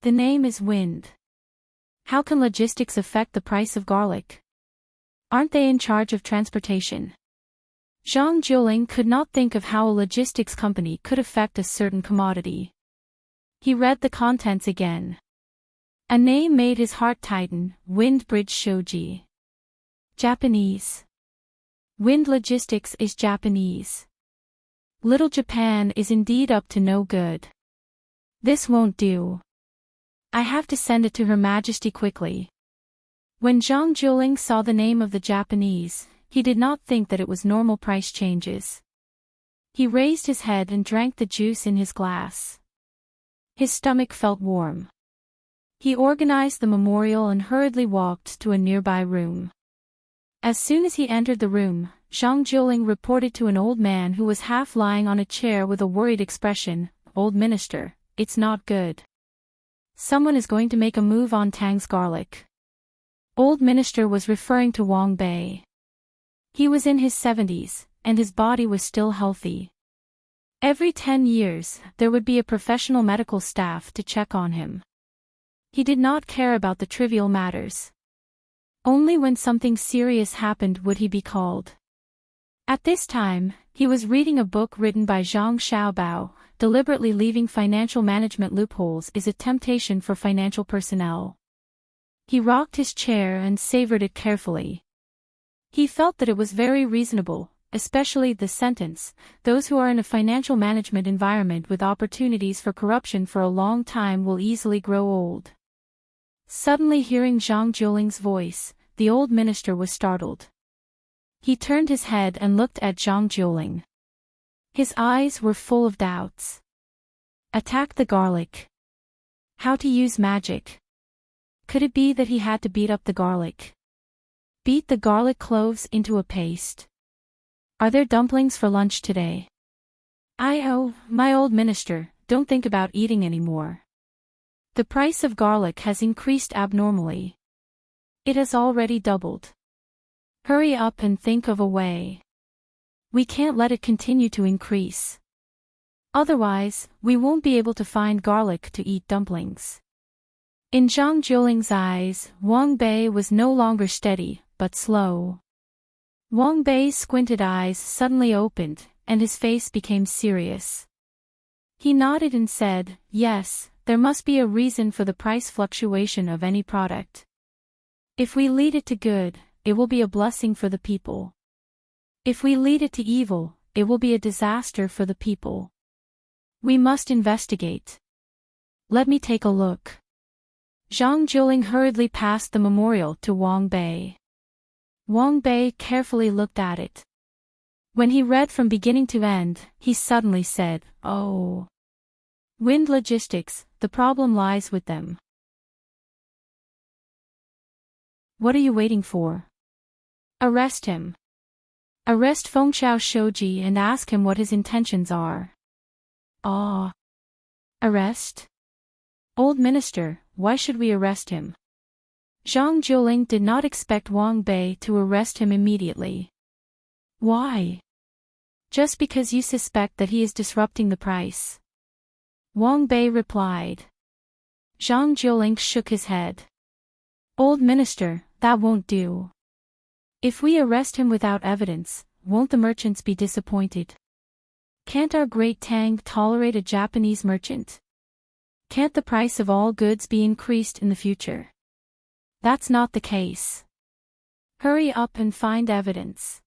The name is Wind. How can logistics affect the price of garlic? Aren't they in charge of transportation? Zhang Jiuling could not think of how a logistics company could affect a certain commodity. He read the contents again. A name made his heart tighten, Wind Bridge Shoji. Japanese. Wind Logistics is Japanese. Little Japan is indeed up to no good. This won't do. I have to send it to Her Majesty quickly. When Zhang Jiuling saw the name of the Japanese, he did not think that it was normal price changes. He raised his head and drank the juice in his glass. His stomach felt warm. He organized the memorial and hurriedly walked to a nearby room. As soon as he entered the room, Zhang Jiuling reported to an old man who was half lying on a chair with a worried expression, "Old minister, it's not good. Someone is going to make a move on Tang's garlic." Old minister was referring to Wang Bei. He was in his 70s, and his body was still healthy. Every 10 years, there would be a professional medical staff to check on him. He did not care about the trivial matters. Only when something serious happened would he be called. At this time, he was reading a book written by Zhang Xiaobao. Deliberately leaving financial management loopholes is a temptation for financial personnel. He rocked his chair and savored it carefully. He felt that it was very reasonable, especially the sentence, "Those who are in a financial management environment with opportunities for corruption for a long time will easily grow old." Suddenly hearing Zhang Jiuling's voice, the old minister was startled. He turned his head and looked at Zhang Jiuling. His eyes were full of doubts. Attack the garlic. How to use magic? Could it be that he had to beat up the garlic? Beat the garlic cloves into a paste. Are there dumplings for lunch today? Oh, my old minister, don't think about eating anymore. The price of garlic has increased abnormally. It has already doubled. Hurry up and think of a way. We can't let it continue to increase. Otherwise, we won't be able to find garlic to eat dumplings. In Zhang Jiuling's eyes, Wang Bei was no longer steady, but slow. Wang Bei's squinted eyes suddenly opened, and his face became serious. He nodded and said, "Yes, there must be a reason for the price fluctuation of any product. If we lead it to good, it will be a blessing for the people. If we lead it to evil, it will be a disaster for the people. We must investigate. Let me take a look." Zhang Jiuling hurriedly passed the memorial to Wang Bei. Wang Bei carefully looked at it. When he read from beginning to end, he suddenly said, "Oh. Wind Logistics, the problem lies with them. What are you waiting for? Arrest him. Arrest Fengxiao Shoji and ask him what his intentions are." "Ah. Arrest? Old minister, why should we arrest him?" Zhang Jiuling did not expect Wang Bei to arrest him immediately. "Why? Just because you suspect that he is disrupting the price. Wang Bei replied. Zhang Jiuling shook his head. Old minister, that won't do. If we arrest him without evidence, won't the merchants be disappointed? Can't our great Tang tolerate a Japanese merchant? Can't the price of all goods be increased in the future? That's not the case. Hurry up and find evidence.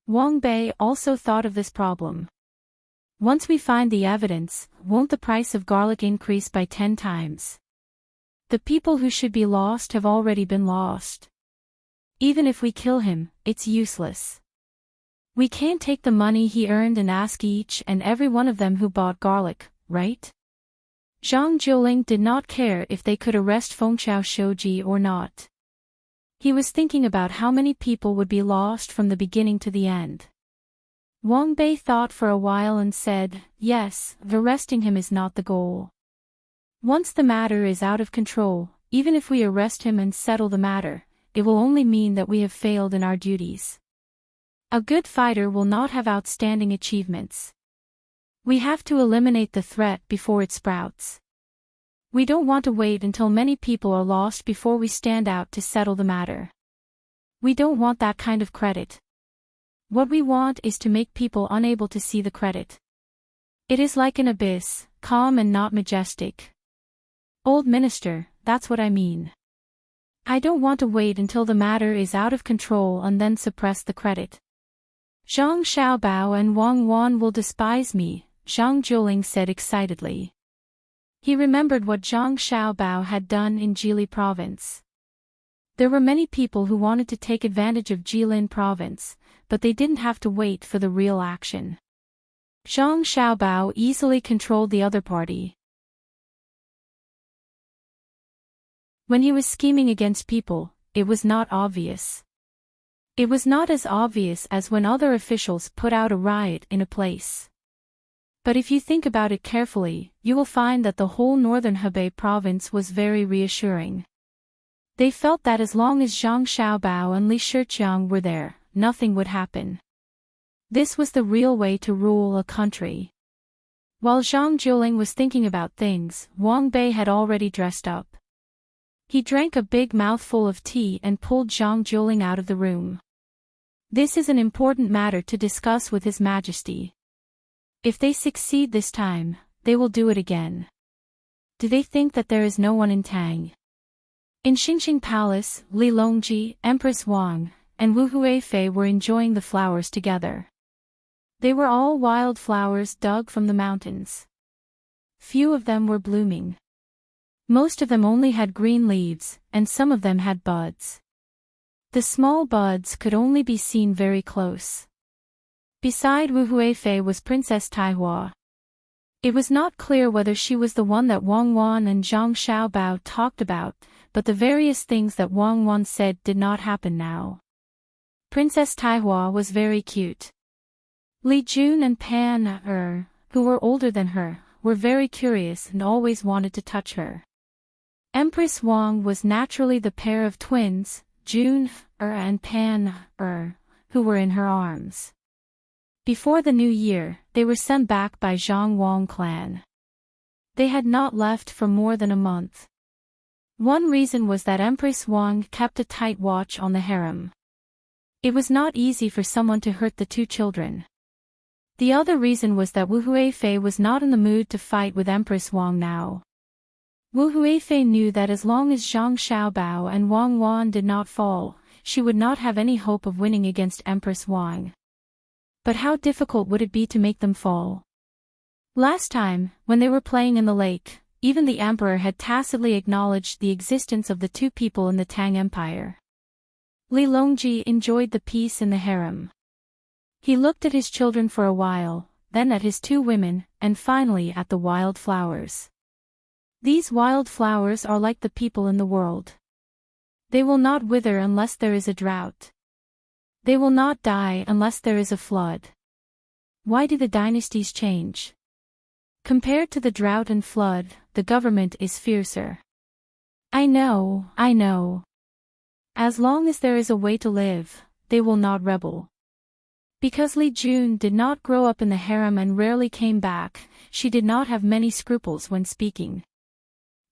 Wang Bei also thought of this problem. Once we find the evidence, won't the price of garlic increase by 10 times? The people who should be lost have already been lost. Even if we kill him, it's useless. We can't take the money he earned and ask each and every one of them who bought garlic, right? Zhang Jiuling did not care if they could arrest Fengchao Shoji or not. He was thinking about how many people would be lost from the beginning to the end. Wang Bei thought for a while and said, yes, arresting him is not the goal. Once the matter is out of control, even if we arrest him and settle the matter, it will only mean that we have failed in our duties. A good fighter will not have outstanding achievements. We have to eliminate the threat before it sprouts. We don't want to wait until many people are lost before we stand out to settle the matter. We don't want that kind of credit. What we want is to make people unable to see the credit. It is like an abyss, calm and not majestic. Old minister, that's what I mean. I don't want to wait until the matter is out of control and then suppress the credit. Zhang Xiaobao and Wang Wan will despise me, Zhang Jiuling said excitedly. He remembered what Zhang Xiaobao had done in Jili province. There were many people who wanted to take advantage of Jilin province, but they didn't have to wait for the real action. Zhang Xiaobao easily controlled the other party. When he was scheming against people, it was not obvious. It was not as obvious as when other officials put out a riot in a place. But if you think about it carefully, you will find that the whole northern Hebei province was very reassuring. They felt that as long as Zhang Xiaobao and Li Shiqiang were there, nothing would happen. This was the real way to rule a country. While Zhang Jiuling was thinking about things, Wang Bei had already dressed up. He drank a big mouthful of tea and pulled Zhang Jiuling out of the room. This is an important matter to discuss with His Majesty. If they succeed this time, they will do it again. Do they think that there is no one in Tang? In Xingxing Palace, Li Longji, Empress Wang, and Wu Huifei were enjoying the flowers together. They were all wild flowers dug from the mountains. Few of them were blooming. Most of them only had green leaves, and some of them had buds. The small buds could only be seen very close. Beside Wu Huifei was Princess Taihua. It was not clear whether she was the one that Wang Wan and Zhang Xiaobao talked about, but the various things that Wang Wan said did not happen now. Princess Taihua was very cute. Li Jun and Pan who were older than her, were very curious and always wanted to touch her. Empress Wang was naturally the pair of twins, Jun and Pan who were in her arms. Before the new year, they were sent back by Zhang Wang clan. They had not left for more than a month. One reason was that Empress Wang kept a tight watch on the harem. It was not easy for someone to hurt the two children. The other reason was that Wu Huifei was not in the mood to fight with Empress Wang now. Wu Huifei knew that as long as Zhang Xiaobao and Wang Wan did not fall, she would not have any hope of winning against Empress Wang. But how difficult would it be to make them fall? Last time, when they were playing in the lake, even the emperor had tacitly acknowledged the existence of the two people in the Tang Empire. Li Longji enjoyed the peace in the harem. He looked at his children for a while, then at his two women, and finally at the wild flowers. These wild flowers are like the people in the world. They will not wither unless there is a drought. They will not die unless there is a flood. Why do the dynasties change? Compared to the drought and flood, the government is fiercer. I know. As long as there is a way to live, they will not rebel. Because Li Jun did not grow up in the harem and rarely came back, she did not have many scruples when speaking.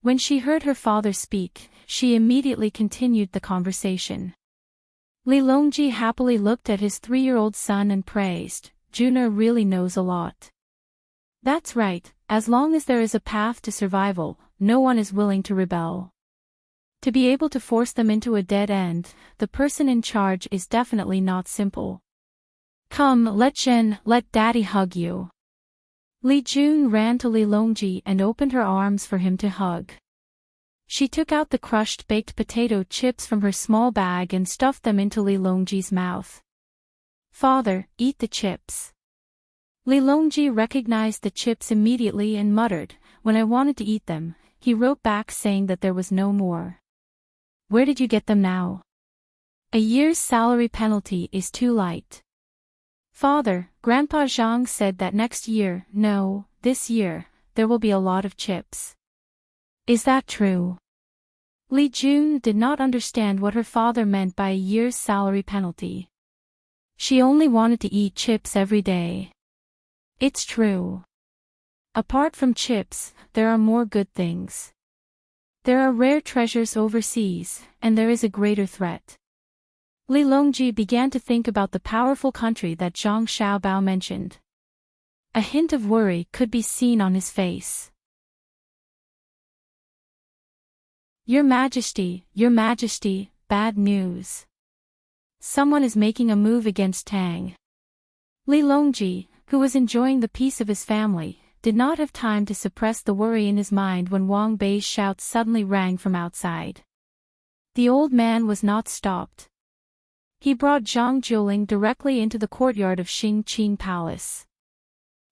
When she heard her father speak, she immediately continued the conversation. Li Longji happily looked at his 3-year-old son and praised, "Juna really knows a lot." "That's right, as long as there is a path to survival, no one is willing to rebel. To be able to force them into a dead end, the person in charge is definitely not simple. Come, let daddy hug you." Li Jun ran to Li Longji and opened her arms for him to hug. She took out the crushed baked potato chips from her small bag and stuffed them into Li Longji's mouth. "Father, eat the chips." Li Longji recognized the chips immediately and muttered, "When I wanted to eat them," he wrote back saying that there was no more. "Where did you get them now? A year's salary penalty is too light." "Father, Grandpa Zhang said that next year, no, this year, there will be a lot of chips." "Is that true?" Li Jun did not understand what her father meant by a year's salary penalty. She only wanted to eat chips every day. "It's true. Apart from chips, there are more good things. There are rare treasures overseas, and there is a greater threat." Li Longji began to think about the powerful country that Zhang Xiaobao mentioned. A hint of worry could be seen on his face. Your Majesty, bad news. Someone is making a move against Tang." Li Longji, who was enjoying the peace of his family, did not have time to suppress the worry in his mind when Wang Bei's shout suddenly rang from outside. The old man was not stopped. He brought Zhang Juling directly into the courtyard of Xingqing Palace.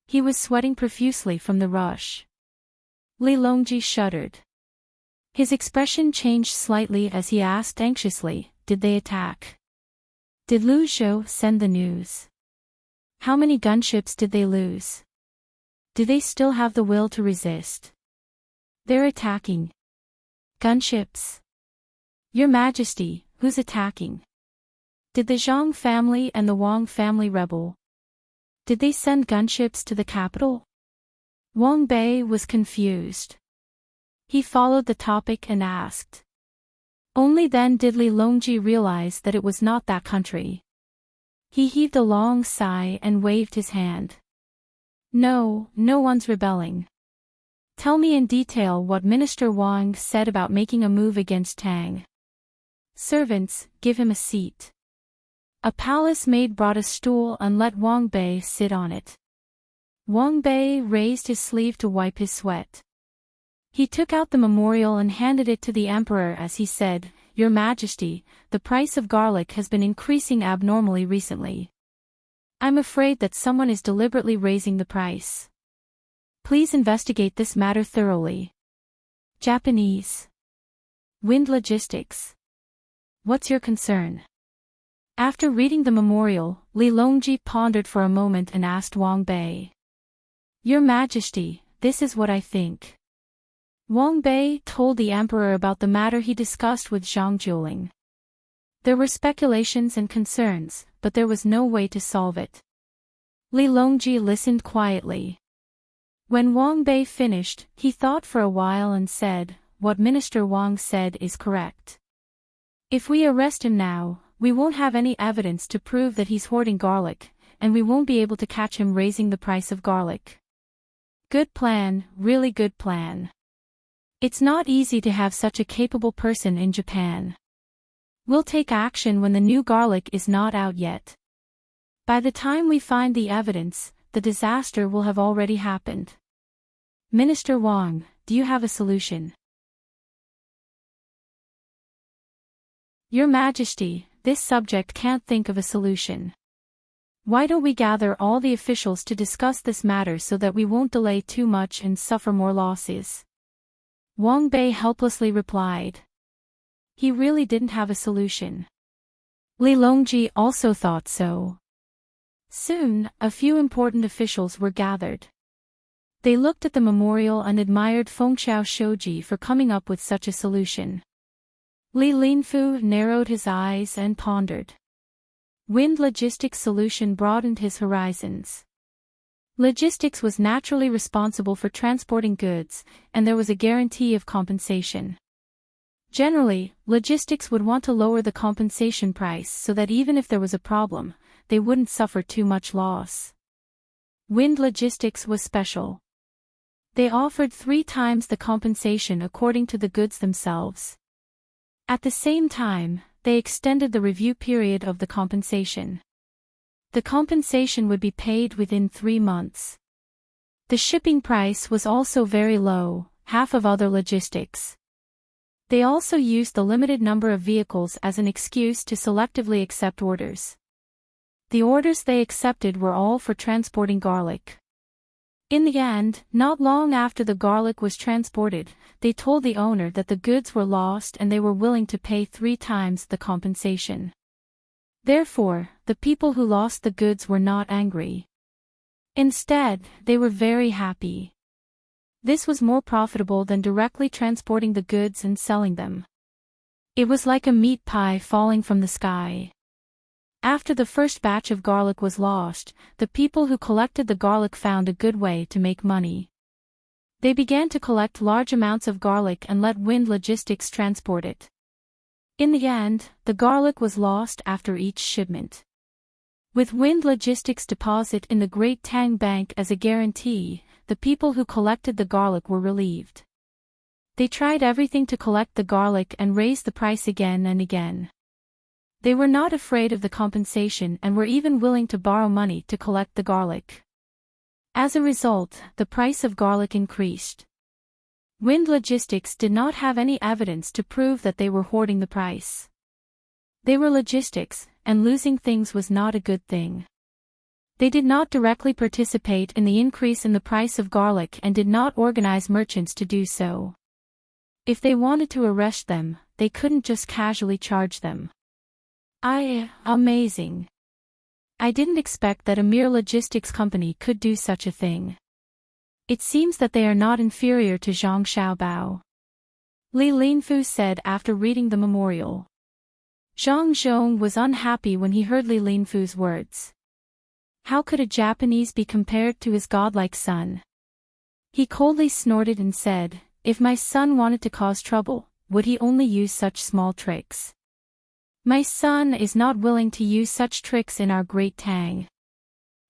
He was sweating profusely from the rush. Li Longji shuddered. His expression changed slightly as he asked anxiously, "Did they attack? Did Lu Zhou send the news? How many gunships did they lose? Do they still have the will to resist?" "They're attacking." "Gunships? Your Majesty, who's attacking? Did the Zhang family and the Wang family rebel? Did they send gunships to the capital?" Wang Bei was confused. He followed the topic and asked. Only then did Li Longji realize that it was not that country. He heaved a long sigh and waved his hand. "No, no one's rebelling. Tell me in detail what Minister Wang said about making a move against Tang." "Servants, give him a seat." A palace maid brought a stool and let Wang Bei sit on it. Wang Bei raised his sleeve to wipe his sweat. He took out the memorial and handed it to the emperor as he said, "Your Majesty, the price of garlic has been increasing abnormally recently. I'm afraid that someone is deliberately raising the price. Please investigate this matter thoroughly." Japanese. Wind Logistics. What's your concern? After reading the memorial, Li Longji pondered for a moment and asked Wang Bei. "Your Majesty, this is what I think." Wang Bei told the emperor about the matter he discussed with Zhang Juling. There were speculations and concerns, but there was no way to solve it. Li Longji listened quietly. When Wang Bei finished, he thought for a while and said, "What Minister Wang said is correct. If we arrest him now, we won't have any evidence to prove that he's hoarding garlic, and we won't be able to catch him raising the price of garlic. Good plan, really good plan. It's not easy to have such a capable person in Japan. We'll take action when the new garlic is not out yet. By the time we find the evidence, the disaster will have already happened. Minister Wang, do you have a solution?" "Your Majesty, this subject can't think of a solution. Why don't we gather all the officials to discuss this matter so that we won't delay too much and suffer more losses?" Wang Bei helplessly replied. He really didn't have a solution. Li Longji also thought so. Soon, a few important officials were gathered. They looked at the memorial and admired Fengxiao Shoji for coming up with such a solution. Li Linfu narrowed his eyes and pondered. Wind logistics solution broadened his horizons. Logistics was naturally responsible for transporting goods, and there was a guarantee of compensation. Generally, logistics would want to lower the compensation price so that even if there was a problem, they wouldn't suffer too much loss. Wind logistics was special. They offered 3 times the compensation according to the goods themselves. At the same time, they extended the review period of the compensation. The compensation would be paid within 3 months. The shipping price was also very low, half of other logistics. They also used the limited number of vehicles as an excuse to selectively accept orders. The orders they accepted were all for transporting garlic. In the end, not long after the garlic was transported, they told the owner that the goods were lost and they were willing to pay 3 times the compensation. Therefore, the people who lost the goods were not angry. Instead, they were very happy. This was more profitable than directly transporting the goods and selling them. It was like a meat pie falling from the sky. After the first batch of garlic was lost, the people who collected the garlic found a good way to make money. They began to collect large amounts of garlic and let Wind Logistics transport it. In the end, the garlic was lost after each shipment. With Wind Logistics' deposit in the Great Tang Bank as a guarantee, the people who collected the garlic were relieved. They tried everything to collect the garlic and raise the price again and again. They were not afraid of the compensation and were even willing to borrow money to collect the garlic. As a result, the price of garlic increased. Wind Logistics did not have any evidence to prove that they were hoarding the price. They were logistics, and losing things was not a good thing. They did not directly participate in the increase in the price of garlic and did not organize merchants to do so. If they wanted to arrest them, they couldn't just casually charge them. Amazing. I didn't expect that a mere logistics company could do such a thing. It seems that they are not inferior to Zhang Xiaobao. Li Linfu said after reading the memorial. Zhang Zhong was unhappy when he heard Li Linfu's words. How could a Japanese be compared to his godlike son? He coldly snorted and said, if my son wanted to cause trouble, would he only use such small tricks? My son is not willing to use such tricks in our Great Tang.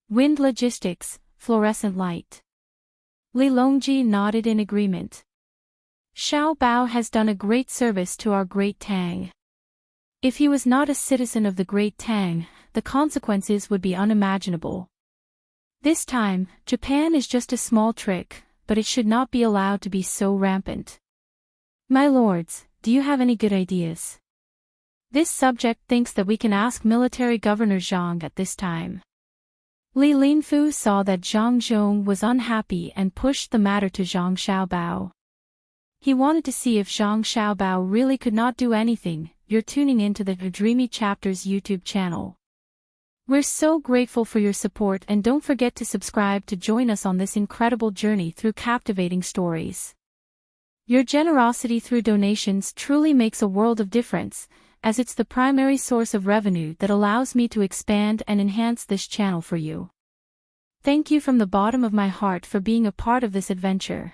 Wind Logistics, fluorescent light. Li Longji nodded in agreement. Xiao Bao has done a great service to our Great Tang. If he was not a citizen of the Great Tang, the consequences would be unimaginable. This time, Japan is just a small trick, but it should not be allowed to be so rampant. My lords, do you have any good ideas? This subject thinks that we can ask Military Governor Zhang at this time. Li Linfu saw that Zhang Zhong was unhappy and pushed the matter to Zhang Xiaobao. He wanted to see if Zhang Xiaobao really could not do anything. You're tuning into the Dreamy Chapters YouTube channel. We're so grateful for your support and don't forget to subscribe to join us on this incredible journey through captivating stories. Your generosity through donations truly makes a world of difference, as it's the primary source of revenue that allows me to expand and enhance this channel for you. Thank you from the bottom of my heart for being a part of this adventure.